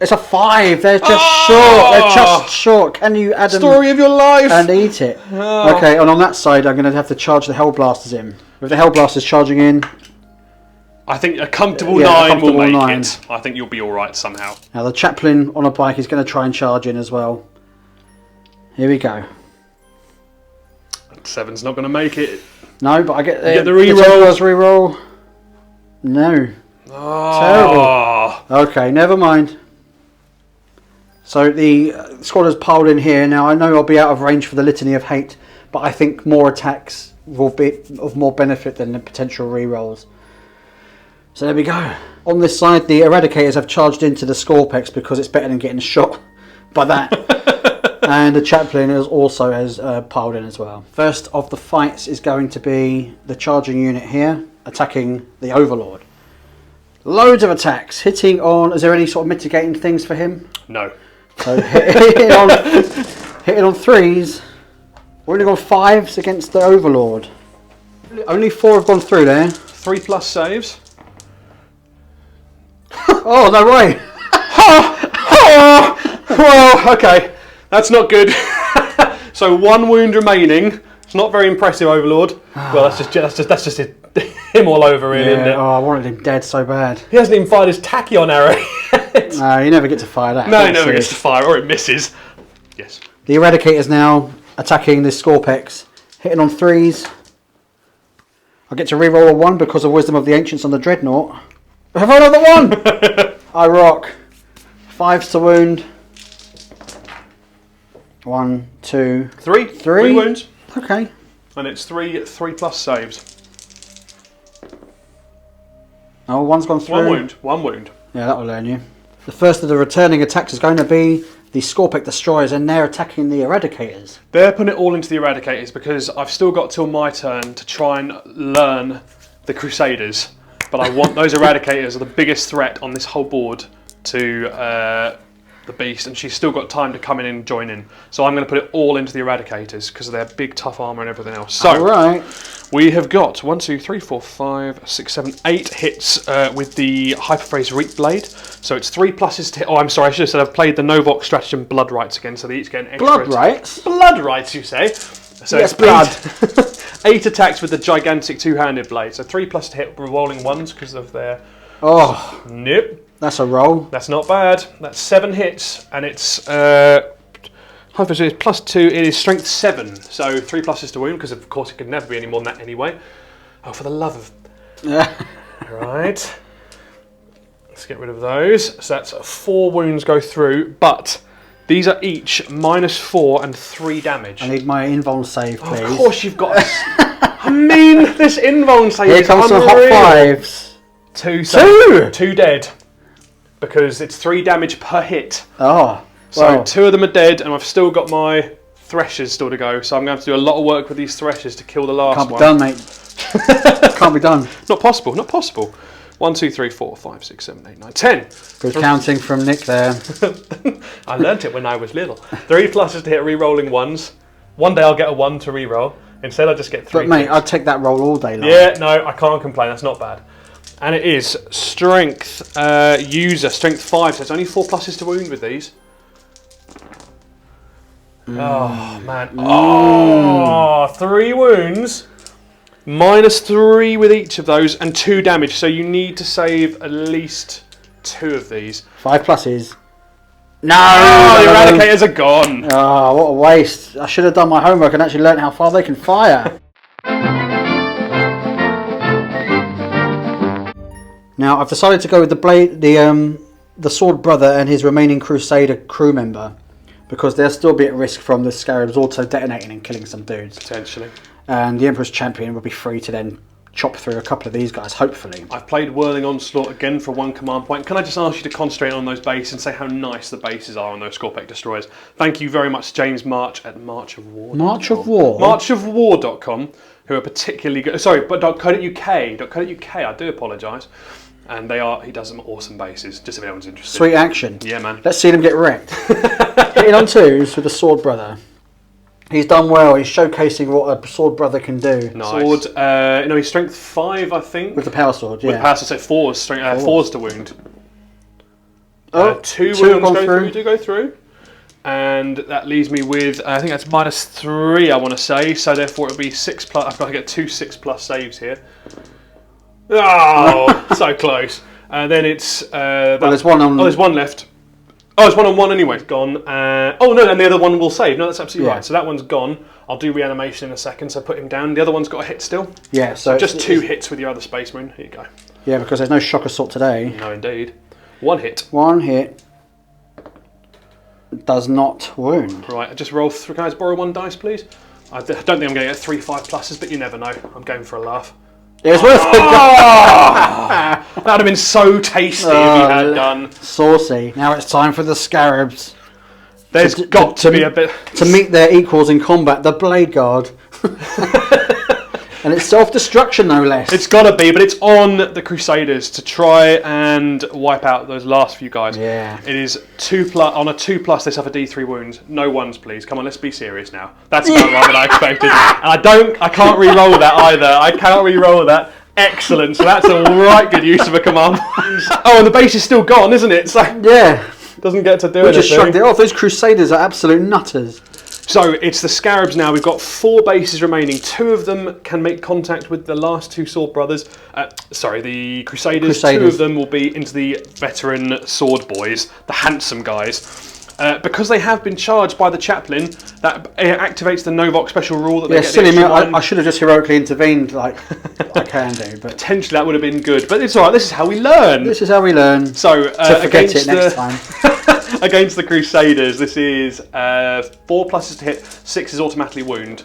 [SPEAKER 3] It's a 5. They're just short. They're just short. Can you add them
[SPEAKER 4] Story of your life.
[SPEAKER 3] and eat it? Okay, and on that side I'm going to have to charge the Hellblasters in. With the Hellblasters charging in.
[SPEAKER 4] I think a comfortable
[SPEAKER 3] Yeah, a
[SPEAKER 4] 9
[SPEAKER 3] comfortable
[SPEAKER 4] will make
[SPEAKER 3] 9.
[SPEAKER 4] it. I think you'll be all right somehow.
[SPEAKER 3] Now the chaplain on a bike is going to try and charge in as well. Here we go.
[SPEAKER 4] 7's not going to make it.
[SPEAKER 3] No, but I get
[SPEAKER 4] get the re-roll.
[SPEAKER 3] Templars re-roll. No.
[SPEAKER 4] Oh.
[SPEAKER 3] Terrible. Okay, never mind. So the squad has piled in here. Now I know I'll be out of range for the Litany of Hate, but I think more attacks will be of more benefit than the potential re-rolls. So there we go. On this side, the Eradicators have charged into the Scorpex because it's better than getting shot by that. And the Chaplain has piled in as well. First of the fights is going to be the charging unit here, attacking the Overlord. Loads of attacks, hitting on... Is there any sort of mitigating things for him?
[SPEAKER 4] No.
[SPEAKER 3] So hitting on 3s. We're only got 5s against the Overlord. Only 4 have gone through there.
[SPEAKER 4] 3+ saves.
[SPEAKER 3] Oh, no way!
[SPEAKER 4] Well, okay. That's not good. So 1 wound remaining. It's not very impressive, Overlord. Well, that's just it. Him all over, really, isn't it?
[SPEAKER 3] Oh, I wanted him dead so bad.
[SPEAKER 4] He hasn't even fired his tachyon arrow yet.
[SPEAKER 3] No, you never get to fire that.
[SPEAKER 4] No, he never gets to fire, or it misses. Yes.
[SPEAKER 3] The Eradicators now attacking this Scorpex, hitting on 3s. I get to reroll a 1 because of Wisdom of the Ancients on the Dreadnought. Have I another 1? I rock. 5s to wound. 1, 2,
[SPEAKER 4] 3 wounds.
[SPEAKER 3] Okay.
[SPEAKER 4] And it's 3+ saves.
[SPEAKER 3] Oh, one's gone through.
[SPEAKER 4] One wound.
[SPEAKER 3] Yeah, that'll learn you. The first of the returning attacks is going to be the SARAPTEK Destroyers, and they're attacking the Eradicators.
[SPEAKER 4] They're putting it all into the Eradicators because I've still got till my turn to try and learn the Crusaders. But I want those Eradicators are the biggest threat on this whole board to the Beast, and she's still got time to come in and join in. So I'm going to put it all into the Eradicators because of their big, tough armor and everything else. So
[SPEAKER 3] Alright.
[SPEAKER 4] we have got 1, 2, 3, 4, 5, 6, 7, 8 hits with the Hyperphase Reap Blade. So it's 3 pluses to hit. Oh, I'm sorry, I should have said I've played the Novok Stratagem Blood Rights again, so they each get an extra.
[SPEAKER 3] Blood Rights?
[SPEAKER 4] Blood Rights, you say? So
[SPEAKER 3] yes,
[SPEAKER 4] it's
[SPEAKER 3] blood.
[SPEAKER 4] 8 attacks with the gigantic two-handed blade. So 3+ to hit rolling ones because of their.
[SPEAKER 3] Oh.
[SPEAKER 4] Nope.
[SPEAKER 3] That's a roll.
[SPEAKER 4] That's not bad. That's 7 hits, and it's Hyperphase is +2. It is strength 7, so 3 pluses to wound because of course it could never be any more than that anyway. Oh, for the love of.
[SPEAKER 3] Yeah.
[SPEAKER 4] Right. Let's get rid of those. So that's 4 wounds go through, but these are each -4 and 3 damage.
[SPEAKER 3] I need my invuln save, please.
[SPEAKER 4] Of course you've got. I mean, this invuln save
[SPEAKER 3] Here
[SPEAKER 4] is
[SPEAKER 3] comes some hot
[SPEAKER 4] unreal.
[SPEAKER 3] fives.
[SPEAKER 4] 2
[SPEAKER 3] Two?
[SPEAKER 4] 2 dead. Because it's 3 damage per hit.
[SPEAKER 3] Oh.
[SPEAKER 4] So
[SPEAKER 3] Well,
[SPEAKER 4] 2 of them are dead, and I've still got my Threshers still to go. So I'm going to have to do a lot of work with these Threshers to kill the last
[SPEAKER 3] can't be
[SPEAKER 4] one.
[SPEAKER 3] done, mate. Can't be done.
[SPEAKER 4] Not possible, not possible. 1, 2, 3, 4, 5, 6, 7, 8, 9, 10.
[SPEAKER 3] Good counting from Nick there.
[SPEAKER 4] I learnt it when I was little. 3 pluses to hit re-rolling ones. One day I'll get a 1 to re-roll. Instead I just get 3.
[SPEAKER 3] But mate, I'd take that roll all day long.
[SPEAKER 4] Yeah, no, I can't complain. That's not bad. And it is strength user, strength 5, so it's only 4 pluses to wound with these. Oh, man. Oh, 3 wounds. -3 with each of those, and 2 damage. So you need to save at least 2 of these.
[SPEAKER 3] 5 pluses. No!
[SPEAKER 4] Oh, the Eradicators are gone.
[SPEAKER 3] Oh, what a waste. I should have done my homework and actually learnt how far they can fire. Now, I've decided to go with the Sword Brother and his remaining Crusader crew member, because they'll still be at risk from the Scarabs auto-detonating and killing some dudes.
[SPEAKER 4] Potentially.
[SPEAKER 3] And the Emperor's Champion will be free to then chop through a couple of these guys, hopefully.
[SPEAKER 4] I've played Whirling Onslaught again for 1 command point. Can I just ask you to concentrate on those bases and say how nice the bases are on those SARAPTEK Destroyers? Thank you very much, James March at March of War.
[SPEAKER 3] March of War?
[SPEAKER 4] Marchofwar.com, who are particularly good. Sorry, but .co.uk. I do apologise. And he does some awesome bases, just if anyone's interested.
[SPEAKER 3] Sweet action.
[SPEAKER 4] Yeah, man.
[SPEAKER 3] Let's see them get wrecked. Hitting on 2s with the Sword Brother. He's done well. He's showcasing what a Sword Brother can do.
[SPEAKER 4] Nice. Sword, he's strength 5, I think.
[SPEAKER 3] With the Power Sword, yeah.
[SPEAKER 4] With the Power Sword, so 4's strength, 4's to wound.
[SPEAKER 3] Oh,
[SPEAKER 4] 2 wounds do go through. And that leaves me with, I think that's -3, I want to say. So therefore it'll be 6+. I've got to get 2 6+ saves here. Oh, so close. And then it's... well,
[SPEAKER 3] there's one on...
[SPEAKER 4] Oh, there's 1 left. Oh, it's 1 on 1 anyway. It's gone. Oh, no, and the other one will save. No, that's absolutely right. So that one's gone. I'll do reanimation in a second, so put him down. The other one's got a hit still.
[SPEAKER 3] Yeah, so...
[SPEAKER 4] Just 2 hits with your other Space Marine. Here you go.
[SPEAKER 3] Yeah, because there's no Shock Assault today.
[SPEAKER 4] No, indeed. 1 hit.
[SPEAKER 3] 1 hit. Does not wound.
[SPEAKER 4] Right, I just roll through. Can I just borrow 1 dice, please? I don't think I'm going to get 3 5 pluses, but you never know. I'm going for a laugh.
[SPEAKER 3] It was worth it.
[SPEAKER 4] That would have been so tasty if you had done.
[SPEAKER 3] Saucy. Now it's time for the Scarabs.
[SPEAKER 4] There's got to be a bit...
[SPEAKER 3] To meet their equals in combat, the Blade Guard. And it's self-destruction, no less.
[SPEAKER 4] It's got to be, but it's on the Crusaders to try and wipe out those last few guys.
[SPEAKER 3] Yeah.
[SPEAKER 4] It is 2+. On a 2+, they suffer D3 wounds. No 1s, please. Come on, let's be serious now. That's about right what I expected. And I can't re-roll that either. I cannot re-roll that. Excellent. So that's a right good use of a command. Oh, and the base is still gone, isn't it? So
[SPEAKER 3] yeah.
[SPEAKER 4] Doesn't get to do
[SPEAKER 3] We
[SPEAKER 4] anything.
[SPEAKER 3] just shrugged it off. Those Crusaders are absolute nutters.
[SPEAKER 4] So it's the Scarabs now. We've got 4 bases remaining. 2 of them can make contact with the last 2 Sword Brothers. The Crusaders. 2 of them will be into the veteran Sword Boys, the handsome guys. Because they have been charged by the Chaplain, that activates the Novok special rule that they get
[SPEAKER 3] silly me.
[SPEAKER 4] extra 1.
[SPEAKER 3] I should have just heroically intervened like I can do. But
[SPEAKER 4] potentially that would have been good. But it's all right. This is how we learn.
[SPEAKER 3] This is how we learn.
[SPEAKER 4] So
[SPEAKER 3] to forget it next time.
[SPEAKER 4] Against the Crusaders, this is 4 pluses to hit, 6 is automatically wound.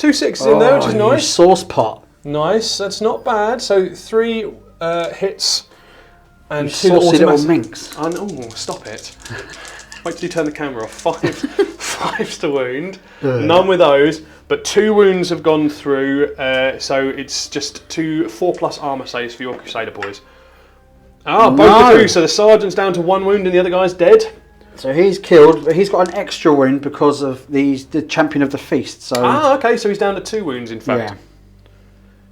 [SPEAKER 4] 2 sixes in there, which is nice.
[SPEAKER 3] Sauce pot.
[SPEAKER 4] Nice, that's not bad. So 3 hits and
[SPEAKER 3] You
[SPEAKER 4] 2
[SPEAKER 3] saucy little
[SPEAKER 4] automatic.
[SPEAKER 3] minx.
[SPEAKER 4] Oh, stop it. Wait till you turn the camera off. 5 to wound. None with those, but 2 wounds have gone through. So it's just 2 4+ armor saves for your Crusader boys. Both are through. So the sergeant's down to 1 wound and the other guy's dead.
[SPEAKER 3] So he's killed, but he's got an extra wound because of the champion of the feast. So
[SPEAKER 4] Okay. So he's down to 2 wounds, in fact.
[SPEAKER 3] yeah.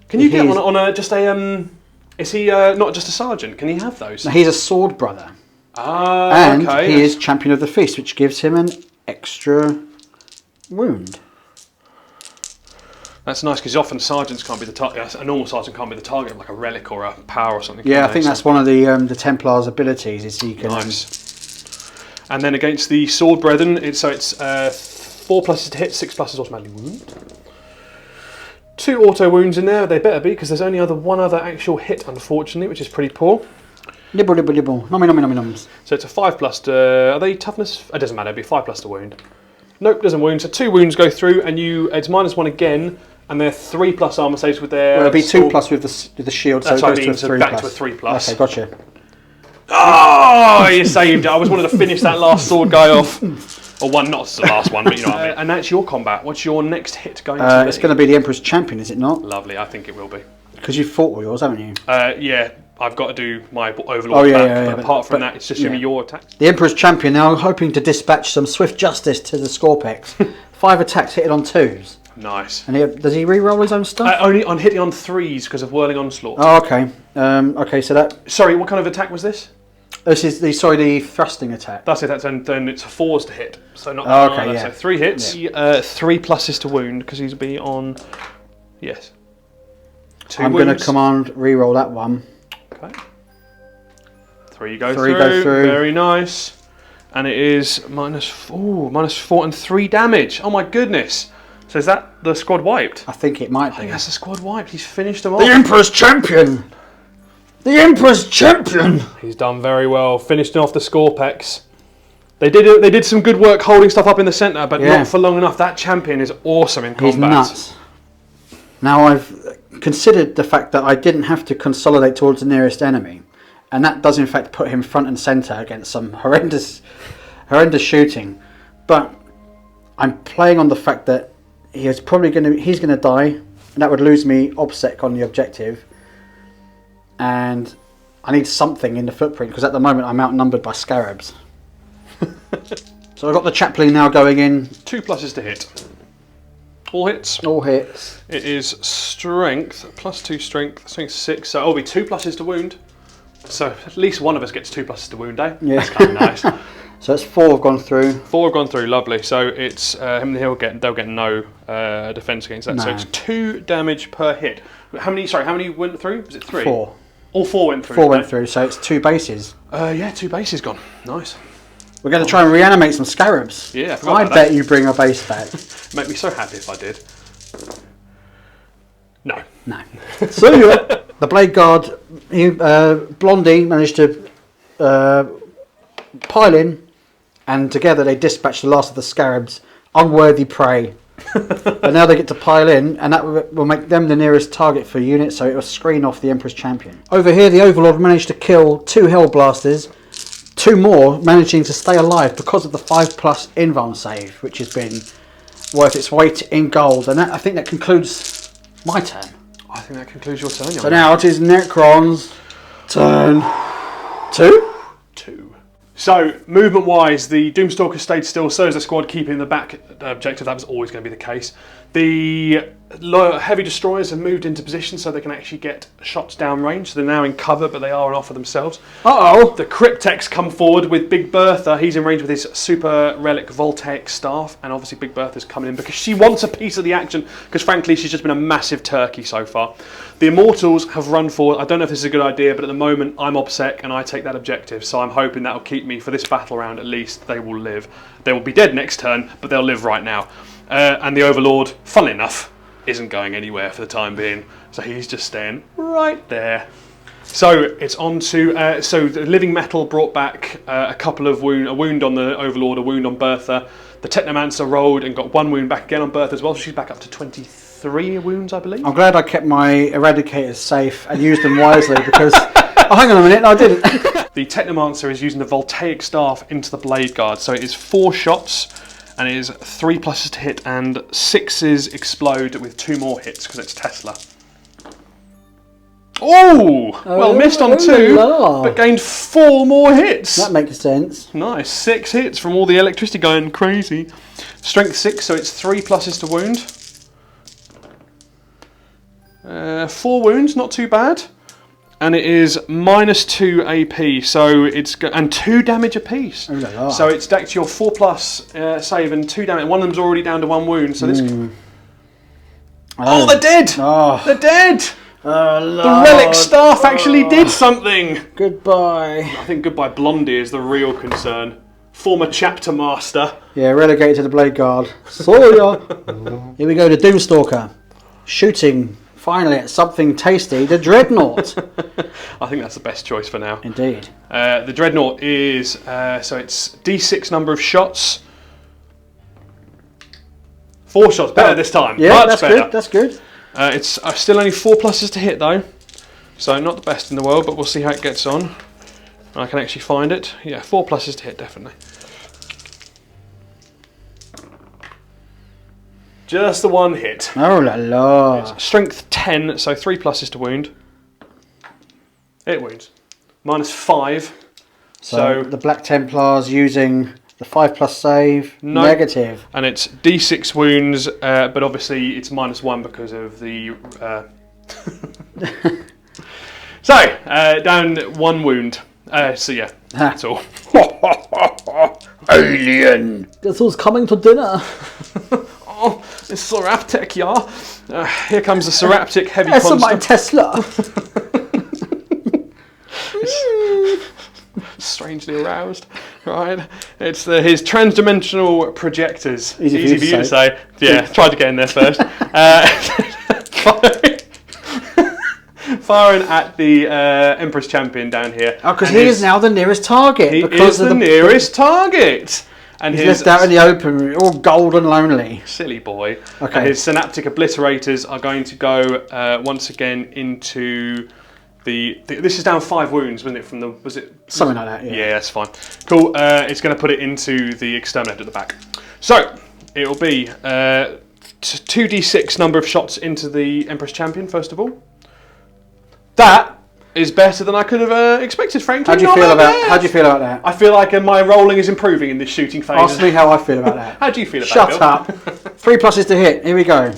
[SPEAKER 4] Can you get on just a Is he not just a sergeant? Can he have those?
[SPEAKER 3] Now, he's a sword brother. And
[SPEAKER 4] okay.
[SPEAKER 3] he is champion of the feast, which gives him an extra wound.
[SPEAKER 4] That's nice because often sergeants can't be the target. A normal sergeant can't be the target of like a relic or a power or something.
[SPEAKER 3] Yeah, I think that's one of the Templar's abilities. Is he can.
[SPEAKER 4] Nice. And then against the sword brethren, it's 4 pluses to hit, 6 pluses automatically wound. 2 auto wounds in there. They better be because there's only one other actual hit, unfortunately, which is pretty poor.
[SPEAKER 3] Nibble, nibble, nibble. Nommy, noms.
[SPEAKER 4] So it's a 5+ to. Are they toughness? It doesn't matter. It'd be 5+ to wound. Nope, doesn't wound. So 2 wounds go through, and it's -1 again. And they're 3+ armor saves with their.
[SPEAKER 3] Well, it'll be 2+ with the shield.
[SPEAKER 4] That's
[SPEAKER 3] so
[SPEAKER 4] what
[SPEAKER 3] it
[SPEAKER 4] I
[SPEAKER 3] goes
[SPEAKER 4] mean.
[SPEAKER 3] to a 3+.
[SPEAKER 4] So back to a 3+.
[SPEAKER 3] Okay, gotcha.
[SPEAKER 4] Oh, you saved it. I was wanted to finish that last sword guy off. Or one, not the last one, but you know what I mean. And that's your combat. What's your next hit going to be?
[SPEAKER 3] It's going to be the Emperor's Champion, is it not?
[SPEAKER 4] Lovely, I think it will be.
[SPEAKER 3] Because you've fought all yours, haven't you?
[SPEAKER 4] Yeah, I've got to do my Overlord back, but apart from that, it's just going to be your attack.
[SPEAKER 3] The Emperor's Champion now hoping to dispatch some swift justice to the Scorpex. 5 attacks hitting on 2s.
[SPEAKER 4] Nice.
[SPEAKER 3] And does he re-roll his own stuff?
[SPEAKER 4] Only I'm hitting on 3s because of Whirling Onslaught.
[SPEAKER 3] Oh, okay. Okay, so that...
[SPEAKER 4] Sorry, what kind of attack was this?
[SPEAKER 3] This is the thrusting attack.
[SPEAKER 4] That's it. And then it's 4s to hit. So not.
[SPEAKER 3] Okay, yeah.
[SPEAKER 4] So 3 hits. Yeah. 3 pluses to wound because he's be on. Yes. 2
[SPEAKER 3] I'm going to command re-roll that one.
[SPEAKER 4] Okay. 3 go through. Very nice. And it is -4 and 3 damage. Oh my goodness. So is that the squad wiped?
[SPEAKER 3] I think it might
[SPEAKER 4] I
[SPEAKER 3] be.
[SPEAKER 4] think that's the squad wiped. He's finished them off.
[SPEAKER 3] The Emperor's Champion! The Emperor's Champion!
[SPEAKER 4] He's done very well, finishing off the Scorpex. They did some good work holding stuff up in the centre, but not for long enough. That champion is awesome in combat.
[SPEAKER 3] He's nuts. Now I've considered the fact that I didn't have to consolidate towards the nearest enemy, and that does in fact put him front and centre against some horrendous shooting. But I'm playing on the fact that he's going to die, and that would lose me OBSEC on the objective. And I need something in the footprint because at the moment I'm outnumbered by scarabs. So I've got the chaplain now going in.
[SPEAKER 4] 2 pluses to hit. All hits.
[SPEAKER 3] All hits.
[SPEAKER 4] It is strength, +2 strength, so 6. So it'll be 2 pluses to wound. So at least one of us gets 2 pluses to wound, eh?
[SPEAKER 3] Yeah.
[SPEAKER 4] That's kind of nice.
[SPEAKER 3] So it's 4 have gone through.
[SPEAKER 4] 4 have gone through, lovely. So it's they'll get no defense against that.
[SPEAKER 3] No.
[SPEAKER 4] So it's 2 damage per hit. How many went through? Was it 3?
[SPEAKER 3] 4.
[SPEAKER 4] All 4 went through.
[SPEAKER 3] 4 went through, so it's 2 bases.
[SPEAKER 4] Yeah, 2 bases gone. Nice.
[SPEAKER 3] We're going to try and reanimate some scarabs.
[SPEAKER 4] Yeah, I forgot
[SPEAKER 3] I
[SPEAKER 4] about
[SPEAKER 3] bet
[SPEAKER 4] that.
[SPEAKER 3] you bring a base back.
[SPEAKER 4] Make me so happy if I did. No.
[SPEAKER 3] No. So the Blade Guard, Blondie managed to pile in, and together they dispatched the last of the scarabs, unworthy prey. But now they get to pile in, and that will make them the nearest target for units, so it will screen off the Emperor's Champion. Over here, the Overlord managed to kill 2 Hellblasters, 2 more managing to stay alive because of the 5+ invuln save, which has been worth its weight in gold. And I think that concludes my turn.
[SPEAKER 4] I think that concludes your turn,
[SPEAKER 3] So now it is Necron's turn. 2?
[SPEAKER 4] 2. So, movement-wise, the Doomstalker stayed still, so is the squad keeping the back objective. That was always going to be the case. The heavy destroyers have moved into position so they can actually get shots downrange. So they're now in cover, but they are on offer themselves.
[SPEAKER 3] Uh-oh!
[SPEAKER 4] The Cryptex come forward with Big Bertha. He's in range with his super relic Voltaic staff, and obviously Big Bertha's coming in because she wants a piece of the action, because frankly she's just been a massive turkey so far. The Immortals have run forward. I don't know if this is a good idea, but at the moment I'm OBSEC and I take that objective, so I'm hoping that will keep me for this battle round at least. They will live. They will be dead next turn, but they'll live right now. And the Overlord, funnily enough, isn't going anywhere for the time being, so he's just staying right there. So it's on to so the living metal brought back a couple of a wound on the Overlord, a wound on Bertha. The Technomancer rolled and got 1 wound back again on Bertha as well. So she's back up to 23 wounds, I believe.
[SPEAKER 3] I'm glad I kept my Eradicators safe and used them wisely because. Oh, hang on a minute, no, I didn't.
[SPEAKER 4] The Technomancer is using the Voltaic Staff into the Blade Guard, so it is 4 shots, and it is 3 pluses to hit, and 6s explode with 2 more hits because it's Tesla. Oh, well, missed on 2, but gained 4 more hits.
[SPEAKER 3] That makes sense.
[SPEAKER 4] Nice, 6 hits from all the electricity going crazy. Strength 6, so it's 3 pluses to wound. 4 wounds, not too bad. And it is -2 AP, so it's and 2 damage apiece. So it's decked your 4+ save and 2 damage. One of them's already down to 1 wound. So this. Oh, they're dead!
[SPEAKER 3] Oh.
[SPEAKER 4] They're dead! The relic staff actually did something.
[SPEAKER 3] Goodbye.
[SPEAKER 4] I think goodbye Blondie is the real concern. Former chapter master.
[SPEAKER 3] Yeah, relegated to the Blade Guard. So ya. Here we go, the Doomstalker. Shooting. Finally, at something tasty, the Dreadnought.
[SPEAKER 4] I think that's the best choice for now.
[SPEAKER 3] Indeed.
[SPEAKER 4] The Dreadnought is, so it's D6 number of shots. 4 shots, better this time.
[SPEAKER 3] Yeah,
[SPEAKER 4] much
[SPEAKER 3] that's
[SPEAKER 4] better.
[SPEAKER 3] good, that's good.
[SPEAKER 4] It's still only 4 pluses to hit though. So not the best in the world, but we'll see how it gets on. I can actually find it. Yeah, 4 pluses to hit, definitely. Just the 1 hit.
[SPEAKER 3] Oh la la.
[SPEAKER 4] It's strength 10, so 3 pluses to wound. It wounds. -5.
[SPEAKER 3] So the Black Templars using the 5+ save.
[SPEAKER 4] No.
[SPEAKER 3] Negative.
[SPEAKER 4] And it's D6 wounds, but obviously it's -1 because of the... So, down 1 wound. So yeah, that's all.
[SPEAKER 3] Alien! Guess who's coming to dinner?
[SPEAKER 4] Oh, it's SARAPTEK, yeah. Here comes the SARAPTEK Heavy
[SPEAKER 3] That's
[SPEAKER 4] Construct.
[SPEAKER 3] my Tesla.
[SPEAKER 4] Strangely aroused, right? It's his transdimensional projectors.
[SPEAKER 3] Easy for you to say.
[SPEAKER 4] Yeah, tried to get in there first. Firing at the Empress Champion down here.
[SPEAKER 3] Oh, because he is now the nearest target.
[SPEAKER 4] He
[SPEAKER 3] because
[SPEAKER 4] is the nearest target. And
[SPEAKER 3] he's left out in the open, all gold and lonely.
[SPEAKER 4] Silly boy.
[SPEAKER 3] Okay.
[SPEAKER 4] And his Synaptic Obliterators are going to go once again into this is down 5 wounds, wasn't it? From the
[SPEAKER 3] Something like that. Yeah.
[SPEAKER 4] Yeah, that's fine. Cool. It's going to put it into the Exterminator at the back. So it will be 2d6 number of shots into the Empress Champion first of all. That is better than I could have expected, frankly.
[SPEAKER 3] How do you feel about that?
[SPEAKER 4] I feel like my rolling is improving in this shooting phase.
[SPEAKER 3] Ask me how I feel about that.
[SPEAKER 4] How do you feel about
[SPEAKER 3] Shut
[SPEAKER 4] it, Bill?
[SPEAKER 3] up. 3 pluses to hit. Here we go.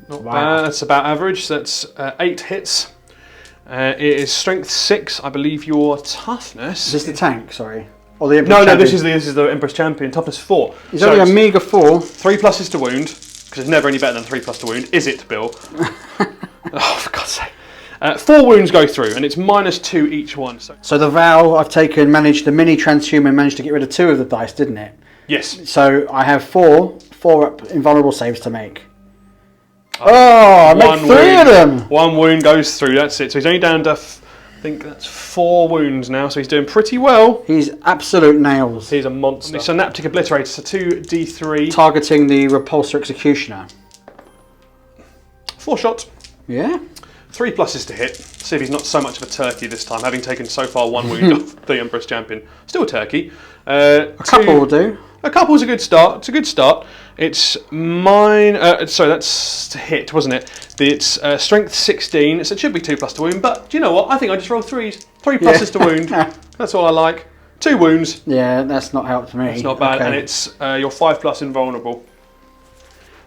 [SPEAKER 4] Not bad. That's about average. So that's 8 hits. It is strength 6. I believe your toughness.
[SPEAKER 3] Is this the tank? Sorry. Or the Empress
[SPEAKER 4] No,
[SPEAKER 3] Champion?
[SPEAKER 4] this is the Empress Champion. Toughness 4.
[SPEAKER 3] He's only a meager 4.
[SPEAKER 4] 3 pluses to wound, because it's never any better than 3 plus to wound. Is it, Bill? Oh, for God's sake. 4 wounds go through, and it's -2 each one.
[SPEAKER 3] So the Vow I've taken managed, the mini transhuman managed to get rid of 2 of the dice, didn't it?
[SPEAKER 4] Yes.
[SPEAKER 3] So I have 4 invulnerable saves to make. I make 3 of them!
[SPEAKER 4] 1 wound goes through, that's it. So he's only down to, I think that's 4 wounds now, so he's doing pretty well.
[SPEAKER 3] He's absolute nails.
[SPEAKER 4] He's a monster. Synaptic Obliterator, so 2d3.
[SPEAKER 3] Targeting the Repulsor Executioner.
[SPEAKER 4] 4 shots.
[SPEAKER 3] Yeah?
[SPEAKER 4] 3 pluses to hit. See if he's not so much of a turkey this time, having taken so far 1 wound off the Empress Champion. Still turkey.
[SPEAKER 3] A couple will do.
[SPEAKER 4] A couple's a good start. It's a good start. It's mine. Sorry, that's to hit, wasn't it? It's strength 16, so it should be 2 plus to wound. But do you know what? I think I just rolled 3s. 3 pluses to wound. That's all I like. 2 wounds.
[SPEAKER 3] Yeah, that's not helped me.
[SPEAKER 4] It's not bad,
[SPEAKER 3] Okay.
[SPEAKER 4] and it's your 5+ invulnerable.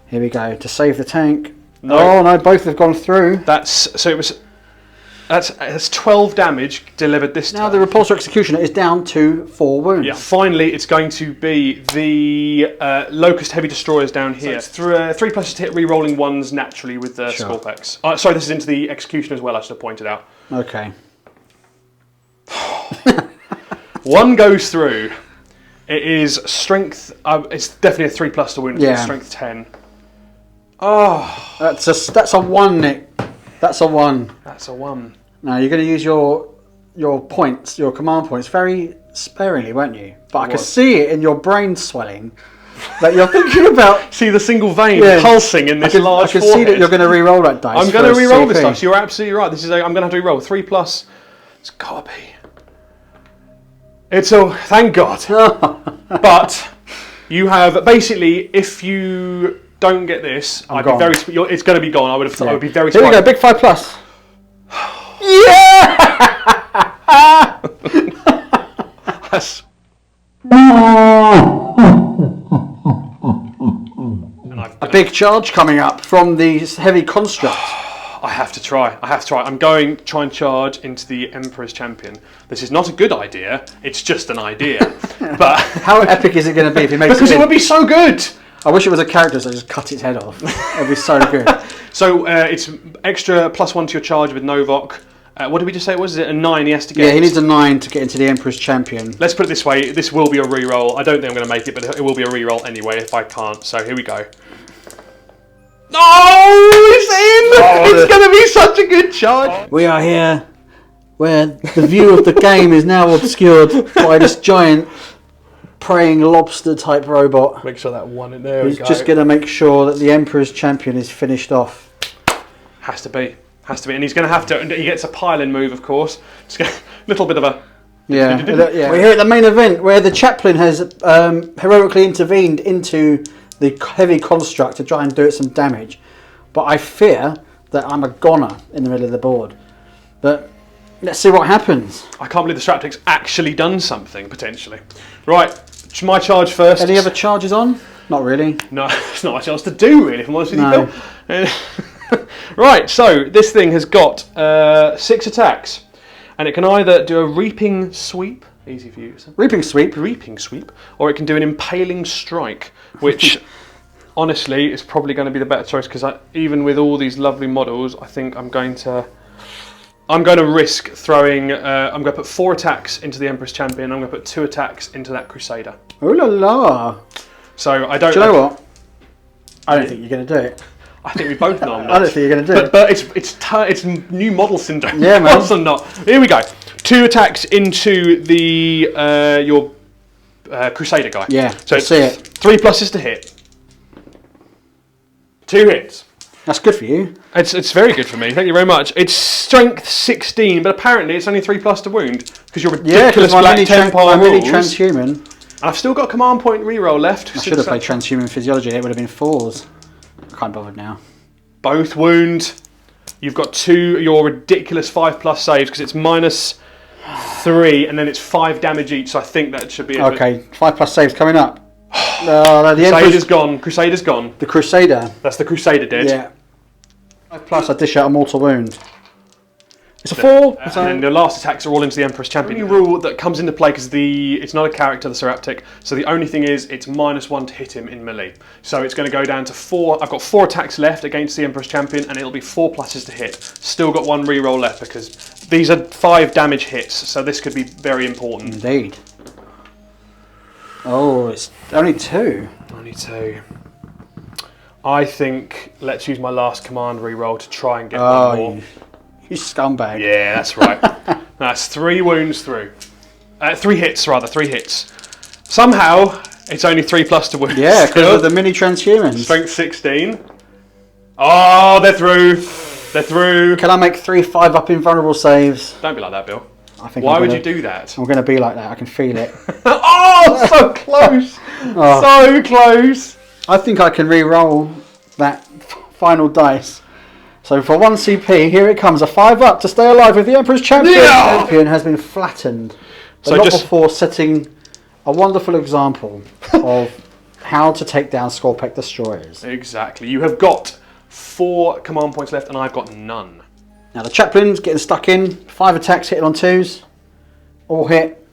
[SPEAKER 3] Here we go to save the tank.
[SPEAKER 4] No.
[SPEAKER 3] Oh no, both have gone through.
[SPEAKER 4] That's 12 damage delivered this time.
[SPEAKER 3] Now the Repulsor Executioner is down to 4 wounds.
[SPEAKER 4] Yeah, finally it's going to be the Locust Heavy Destroyers down here. So it's 3 pluses to hit, re-rolling 1s naturally with the Scorpex. Sorry, this is into the Execution as well, I should have pointed out.
[SPEAKER 3] Okay.
[SPEAKER 4] 1 goes through. It is strength, it's definitely a 3 plus to wound,
[SPEAKER 3] Yeah.
[SPEAKER 4] strength 10. Oh,
[SPEAKER 3] That's a 1, Nick. That's a 1.
[SPEAKER 4] That's a 1.
[SPEAKER 3] Now you're going to use your points, your command points, very sparingly, won't you? But I can see it in your brain swelling that you're thinking about.
[SPEAKER 4] See the single vein pulsing in this large
[SPEAKER 3] I can
[SPEAKER 4] forehead.
[SPEAKER 3] see that you're going to re-roll that dice.
[SPEAKER 4] I'm going to re-roll this dice. You're absolutely right. This is I'm going to have to re-roll 3+. It's got to be. It's a thank God. But you have basically, if you don't get this, I'd be very. It's going to be gone. I would be very.
[SPEAKER 3] Here we go. Big 5+. Yeah.
[SPEAKER 4] That's...
[SPEAKER 3] A big charge coming up from the heavy construct.
[SPEAKER 4] I have to try. I'm going to try and charge into the Emperor's Champion. This is not a good idea. It's just an idea. But
[SPEAKER 3] how epic is it going to be if he makes
[SPEAKER 4] because it would be so good.
[SPEAKER 3] I wish it was a character so I just cut its head off. It'd be so good.
[SPEAKER 4] So it's extra +1 to your charge with Novok. What did we just say it was? Is it a 9 he has to get?
[SPEAKER 3] Yeah, he needs a 9 to get into the Emperor's Champion.
[SPEAKER 4] Let's put it this way. This will be a re-roll. I don't think I'm going to make it, but it will be a re-roll anyway if I can't. So here we go. Oh, it's in! It's going to be such a good charge.
[SPEAKER 3] We are here where the view of the game is now obscured by this giant praying lobster type robot.
[SPEAKER 4] Make sure that one in there.
[SPEAKER 3] He's just going to make sure that the Emperor's Champion is finished off.
[SPEAKER 4] Has to be. And he's going to have to. And he gets a pile-in move, of course. Just a little bit of a.
[SPEAKER 3] Yeah. We're here at the main event where the chaplain has heroically intervened into the heavy construct to try and do it some damage. But I fear that I'm a goner in the middle of the board. But let's see what happens.
[SPEAKER 4] I can't believe the SARAPTEK's actually done something, potentially. Right, my charge first.
[SPEAKER 3] Any other charges on? Not really.
[SPEAKER 4] No, it's not much else to do, really, if I'm honest with you, Phil. Right, so this thing has got 6 attacks. And it can either do a reaping sweep. Easy for you.
[SPEAKER 3] Reaping sweep,
[SPEAKER 4] or it can do an impaling strike, which honestly is probably going to be the better choice because even with all these lovely models, I think I'm going to risk throwing. I'm going to put 4 attacks into the Emperor's Champion. I'm going to put 2 attacks into that Crusader.
[SPEAKER 3] Oh la la!
[SPEAKER 4] So I don't.
[SPEAKER 3] Do you know what? I don't think you're going to do it.
[SPEAKER 4] I think we both know I'm not.
[SPEAKER 3] I don't think you're going to do it.
[SPEAKER 4] But it's new model syndrome.
[SPEAKER 3] Yeah, man.
[SPEAKER 4] I'm not. Here we go. 2 attacks into the your Crusader guy.
[SPEAKER 3] Yeah,
[SPEAKER 4] so
[SPEAKER 3] see it.
[SPEAKER 4] 3 pluses to hit. 2 hits.
[SPEAKER 3] That's good for you.
[SPEAKER 4] It's very good for me. Thank you very much. It's strength 16, but apparently it's only 3+ to wound because you're ridiculous Black Templar
[SPEAKER 3] mini
[SPEAKER 4] rules.
[SPEAKER 3] transhuman.
[SPEAKER 4] And I've still got command point reroll left.
[SPEAKER 3] I should have played transhuman physiology. It would have been 4s. I can't bother now.
[SPEAKER 4] Both wound. You've got 2 your ridiculous 5+ saves because it's -3 and then it's 5 damage each. So I think that should be it.
[SPEAKER 3] Okay, 5+ saves coming up.
[SPEAKER 4] Crusader's gone.
[SPEAKER 3] The Crusader.
[SPEAKER 4] That's the Crusader dead.
[SPEAKER 3] Yeah. 5+, I dish out a mortal wound. It's a 4.
[SPEAKER 4] And then the last attacks are all into the Emperor's Champion. The only rule that comes into play because it's not a character, the SARAPTEK. So the only thing is it's -1 to hit him in melee. So it's going to go down to 4. I've got 4 attacks left against the Emperor's Champion, and it'll be 4 pluses to hit. Still got 1 reroll left because these are 5 damage hits. So this could be very important.
[SPEAKER 3] Indeed. Oh, it's only 2.
[SPEAKER 4] Only 2. I think let's use my last command reroll to try and get one more.
[SPEAKER 3] You scumbag.
[SPEAKER 4] Yeah, that's right. That's 3 wounds through. 3 hits, rather. 3 hits. Somehow, it's only 3+ to wound.
[SPEAKER 3] Yeah, because of the mini transhumans.
[SPEAKER 4] Strength 16. Oh, they're through. They're through.
[SPEAKER 3] Can I make 3 5-up invulnerable saves?
[SPEAKER 4] Don't be like that, Bill.
[SPEAKER 3] Why
[SPEAKER 4] would you do that?
[SPEAKER 3] I'm going to be like that. I can feel it.
[SPEAKER 4] Oh, so close. So close.
[SPEAKER 3] I think I can re-roll that final dice. So for 1 CP, here it comes, a 5-up to stay alive with the Emperor's Champion.
[SPEAKER 4] Yeah!
[SPEAKER 3] The champion has been flattened, but
[SPEAKER 4] So
[SPEAKER 3] not
[SPEAKER 4] just-
[SPEAKER 3] before setting a wonderful example of how to take down Stalker destroyers.
[SPEAKER 4] Exactly. You have got 4 command points left, and I've got none.
[SPEAKER 3] Now the chaplain's getting stuck in, 5 attacks hitting on 2s, all hit.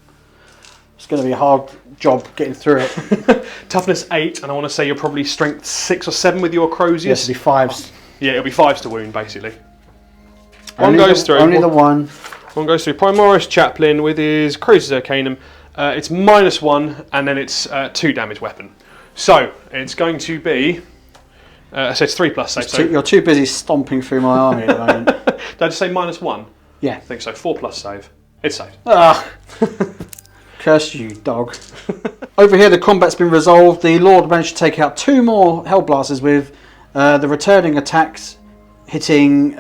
[SPEAKER 3] It's going to be a hard job getting through it.
[SPEAKER 4] Toughness 8, and I want to say you're probably strength 6 or 7 with your Crozius.
[SPEAKER 3] Yes, it'll be 5s.
[SPEAKER 4] Yeah, it'll be 5s to wound, basically.
[SPEAKER 3] Only
[SPEAKER 4] One goes through.
[SPEAKER 3] Only the one.
[SPEAKER 4] One goes through. Primoris Chaplain with his Crozius Arcanum. It's -1, and then it's 2 damage weapon. So, it's going to be So it's 3 plus save. So
[SPEAKER 3] You're too busy stomping through my army at the moment.
[SPEAKER 4] did I just say -1?
[SPEAKER 3] Yeah.
[SPEAKER 4] I think so. 4 plus save. It's saved.
[SPEAKER 3] Ah, curse you, dog. Over here, the combat's been resolved. The Lord managed to take out 2 more Hellblasters with the returning attacks hitting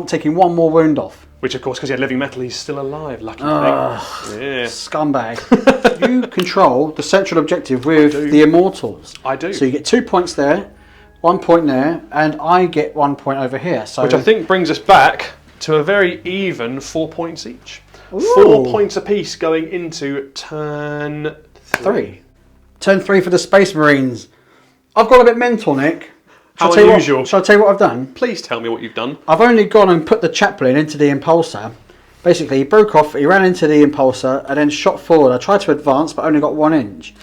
[SPEAKER 3] taking 1 more wound off.
[SPEAKER 4] Which, of course, because he had living metal, he's still alive. Lucky thing. Yeah.
[SPEAKER 3] Scumbag. You control the central objective with the Immortals.
[SPEAKER 4] I do.
[SPEAKER 3] So you get 2 points there, 1 point there, and I get 1 point over here. So
[SPEAKER 4] which I think brings us back to a very even 4 points each.
[SPEAKER 3] Ooh.
[SPEAKER 4] 4 points apiece going into turn 3.
[SPEAKER 3] Turn 3 for the Space Marines. I've got a bit mental, Nick.
[SPEAKER 4] How
[SPEAKER 3] Shall
[SPEAKER 4] unusual.
[SPEAKER 3] I tell you what I've done?
[SPEAKER 4] Please tell me what you've done.
[SPEAKER 3] I've only gone and put the chaplain into the impulsor. Basically, he broke off, he ran into the impulsor, and then shot forward. I tried to advance, but only got 1 inch.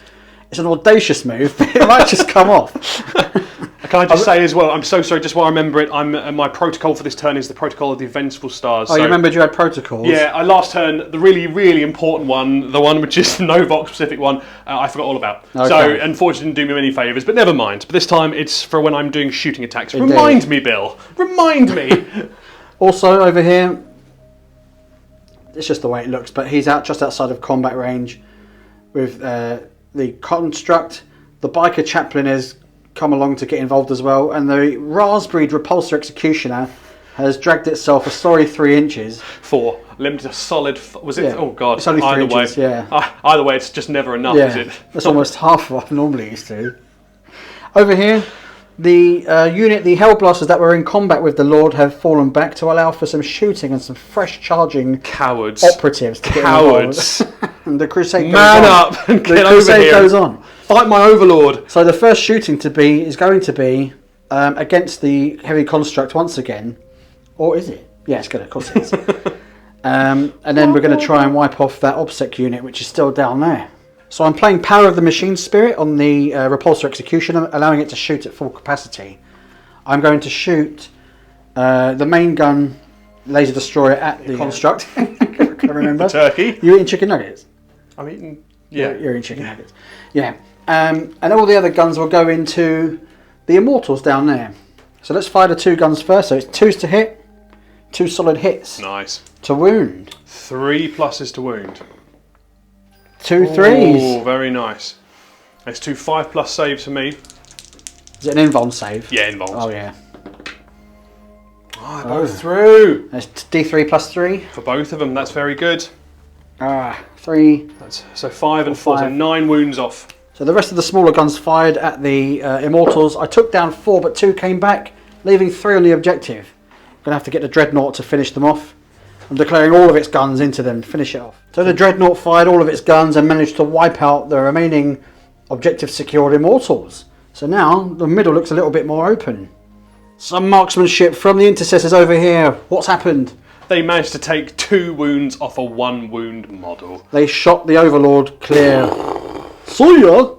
[SPEAKER 3] It's an audacious move, but it might just come off.
[SPEAKER 4] Can I just say as well, I'm so sorry, just while I remember it, my protocol for this turn is the protocol of the Vengeful Stars.
[SPEAKER 3] Oh, you remembered you had protocols?
[SPEAKER 4] Yeah, last turn, the really, really important one, the one which is the no Vox specific one, I forgot all about.
[SPEAKER 3] Okay.
[SPEAKER 4] So, unfortunately, didn't do me many favours, but never mind. But this time, it's for when I'm doing shooting attacks.
[SPEAKER 3] Indeed.
[SPEAKER 4] Remind me, Bill. Remind me.
[SPEAKER 3] Also, over here, it's just the way it looks, but he's out just outside of combat range with the construct. The biker chaplain has come along to get involved as well, and the raspberry repulsor executioner has dragged itself a sorry 3 inches.
[SPEAKER 4] 4. Limited a solid. Was it?
[SPEAKER 3] Yeah.
[SPEAKER 4] Oh God.
[SPEAKER 3] It's only 3
[SPEAKER 4] either
[SPEAKER 3] inches,
[SPEAKER 4] way.
[SPEAKER 3] yeah.
[SPEAKER 4] Either way, it's just never enough, is it?
[SPEAKER 3] That's almost half of what I'm normally used to. Over here, the the Hellblasters that were in combat with the Lord have fallen back to allow for some shooting and some fresh charging
[SPEAKER 4] Cowards.
[SPEAKER 3] operatives to get
[SPEAKER 4] Cowards.
[SPEAKER 3] involved. And the crusade
[SPEAKER 4] Man
[SPEAKER 3] goes on.
[SPEAKER 4] up and get
[SPEAKER 3] the
[SPEAKER 4] over
[SPEAKER 3] crusade
[SPEAKER 4] here.
[SPEAKER 3] goes on.
[SPEAKER 4] Fight my overlord.
[SPEAKER 3] So the first shooting is going to be against the heavy construct once again, or is it? Yeah, it's good. Of course it is. And then we're going to try and wipe off that OBSEC unit, which is still down there. So I'm playing Power of the Machine Spirit on the repulsor execution, allowing it to shoot at full capacity. I'm going to shoot the main gun laser destroyer at the construct. I can't remember.
[SPEAKER 4] The turkey.
[SPEAKER 3] You eating chicken nuggets?
[SPEAKER 4] I'm eating. Yeah.
[SPEAKER 3] You're eating chicken nuggets. Yeah. And all the other guns will go into the Immortals down there. So let's fire the 2 guns first. So it's 2s to hit, 2 solid hits.
[SPEAKER 4] Nice.
[SPEAKER 3] To wound.
[SPEAKER 4] 3 pluses to wound.
[SPEAKER 3] 2 3s.
[SPEAKER 4] Oh, very nice. It's 2 5+ saves for me.
[SPEAKER 3] Is it an invuln save?
[SPEAKER 4] Yeah, involved.
[SPEAKER 3] Oh yeah.
[SPEAKER 4] Oh, both through.
[SPEAKER 3] That's D3 plus 3.
[SPEAKER 4] For both of them, that's very good.
[SPEAKER 3] 3.
[SPEAKER 4] That's, so 5 and 4, so
[SPEAKER 3] 5.
[SPEAKER 4] 9 wounds off.
[SPEAKER 3] So the rest of the smaller guns fired at the Immortals. I took down 4, but 2 came back, leaving 3 on the objective. I'm going to have to get the Dreadnought to finish them off. I'm declaring all of its guns into them, finish it off. So the Dreadnought fired all of its guns and managed to wipe out the remaining objective secured Immortals. So now the middle looks a little bit more open. Some marksmanship from the intercessors over here. What's happened?
[SPEAKER 4] They managed to take 2 wounds off a 1 wound model.
[SPEAKER 3] They shot the Overlord clear. Sawyer!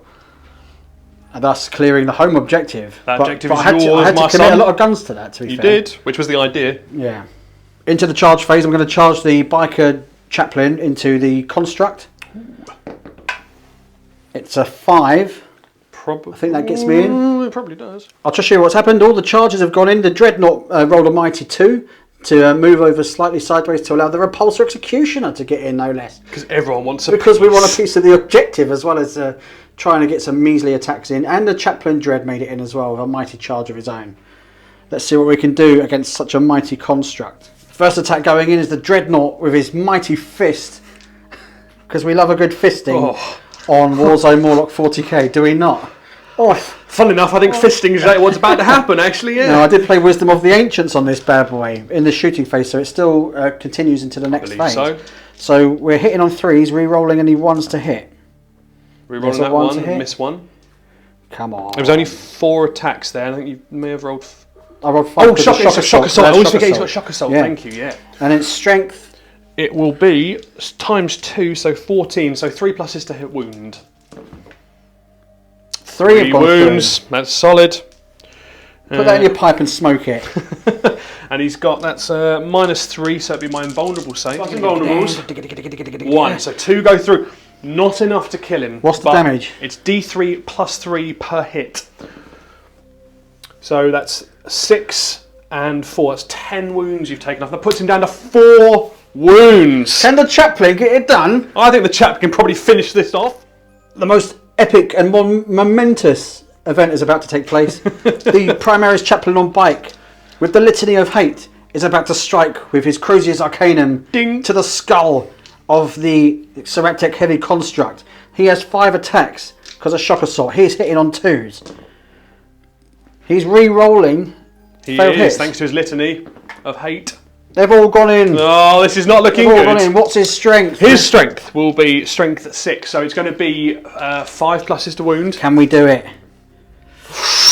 [SPEAKER 3] And thus clearing the home objective.
[SPEAKER 4] That objective is
[SPEAKER 3] I had
[SPEAKER 4] yours,
[SPEAKER 3] to
[SPEAKER 4] my
[SPEAKER 3] commit
[SPEAKER 4] son.
[SPEAKER 3] a lot of guns to that, to be
[SPEAKER 4] You
[SPEAKER 3] fair.
[SPEAKER 4] did, which was the idea.
[SPEAKER 3] Yeah. Into the charge phase, I'm going to charge the biker chaplain into the construct. It's a 5.
[SPEAKER 4] Probably.
[SPEAKER 3] I think that gets me in.
[SPEAKER 4] It probably does.
[SPEAKER 3] I'll just show you what's happened. All the charges have gone in. The Dreadnought rolled a mighty 2 to move over slightly sideways to allow the repulsor executioner to get in, no less.
[SPEAKER 4] Because everyone wants a
[SPEAKER 3] Because we
[SPEAKER 4] piece.
[SPEAKER 3] want a piece of the objective, as well as trying to get some measly attacks in. And the chaplain Dread made it in as well with a mighty charge of his own. Let's see what we can do against such a mighty construct. First attack going in is the Dreadnought with his mighty fist. Because we love a good fisting on Warzone Morloc 40k, do we not? Oh,
[SPEAKER 4] Fun enough, I think fisting is what's about to happen, actually, yeah.
[SPEAKER 3] no, I did play Wisdom of the Ancients on this bad boy in the shooting phase, so it still continues into the next phase.
[SPEAKER 4] So.
[SPEAKER 3] So we're hitting on 3s, re-rolling any 1s to hit.
[SPEAKER 4] Rerolling
[SPEAKER 3] There's a
[SPEAKER 4] that
[SPEAKER 3] 1
[SPEAKER 4] one,
[SPEAKER 3] to hit.
[SPEAKER 4] miss 1.
[SPEAKER 3] Come on.
[SPEAKER 4] There was only 4 attacks there. I think you may have rolled...
[SPEAKER 3] I rolled 5.
[SPEAKER 4] Oh, shock assault. I always forget he's got shock assault.
[SPEAKER 3] Yeah.
[SPEAKER 4] Thank you, yeah.
[SPEAKER 3] And it's strength.
[SPEAKER 4] It will be times 2, so 14. So 3 pluses to hit wound.
[SPEAKER 3] 3 have
[SPEAKER 4] 3
[SPEAKER 3] gone
[SPEAKER 4] wounds.
[SPEAKER 3] through.
[SPEAKER 4] That's solid.
[SPEAKER 3] Put that in your pipe and smoke it.
[SPEAKER 4] And he's got, that's -3, so it'd be my invulnerable save. Invulnerables. 1, so 2 go through. Not enough to kill him.
[SPEAKER 3] What's the
[SPEAKER 4] but
[SPEAKER 3] damage?
[SPEAKER 4] It's D3 plus 3 per hit. So that's 6 and 4. That's 10 wounds you've taken off. That puts him down to 4 wounds.
[SPEAKER 3] Can the chaplain get it done?
[SPEAKER 4] I think the chap can probably finish this off.
[SPEAKER 3] The most epic and momentous event is about to take place. The Primaris chaplain on bike, with the litany of hate, is about to strike with his Crozius Arcanum
[SPEAKER 4] Ding.
[SPEAKER 3] to the skull of the SARAPTEK Heavy Construct. He has 5 attacks because of Shock Assault. He's hitting on 2s. He's re-rolling.
[SPEAKER 4] He
[SPEAKER 3] failed
[SPEAKER 4] is,
[SPEAKER 3] hits.
[SPEAKER 4] thanks to his litany of hate.
[SPEAKER 3] They've all gone in.
[SPEAKER 4] Oh, this is not looking
[SPEAKER 3] They've all
[SPEAKER 4] good.
[SPEAKER 3] gone in. What's his strength?
[SPEAKER 4] His strength will be strength 6, so it's going to be 5 pluses to wound.
[SPEAKER 3] Can we do it?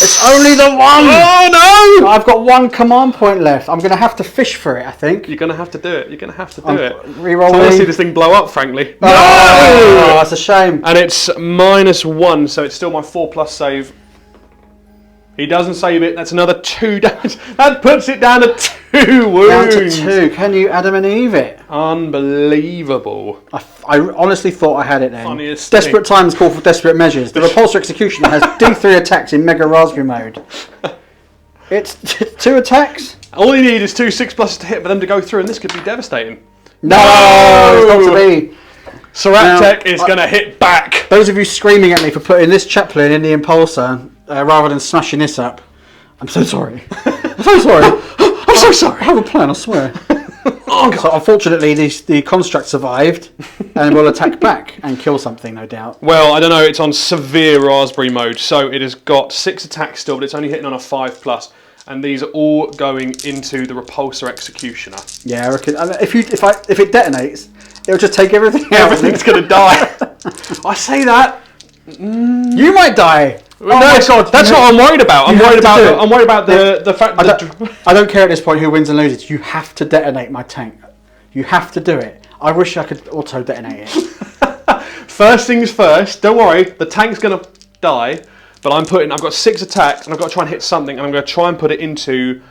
[SPEAKER 3] It's only the one!
[SPEAKER 4] Oh no!
[SPEAKER 3] I've got 1 command point left. I'm going to have to fish for it, I think.
[SPEAKER 4] You're going to have to do it. You're going to have to do it.
[SPEAKER 3] Re-rolling.
[SPEAKER 4] I want to see this thing blow up, frankly.
[SPEAKER 3] No! Oh, that's a shame.
[SPEAKER 4] And it's -1, so it's still my 4+ save. He doesn't save it. That's another 2 damage. That puts it down to 2 wounds.
[SPEAKER 3] Down to 2. Can you Adam and Eve it?
[SPEAKER 4] Unbelievable.
[SPEAKER 3] I honestly thought I had it then.
[SPEAKER 4] Funniest
[SPEAKER 3] Desperate
[SPEAKER 4] thing.
[SPEAKER 3] times call for desperate measures. The Repulsor Executioner has D3 attacks in Mega Raspberry mode. It's 2 attacks?
[SPEAKER 4] All you need is 2 6+ to hit for them to go through, and this could be devastating.
[SPEAKER 3] No! It's not to be.
[SPEAKER 4] SARAPTEK is going to hit back.
[SPEAKER 3] Those of you screaming at me for putting this chaplain in the Impulsor rather than smashing this up, I'm so sorry. I'm so sorry. I'm so sorry. I have a plan, I swear. Oh, God. So unfortunately, the construct survived and will attack back and kill something, no doubt.
[SPEAKER 4] Well, I don't know. It's on severe raspberry mode, so it has got 6 attacks still, but it's only hitting on a 5+. And these are all going into the Repulsor Executioner.
[SPEAKER 3] Yeah, I reckon. If it detonates, it'll just take everything out.
[SPEAKER 4] Everything's going to die. I say that.
[SPEAKER 3] You might die.
[SPEAKER 4] Oh my God, that's what I'm worried about. I'm worried about the fact that
[SPEAKER 3] I don't care at this point who wins and loses. You have to detonate my tank. You have to do it. I wish I could auto detonate it.
[SPEAKER 4] First things first. Don't worry, the tank's gonna die. But I've got 6 attacks, and I've got to try and hit something, and I'm going to try and put it into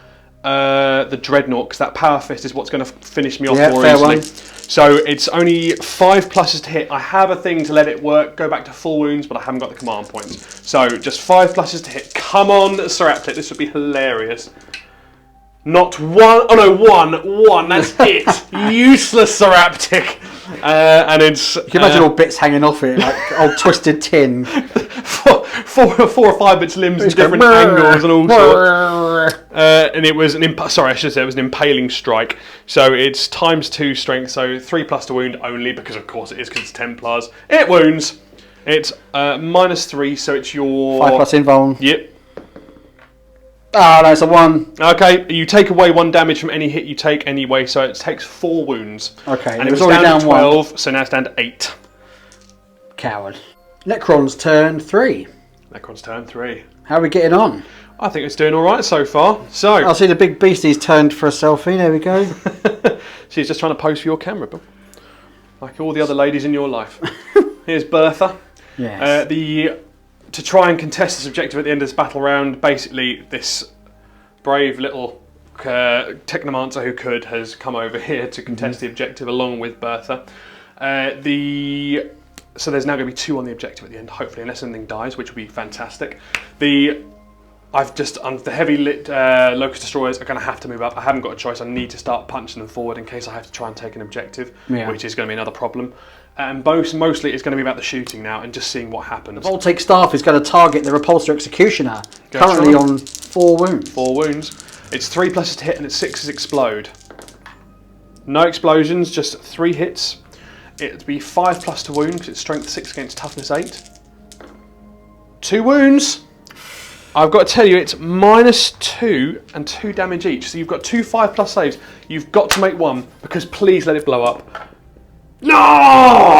[SPEAKER 4] the Dreadnought, because that Power Fist is what's going to finish me off more easily.
[SPEAKER 3] One.
[SPEAKER 4] So it's only 5 pluses to hit. I have a thing to let it work, go back to full wounds, but I haven't got the command points. So just 5 pluses to hit. Come on, SARAPTEK, this would be hilarious. Not 1, oh no, 1, that's it. Useless SARAPTEK. And it's...
[SPEAKER 3] You can imagine all bits hanging off it, like old twisted tin.
[SPEAKER 4] 4 or 5 bits limbs in different angles and all sorts. And it was it was an impaling strike. So it's ×2 strength, so 3+ to wound only, because of course it is, because it's Templars. It wounds. It's -3, so it's your
[SPEAKER 3] 5+ invuln.
[SPEAKER 4] Yep.
[SPEAKER 3] Oh no, it's a 1.
[SPEAKER 4] Okay, you take away 1 damage from any hit you take anyway, so it takes 4 wounds.
[SPEAKER 3] Okay,
[SPEAKER 4] and it was down to 12, so now it's down to 8.
[SPEAKER 3] Coward. Necron's turn 3.
[SPEAKER 4] Necron's turn 3.
[SPEAKER 3] How are we getting on?
[SPEAKER 4] I think it's doing all right so far. So
[SPEAKER 3] I'll see the big beastie's turned for a selfie. There we go.
[SPEAKER 4] She's just trying to pose for your camera, Bill. Like all the other ladies in your life. Here's Bertha.
[SPEAKER 3] Yes.
[SPEAKER 4] To try and contest this objective at the end of this battle round, basically this brave little technomancer who could has come over here to contest the objective along with Bertha. So there's now going to be 2 on the objective at the end, hopefully, unless anything dies, which would be fantastic. The heavy lit Locust Destroyers are going to have to move up. I haven't got a choice. I need to start punching them forward in case I have to try and take an objective, which is going to be another problem. And mostly it's going to be about the shooting now and just seeing what happens.
[SPEAKER 3] The Voltaic Staff is going to target the Repulsor Executioner, currently on 4 wounds.
[SPEAKER 4] 4 wounds. It's 3 pluses to hit and it's 6s explode. No explosions, just 3 hits. It'd be 5+ to wound because it's strength 6 against toughness 8. 2 wounds. I've got to tell you, it's -2 and 2 damage each. So you've got 2 5+ saves. You've got to make 1 because please let it blow up. No,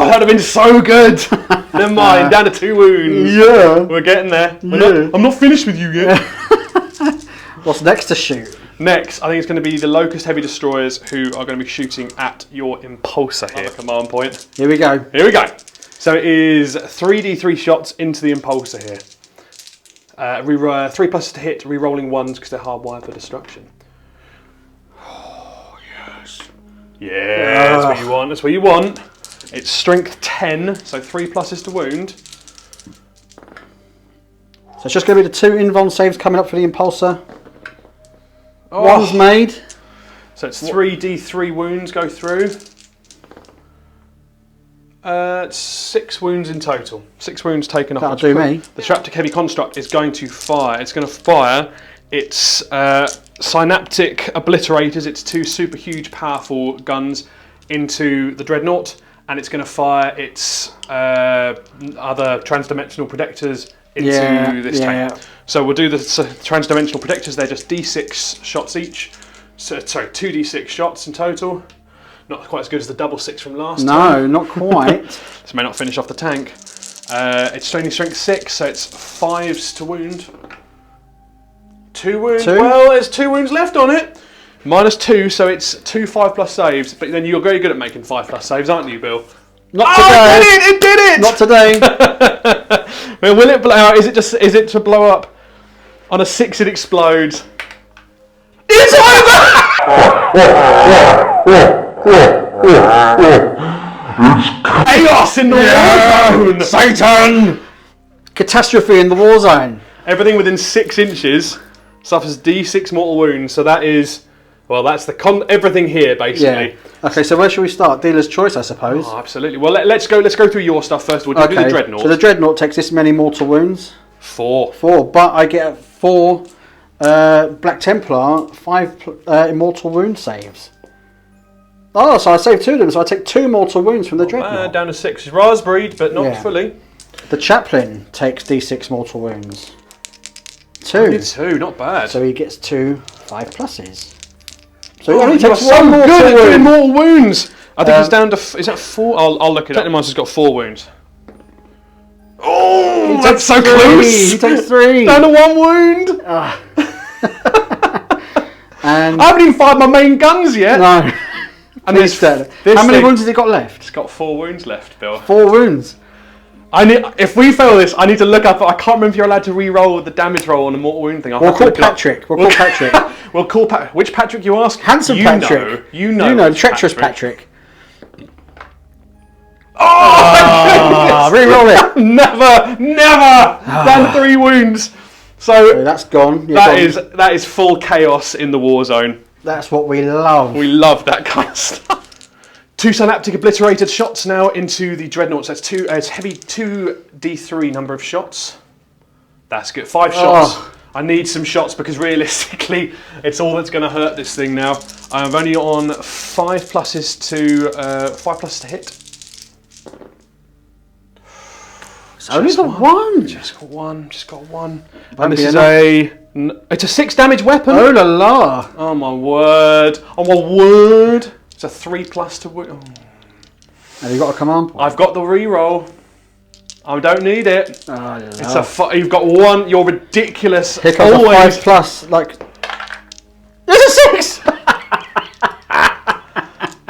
[SPEAKER 4] that'd have been so good. Never mind, down to 2 wounds.
[SPEAKER 3] Yeah,
[SPEAKER 4] we're getting there. I'm not finished with you yet.
[SPEAKER 3] What's next to shoot?
[SPEAKER 4] Next, I think it's going to be the Locust Heavy Destroyers who are going to be shooting at your Impulsor here. Command point.
[SPEAKER 3] Here we go.
[SPEAKER 4] Here we go. So it is 3d3 shots into the Impulsor here. 3 pluses to hit, re-rolling 1s because they're hardwired for destruction. Oh, yes. Yeah, that's what you want. That's what you want. It's strength 10, so 3 pluses to wound.
[SPEAKER 3] So it's just going to be the 2 invuln saves coming up for the Impulsor.
[SPEAKER 4] Oh.
[SPEAKER 3] One's made.
[SPEAKER 4] So it's 3d3 wounds go through. 6 wounds in total. 6 wounds taken off.
[SPEAKER 3] That'll do me.
[SPEAKER 4] The SARAPTEK Heavy Construct is going to fire. It's going to fire its Synaptic Obliterators, its 2 super huge powerful guns, into the Dreadnought, and it's going to fire its other transdimensional protectors into this tank. So we'll do the transdimensional protectors. They're just d6 shots each. So, sorry, 2d6 shots in total. Not quite as good as the double 6 from last time.
[SPEAKER 3] No, not quite.
[SPEAKER 4] This may not finish off the tank. It's only strength 6, so it's 5s to wound. 2 wounds.
[SPEAKER 3] 2?
[SPEAKER 4] Well, there's 2 wounds left on it. -2, so it's 2 5+ saves. But then you're very good at making 5+ saves, aren't you, Bill?
[SPEAKER 3] Not today.
[SPEAKER 4] It did it!
[SPEAKER 3] Not today.
[SPEAKER 4] Well, will it blow out? Is it to blow up? On a 6 it explodes. It's over! Chaos in the Warzone!
[SPEAKER 1] Satan!
[SPEAKER 3] Catastrophe in the Warzone.
[SPEAKER 4] Everything within 6 inches suffers d6 mortal wounds, so that is, well, that's the everything here basically.
[SPEAKER 3] Yeah. Okay, so where should we start? Dealer's choice, I suppose.
[SPEAKER 4] Oh, absolutely. Well, let's go through your stuff first. We'll do the Dreadnought.
[SPEAKER 3] So the Dreadnought takes this many mortal wounds.
[SPEAKER 4] 4.
[SPEAKER 3] 4, but I get 4 Black Templar, 5 immortal wound saves. Oh, so I saved 2 of them, so I take 2 mortal wounds from the Dreadnought.
[SPEAKER 4] Down to 6. Raspberry, but not fully.
[SPEAKER 3] The Chaplain takes d6 mortal wounds. 2.
[SPEAKER 4] Only 2, not bad.
[SPEAKER 3] So he gets 2 5+s. So he
[SPEAKER 4] Oh,
[SPEAKER 3] only
[SPEAKER 4] you are
[SPEAKER 3] takes
[SPEAKER 4] so
[SPEAKER 3] 1 mortal
[SPEAKER 4] good at doing
[SPEAKER 3] wound.
[SPEAKER 4] mortal wounds. I think it's down to, is that 4? I'll look it up. Technomancer's got 4 wounds. Oh,
[SPEAKER 3] He
[SPEAKER 4] that's
[SPEAKER 3] takes
[SPEAKER 4] so
[SPEAKER 3] 3.
[SPEAKER 4] close.
[SPEAKER 3] He takes 3.
[SPEAKER 4] Down to 1 wound.
[SPEAKER 3] And
[SPEAKER 4] I haven't even fired my main guns yet.
[SPEAKER 3] no.
[SPEAKER 4] And
[SPEAKER 3] He's dead. How many wounds has he got left?
[SPEAKER 4] It's got 4 wounds left, Bill.
[SPEAKER 3] 4 wounds.
[SPEAKER 4] If we fail this, I need to look up. I can't remember if you're allowed to re-roll the damage roll on a mortal wound thing.
[SPEAKER 3] We'll call Patrick. We'll call Patrick.
[SPEAKER 4] We'll call Patrick. Which Patrick you ask?
[SPEAKER 3] Handsome
[SPEAKER 4] you
[SPEAKER 3] Patrick.
[SPEAKER 4] You know.
[SPEAKER 3] You know, treacherous Patrick.
[SPEAKER 4] Oh!
[SPEAKER 3] Re-roll it.
[SPEAKER 4] Never. Down to 3 wounds.
[SPEAKER 3] So that's gone.
[SPEAKER 4] That is full chaos in the Warzone.
[SPEAKER 3] That's what we love.
[SPEAKER 4] We love that kind of stuff. 2 synaptic obliterated shots now into the Dreadnought. So it's heavy 2d3 number of shots. That's good. 5 shots. I need some shots because realistically, it's all that's going to hurt this thing now. I'm only on 5+ to hit.
[SPEAKER 3] It's only the 1.
[SPEAKER 4] Just got 1. Just got 1.
[SPEAKER 3] Won't
[SPEAKER 4] And this
[SPEAKER 3] be
[SPEAKER 4] is
[SPEAKER 3] enough.
[SPEAKER 4] it's a 6 damage weapon.
[SPEAKER 3] Oh la la.
[SPEAKER 4] Oh my word. Oh my word. It's a 3+ to wound. Oh.
[SPEAKER 3] Have you got a command point?
[SPEAKER 4] I've got the reroll. I don't need it.
[SPEAKER 3] Oh,
[SPEAKER 4] It's you've got 1. You're ridiculous.
[SPEAKER 3] Here comes a 5+. Like, there's a 6.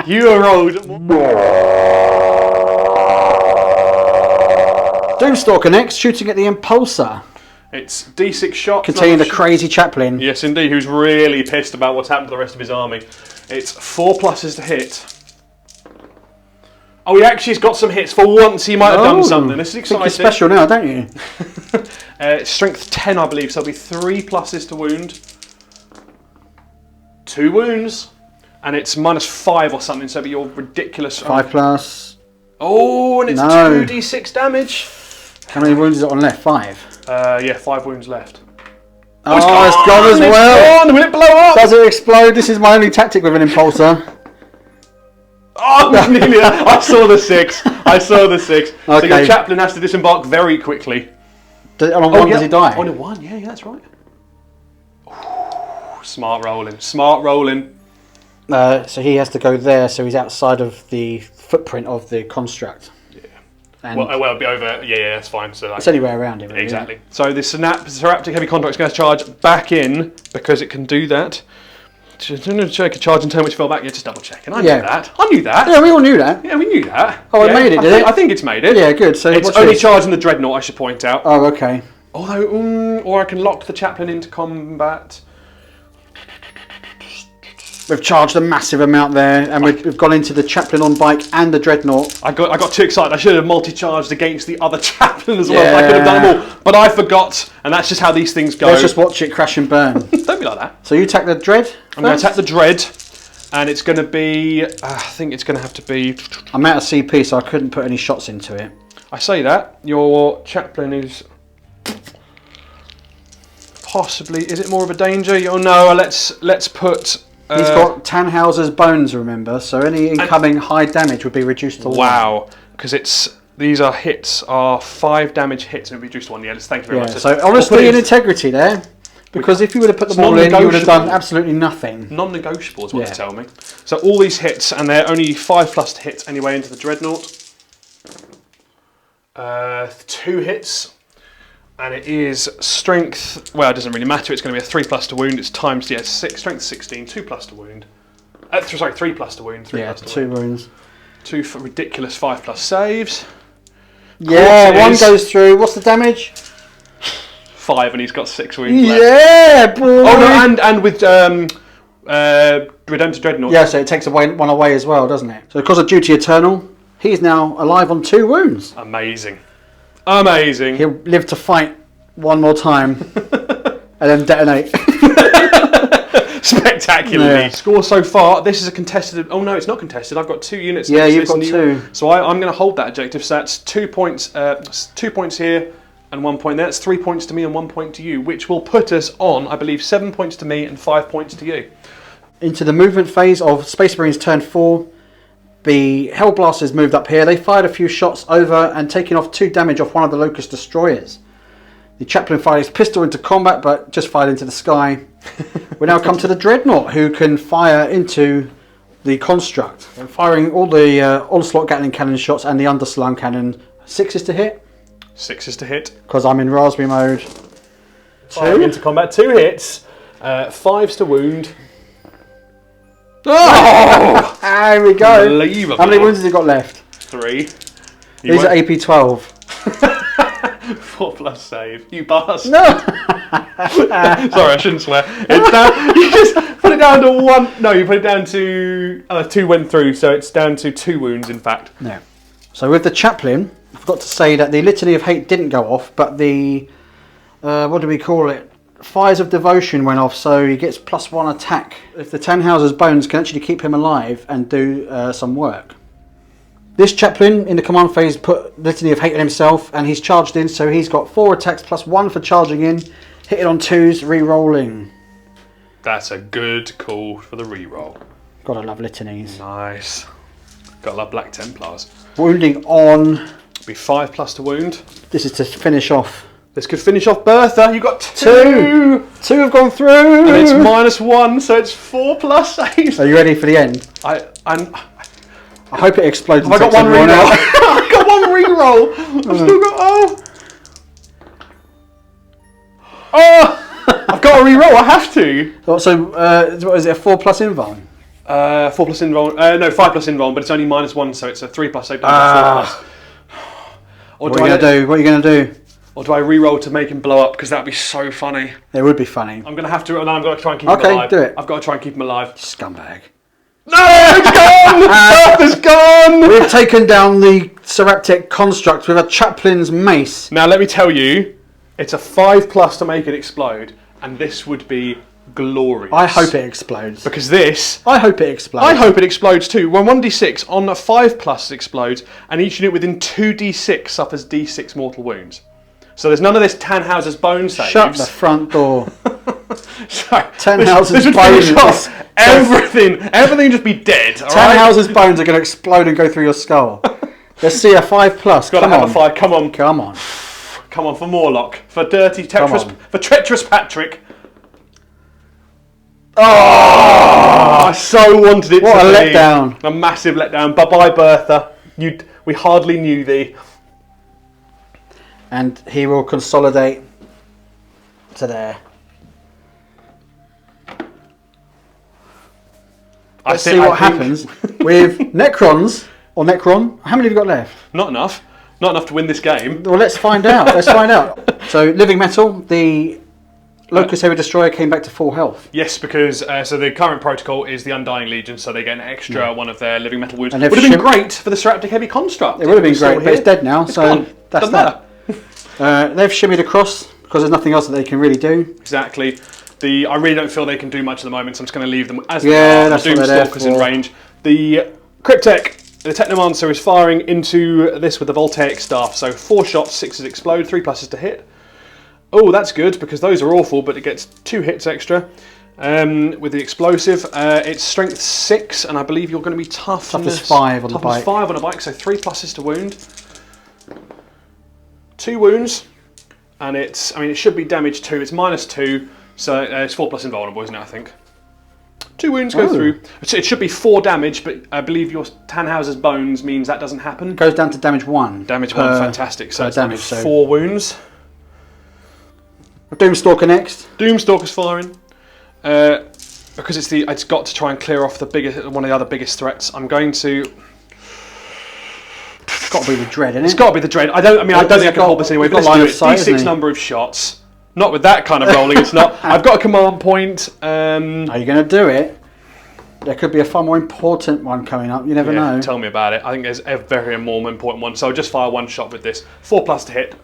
[SPEAKER 4] You rolled.
[SPEAKER 3] Doomstalker next, shooting at the Impulsor.
[SPEAKER 4] It's D6 shot.
[SPEAKER 3] Containing the crazy Chaplain.
[SPEAKER 4] Yes, indeed. Who's really pissed about what's happened to the rest of his army. It's 4+ to hit. Oh, he actually has got some hits. For once, he might have done something. This is exciting.
[SPEAKER 3] Think you're special now, don't you?
[SPEAKER 4] Strength 10, I believe. So it'll be 3+ to wound. 2 wounds. And it's -5 or something. So it'll be your ridiculous.
[SPEAKER 3] 5+.
[SPEAKER 4] Oh, and it's
[SPEAKER 3] No.
[SPEAKER 4] 2d6 damage.
[SPEAKER 3] How many wounds is it on left? 5.
[SPEAKER 4] Yeah, 5 wounds left.
[SPEAKER 3] Oh, it's gone as well.
[SPEAKER 4] It's gone. Will it blow up?
[SPEAKER 3] Does it explode? This is my only tactic with an Impulsor.
[SPEAKER 4] Oh, nearly. I saw the 6. I saw the 6. So
[SPEAKER 3] Okay.
[SPEAKER 4] your Chaplain has to disembark very quickly.
[SPEAKER 3] On a 1 does he die?
[SPEAKER 4] On a 1, yeah, that's right. Ooh, smart rolling. Smart rolling.
[SPEAKER 3] So he has to go there, so he's outside of the footprint of the construct.
[SPEAKER 4] Yeah.
[SPEAKER 3] And
[SPEAKER 4] Well, it'll be over. Yeah, that's fine. So
[SPEAKER 3] it's anywhere around him. Really,
[SPEAKER 4] exactly. So the SARAPTEK Heavy Contract is going to charge back in because it can do that. Check a charge and turn which fell back. Yeah, just double checking. I knew that. I knew that.
[SPEAKER 3] Yeah, we all knew that.
[SPEAKER 4] Yeah, we knew that.
[SPEAKER 3] Oh, it made it, did it?
[SPEAKER 4] I think it's made it.
[SPEAKER 3] Yeah, good. So
[SPEAKER 4] it's
[SPEAKER 3] watch
[SPEAKER 4] only
[SPEAKER 3] this.
[SPEAKER 4] charging the Dreadnought, I should point out.
[SPEAKER 3] Oh, okay.
[SPEAKER 4] Although, or I can lock the Chaplain into combat.
[SPEAKER 3] We've charged a massive amount there, and we've gone into the Chaplain on bike and the Dreadnought.
[SPEAKER 4] I got too excited. I should have multi-charged against the other Chaplain as well. I could have done them all, but I forgot, and that's just how these things go.
[SPEAKER 3] Let's just watch it crash and burn.
[SPEAKER 4] Don't be like that.
[SPEAKER 3] So you attack the Dread?
[SPEAKER 4] I'm going to attack the Dread, and it's going to be... I think it's going to have to be...
[SPEAKER 3] I'm out of CP, so I couldn't put any shots into it.
[SPEAKER 4] I say that. Your Chaplain is... possibly... Is it more of a danger? Oh no, let's put...
[SPEAKER 3] He's got Tannhauser's bones, remember, so any incoming high damage would be reduced to 1.
[SPEAKER 4] Wow, because these are hits, are 5 damage hits and reduced to 1. Yeah, thank you very much.
[SPEAKER 3] So honesty and integrity there, because if you would have put them all in, you would have done absolutely nothing.
[SPEAKER 4] Non-negotiable is what they tell me. So all these hits, and they're only 5+ to hit anyway into the Dreadnought. 2 hits. And it is strength, well, it doesn't really matter, it's going to be a 3+ to wound, it's times, 6, strength 16, 2+ to wound. 3+ to wound, 3+ to
[SPEAKER 3] 2 wounds.
[SPEAKER 4] 2 for ridiculous 5+ saves.
[SPEAKER 3] Yeah, 1 goes through, what's the damage?
[SPEAKER 4] 5, and he's got 6 wounds left.
[SPEAKER 3] Yeah, boy!
[SPEAKER 4] Oh no, and with Redempted Dreadnought.
[SPEAKER 3] Yeah, so it takes one away as well, doesn't it? So because of Duty Eternal, he's now alive on 2 wounds.
[SPEAKER 4] Amazing. Amazing.
[SPEAKER 3] He'll live to fight one more time and then detonate.
[SPEAKER 4] Spectacularly. Yeah. Score so far, this is a contested... Oh no, it's not contested. I've got 2 units.
[SPEAKER 3] Yeah, you've got 2.
[SPEAKER 4] So I'm going to hold that objective. So that's 2 points, 2 points here and 1 point there. That's 3 points to me and 1 point to you, which will put us on, I believe, 7 points to me and 5 points to you.
[SPEAKER 3] Into the movement phase of Space Marines turn 4. The Hellblasters moved up here. They fired a few shots over and taking off 2 damage off one of the Locust Destroyers. The Chaplain fired his pistol into combat, but just fired into the sky. We now come to the Dreadnought, who can fire into the Construct. Firing all the Onslaught Gatling Cannon shots and the Underslung Cannon. 6 is to hit.
[SPEAKER 4] 6 is to hit.
[SPEAKER 3] Because I'm in Raspberry mode.
[SPEAKER 4] 2 into combat, 2 hits. 5's to wound.
[SPEAKER 3] Oh! There we go.
[SPEAKER 4] Unbelievable.
[SPEAKER 3] How many wounds has he got left?
[SPEAKER 4] 3.
[SPEAKER 3] These are AP 12.
[SPEAKER 4] 4+ save. You bastard.
[SPEAKER 3] No.
[SPEAKER 4] Sorry, I shouldn't swear. It's down, you just put it down to 1. No, you put it down to 2 went through, so it's down to 2 wounds, in fact.
[SPEAKER 3] Yeah. So with the Chaplain, I forgot to say that the Litany of Hate didn't go off, but the what do we call it? Fires of Devotion went off, so he gets +1 attack. If the Tannhauser's bones can actually keep him alive and do some work. This Chaplain in the command phase put Litany of Hate on himself, and he's charged in, so he's got 4 attacks +1 for charging in, hitting on 2s, re-rolling.
[SPEAKER 4] That's a good call for the re-roll.
[SPEAKER 3] Gotta love litanies.
[SPEAKER 4] Nice. Gotta love Black Templars.
[SPEAKER 3] Wounding on.
[SPEAKER 4] Be 5+ to wound.
[SPEAKER 3] This is to finish off.
[SPEAKER 4] This could finish off Bertha. You got 2.
[SPEAKER 3] 2 have gone through.
[SPEAKER 4] And it's -1, so it's 4+ saves.
[SPEAKER 3] Are you ready for the end?
[SPEAKER 4] I
[SPEAKER 3] hope it explodes.
[SPEAKER 4] Have I got 1 re-roll? I got 1 re-roll. I've still got... Oh! I've got a re-roll. I have to.
[SPEAKER 3] So, what is it, a 4+ invuln?
[SPEAKER 4] 4+ invuln. No, 5+ invuln, but it's only -1, so it's a 3+ save. 4+.
[SPEAKER 3] What are you going to do?
[SPEAKER 4] Or do I re-roll to make him blow up? Because that would be so funny.
[SPEAKER 3] It would be funny.
[SPEAKER 4] I'm going to have to, and I'm going to try and keep him alive.
[SPEAKER 3] Okay, do it.
[SPEAKER 4] I've got to try and keep him alive.
[SPEAKER 3] Scumbag.
[SPEAKER 4] No, it's gone! It's gone!
[SPEAKER 3] We've taken down the SARAPTEK Construct with a Chaplain's Mace.
[SPEAKER 4] Now, let me tell you, it's a 5+ to make it explode, and this would be glorious.
[SPEAKER 3] I hope it explodes.
[SPEAKER 4] Because this...
[SPEAKER 3] I hope it explodes.
[SPEAKER 4] I hope it explodes too. When 1d6 on a 5+ explodes, and each unit within 2d6 suffers d6 mortal wounds. So there's none of this Tannhauser's bone saves.
[SPEAKER 3] Shut the front door.
[SPEAKER 4] Sorry.
[SPEAKER 3] Tannhauser's
[SPEAKER 4] bones. Everything just be dead.
[SPEAKER 3] Tannhauser's bones are going to explode and go through your skull. Let's see a 5+.
[SPEAKER 4] Got to have a 5. Come on.
[SPEAKER 3] Come on.
[SPEAKER 4] Come on for Morloc. For dirty treacherous Patrick. Oh! I so wanted it to be.
[SPEAKER 3] What a letdown.
[SPEAKER 4] A massive letdown. Bye-bye, Bertha. We hardly knew thee.
[SPEAKER 3] And he will consolidate to there. Let's see what happens with Necrons, or Necron. How many have you got left?
[SPEAKER 4] Not enough. Not enough to win this game.
[SPEAKER 3] Well, let's find out. So, Living Metal, the Locust Heavy Destroyer came back to full health.
[SPEAKER 4] Yes, because so the current protocol is the Undying Legion, so they get an extra one of their living metal wounds.
[SPEAKER 3] And
[SPEAKER 4] Would have been great for the SARAPTEK Heavy Construct.
[SPEAKER 3] It would have been great, but it's dead now, so that's
[SPEAKER 4] Doesn't
[SPEAKER 3] that.
[SPEAKER 4] matter.
[SPEAKER 3] They've shimmied across because there's nothing else that they can really do.
[SPEAKER 4] Exactly. I really don't feel they can do much at the moment, so I'm just going to leave them as
[SPEAKER 3] Yeah,
[SPEAKER 4] they are.
[SPEAKER 3] that's
[SPEAKER 4] The
[SPEAKER 3] what
[SPEAKER 4] Doom
[SPEAKER 3] they're there
[SPEAKER 4] Stalkers in
[SPEAKER 3] for.
[SPEAKER 4] range. The Cryptek, the Technomancer, is firing into this with the Voltaic Staff. So 4 shots, 6s explode, 3 pluses to hit. Oh, that's good, because those are awful, but it gets 2 hits extra. With the explosive, it's strength 6, and I believe you're going to be tough.
[SPEAKER 3] Toughness 5 on the bike.
[SPEAKER 4] Toughness 5 on a bike, so 3 pluses to wound. 2 wounds, and it should be damage 2. It's -2, so it's 4 plus invulnerable, isn't it? I think. 2 wounds go through. It should be 4 damage, but I believe your Tannhauser's bones means that doesn't happen.
[SPEAKER 3] It goes down to damage 1.
[SPEAKER 4] Damage 1, fantastic. So it's
[SPEAKER 3] damage,
[SPEAKER 4] 4 wounds.
[SPEAKER 3] Doomstalker next.
[SPEAKER 4] Doomstalker's firing. Because it's got to try and clear off one of the other biggest threats. I'm going to.
[SPEAKER 3] It's got to be the Dread, isn't it?
[SPEAKER 4] It's got to be the Dread. I don't think I can hold this anyway. But let's do it. D6 number of shots. Not with that kind of rolling. It's not. I've got a command point.
[SPEAKER 3] Are you going to do it? There could be a far more important one coming up. You never know.
[SPEAKER 4] Tell me about it. I think there's a very more important one. So I'll just fire 1 shot with this. 4 plus to hit.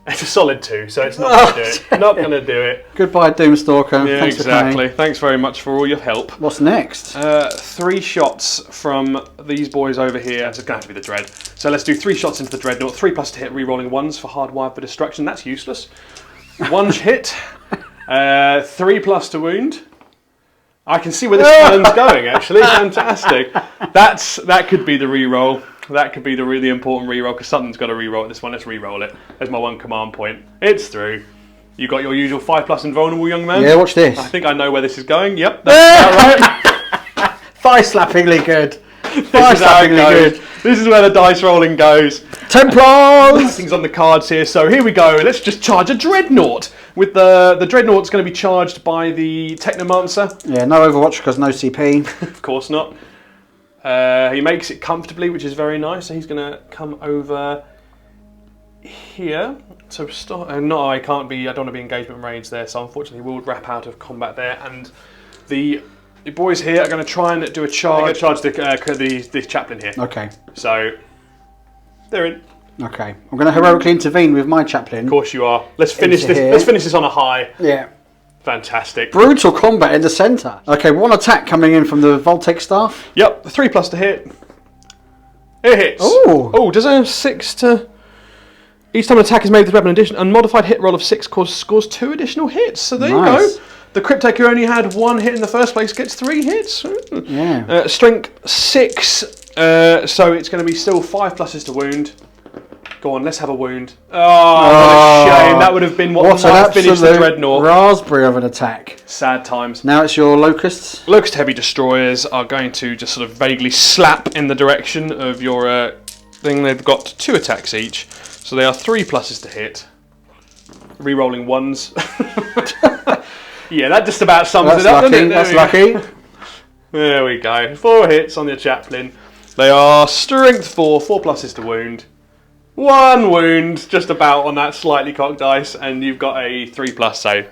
[SPEAKER 4] It's a solid 2, so it's not going to do it. Not going to do it.
[SPEAKER 3] Goodbye, Doomstalker.
[SPEAKER 4] Yeah,
[SPEAKER 3] Thanks
[SPEAKER 4] exactly. Thanks very much for all your help.
[SPEAKER 3] What's next?
[SPEAKER 4] 3 shots from these boys over here. It's going to have to be the Dread. So let's do 3 shots into the Dreadnought. 3 plus to hit, re-rolling 1s for hardwired for destruction. That's useless. 1 hit. 3 plus to wound. I can see where this cannon's going, actually. Fantastic. That could be the re-roll. That could be the really important re-roll, because something's got to re-roll at this one. Let's re-roll it. There's my 1 command point. It's through. You got your usual 5 plus invulnerable, young man?
[SPEAKER 3] Yeah, watch this.
[SPEAKER 4] I think I know where this is going. Yep, that's about right.
[SPEAKER 3] Thigh-slappingly good.
[SPEAKER 4] This is how it goes. This is where the dice rolling goes.
[SPEAKER 3] Templars!
[SPEAKER 4] Nothing's on the cards here, so here we go. Let's just charge a Dreadnought. With the Dreadnought's going to be charged by the Technomancer.
[SPEAKER 3] Yeah, no Overwatch because no CP.
[SPEAKER 4] Of course not. He makes it comfortably, which is very nice. So he's going to come over here. So no, I can't be. I don't want to be engagement range there. So unfortunately, we'll wrap out of combat there. And the boys here are going to try and do a charge. They're going to charge the chaplain here.
[SPEAKER 3] Okay.
[SPEAKER 4] So they're in.
[SPEAKER 3] Okay. I'm going to heroically intervene with my chaplain.
[SPEAKER 4] Of course you are. Let's finish this. Let's finish this on a high.
[SPEAKER 3] Yeah.
[SPEAKER 4] Fantastic.
[SPEAKER 3] Brutal combat in the centre. Okay, 1 attack coming in from the Voltaic Staff.
[SPEAKER 4] Yep, 3 plus to hit. It hits.
[SPEAKER 3] Ooh.
[SPEAKER 4] Oh, does it have 6 to... Each time an attack is made with weapon addition, unmodified hit roll of 6 scores 2 additional hits. So there you go. The Cryptek, who only had 1 hit in the first place, gets 3 hits.
[SPEAKER 3] Yeah.
[SPEAKER 4] Strength 6, so it's going to be still 5 pluses to wound. Go on, let's have a wound. Oh, what a shame. That would have been what might finished the Dreadnought.
[SPEAKER 3] Raspberry of an attack.
[SPEAKER 4] Sad times.
[SPEAKER 3] Now it's your Locusts.
[SPEAKER 4] Locust Heavy Destroyers are going to just sort of vaguely slap in the direction of your thing. They've got 2 attacks each, so they are 3 pluses to hit. Re-rolling 1s. Yeah, that just about sums it up, doesn't it?
[SPEAKER 3] That's lucky.
[SPEAKER 4] There we go. 4 hits on your chaplain. They are strength 4, 4 pluses to wound. 1 wound, just about on that slightly cocked dice, and you've got a 3+ save.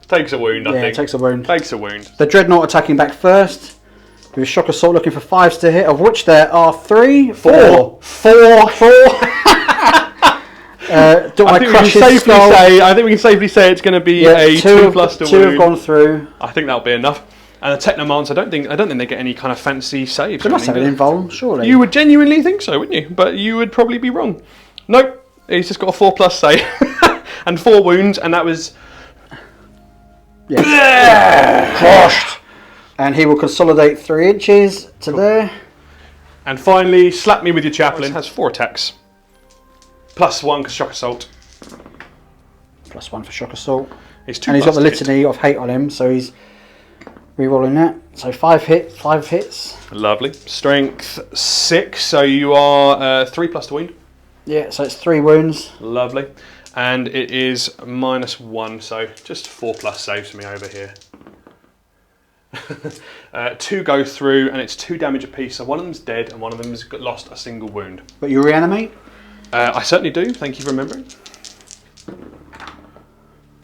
[SPEAKER 4] Takes a wound, I think.
[SPEAKER 3] Yeah, takes a wound.
[SPEAKER 4] Takes a wound.
[SPEAKER 3] The Dreadnought attacking back first. With Shock Assault looking for 5s to hit, of which there are 3, 4. 4. I
[SPEAKER 4] think we can safely say it's going to be a 2 plus to
[SPEAKER 3] 2
[SPEAKER 4] wound.
[SPEAKER 3] have gone through.
[SPEAKER 4] I think that'll be enough. And the Technomancer, I don't think they get any kind of fancy saves.
[SPEAKER 3] They must have an invuln, surely.
[SPEAKER 4] You would genuinely think so, wouldn't you? But you would probably be wrong. Nope. He's just got a 4+ save. And 4 wounds, and that was...
[SPEAKER 3] Yeah. Crushed. And he will consolidate 3 inches to there.
[SPEAKER 4] And finally, slap me with your chaplain. Has 4 attacks. +1 for Shock Assault.
[SPEAKER 3] +1 for Shock Assault.
[SPEAKER 4] He's 2
[SPEAKER 3] and he's got the
[SPEAKER 4] hit.
[SPEAKER 3] Litany of Hate on him, so he's re-rolling that. So 5 hits.
[SPEAKER 4] Lovely. Strength 6, so you are 3 plus to wound.
[SPEAKER 3] Yeah, so it's 3 wounds.
[SPEAKER 4] Lovely. And it is -1, so just 4+ saves for me over here. 2 go through, and it's 2 damage apiece. So one of them's dead, and one of them's lost a single wound.
[SPEAKER 3] But you reanimate?
[SPEAKER 4] I certainly do. Thank you for remembering.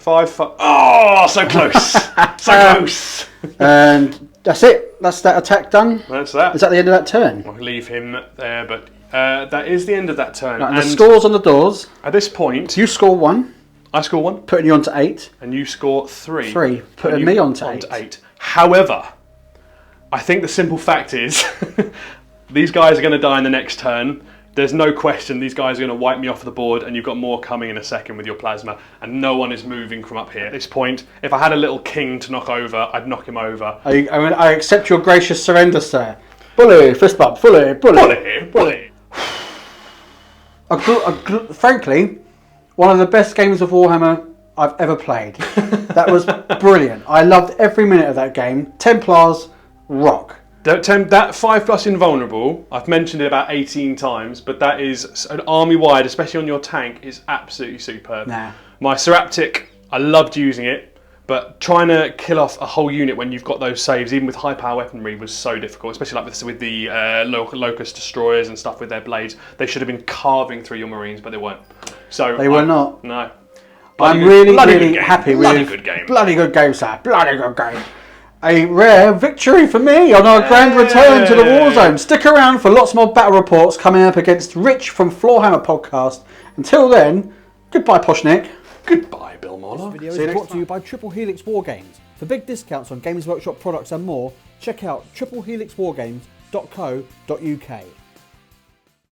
[SPEAKER 4] 5. Oh, so close. So close.
[SPEAKER 3] And that's it. That's that attack done.
[SPEAKER 4] That's that.
[SPEAKER 3] Is that the end of that turn?
[SPEAKER 4] I'll leave him there, but that is the end of that turn.
[SPEAKER 3] Right,
[SPEAKER 4] and
[SPEAKER 3] the scores on the doors.
[SPEAKER 4] at this point,
[SPEAKER 3] You score 1,
[SPEAKER 4] I score 1,
[SPEAKER 3] putting you on to 8.
[SPEAKER 4] and you score 3.
[SPEAKER 3] 3, putting
[SPEAKER 4] and
[SPEAKER 3] me
[SPEAKER 4] you
[SPEAKER 3] on to 8.
[SPEAKER 4] However, I think the simple fact is, these guys are going to die in the next turn. There's no question these guys are going to wipe me off the board, and you've got more coming in a second with your plasma, and no one is moving from up here. At this point, if I had a little king to knock over, I'd knock him over.
[SPEAKER 3] I accept your gracious surrender, sir. Bully, fist bump, bully, bully.
[SPEAKER 4] Bully.
[SPEAKER 3] Frankly, one of the best games of Warhammer I've ever played. That was brilliant. I loved every minute of that game. Templars rock.
[SPEAKER 4] That 5+ invulnerable, I've mentioned it about 18 times, but that is an army-wide, especially on your tank, is absolutely superb.
[SPEAKER 3] Nah.
[SPEAKER 4] My SARAPTEK, I loved using it, but trying to kill off a whole unit when you've got those saves, even with high-power weaponry, was so difficult, especially like with the Locust Destroyers and stuff with their blades. They should have been carving through your Marines, but they weren't. So
[SPEAKER 3] They were not.
[SPEAKER 4] No.
[SPEAKER 3] I'm really
[SPEAKER 4] good
[SPEAKER 3] happy with
[SPEAKER 4] bloody good game.
[SPEAKER 3] Bloody good game, sir. Bloody good game. A rare victory for me on our grand return to the Warzone. Stick around for lots more battle reports coming up against Rich from Floorhammer Podcast. Until then, goodbye, Poshnick.
[SPEAKER 4] Goodbye, Bill Morlock.
[SPEAKER 3] This video is brought to you by Triple Helix Wargames. For big discounts on Games Workshop products and more, check out triplehelixwargames.co.uk.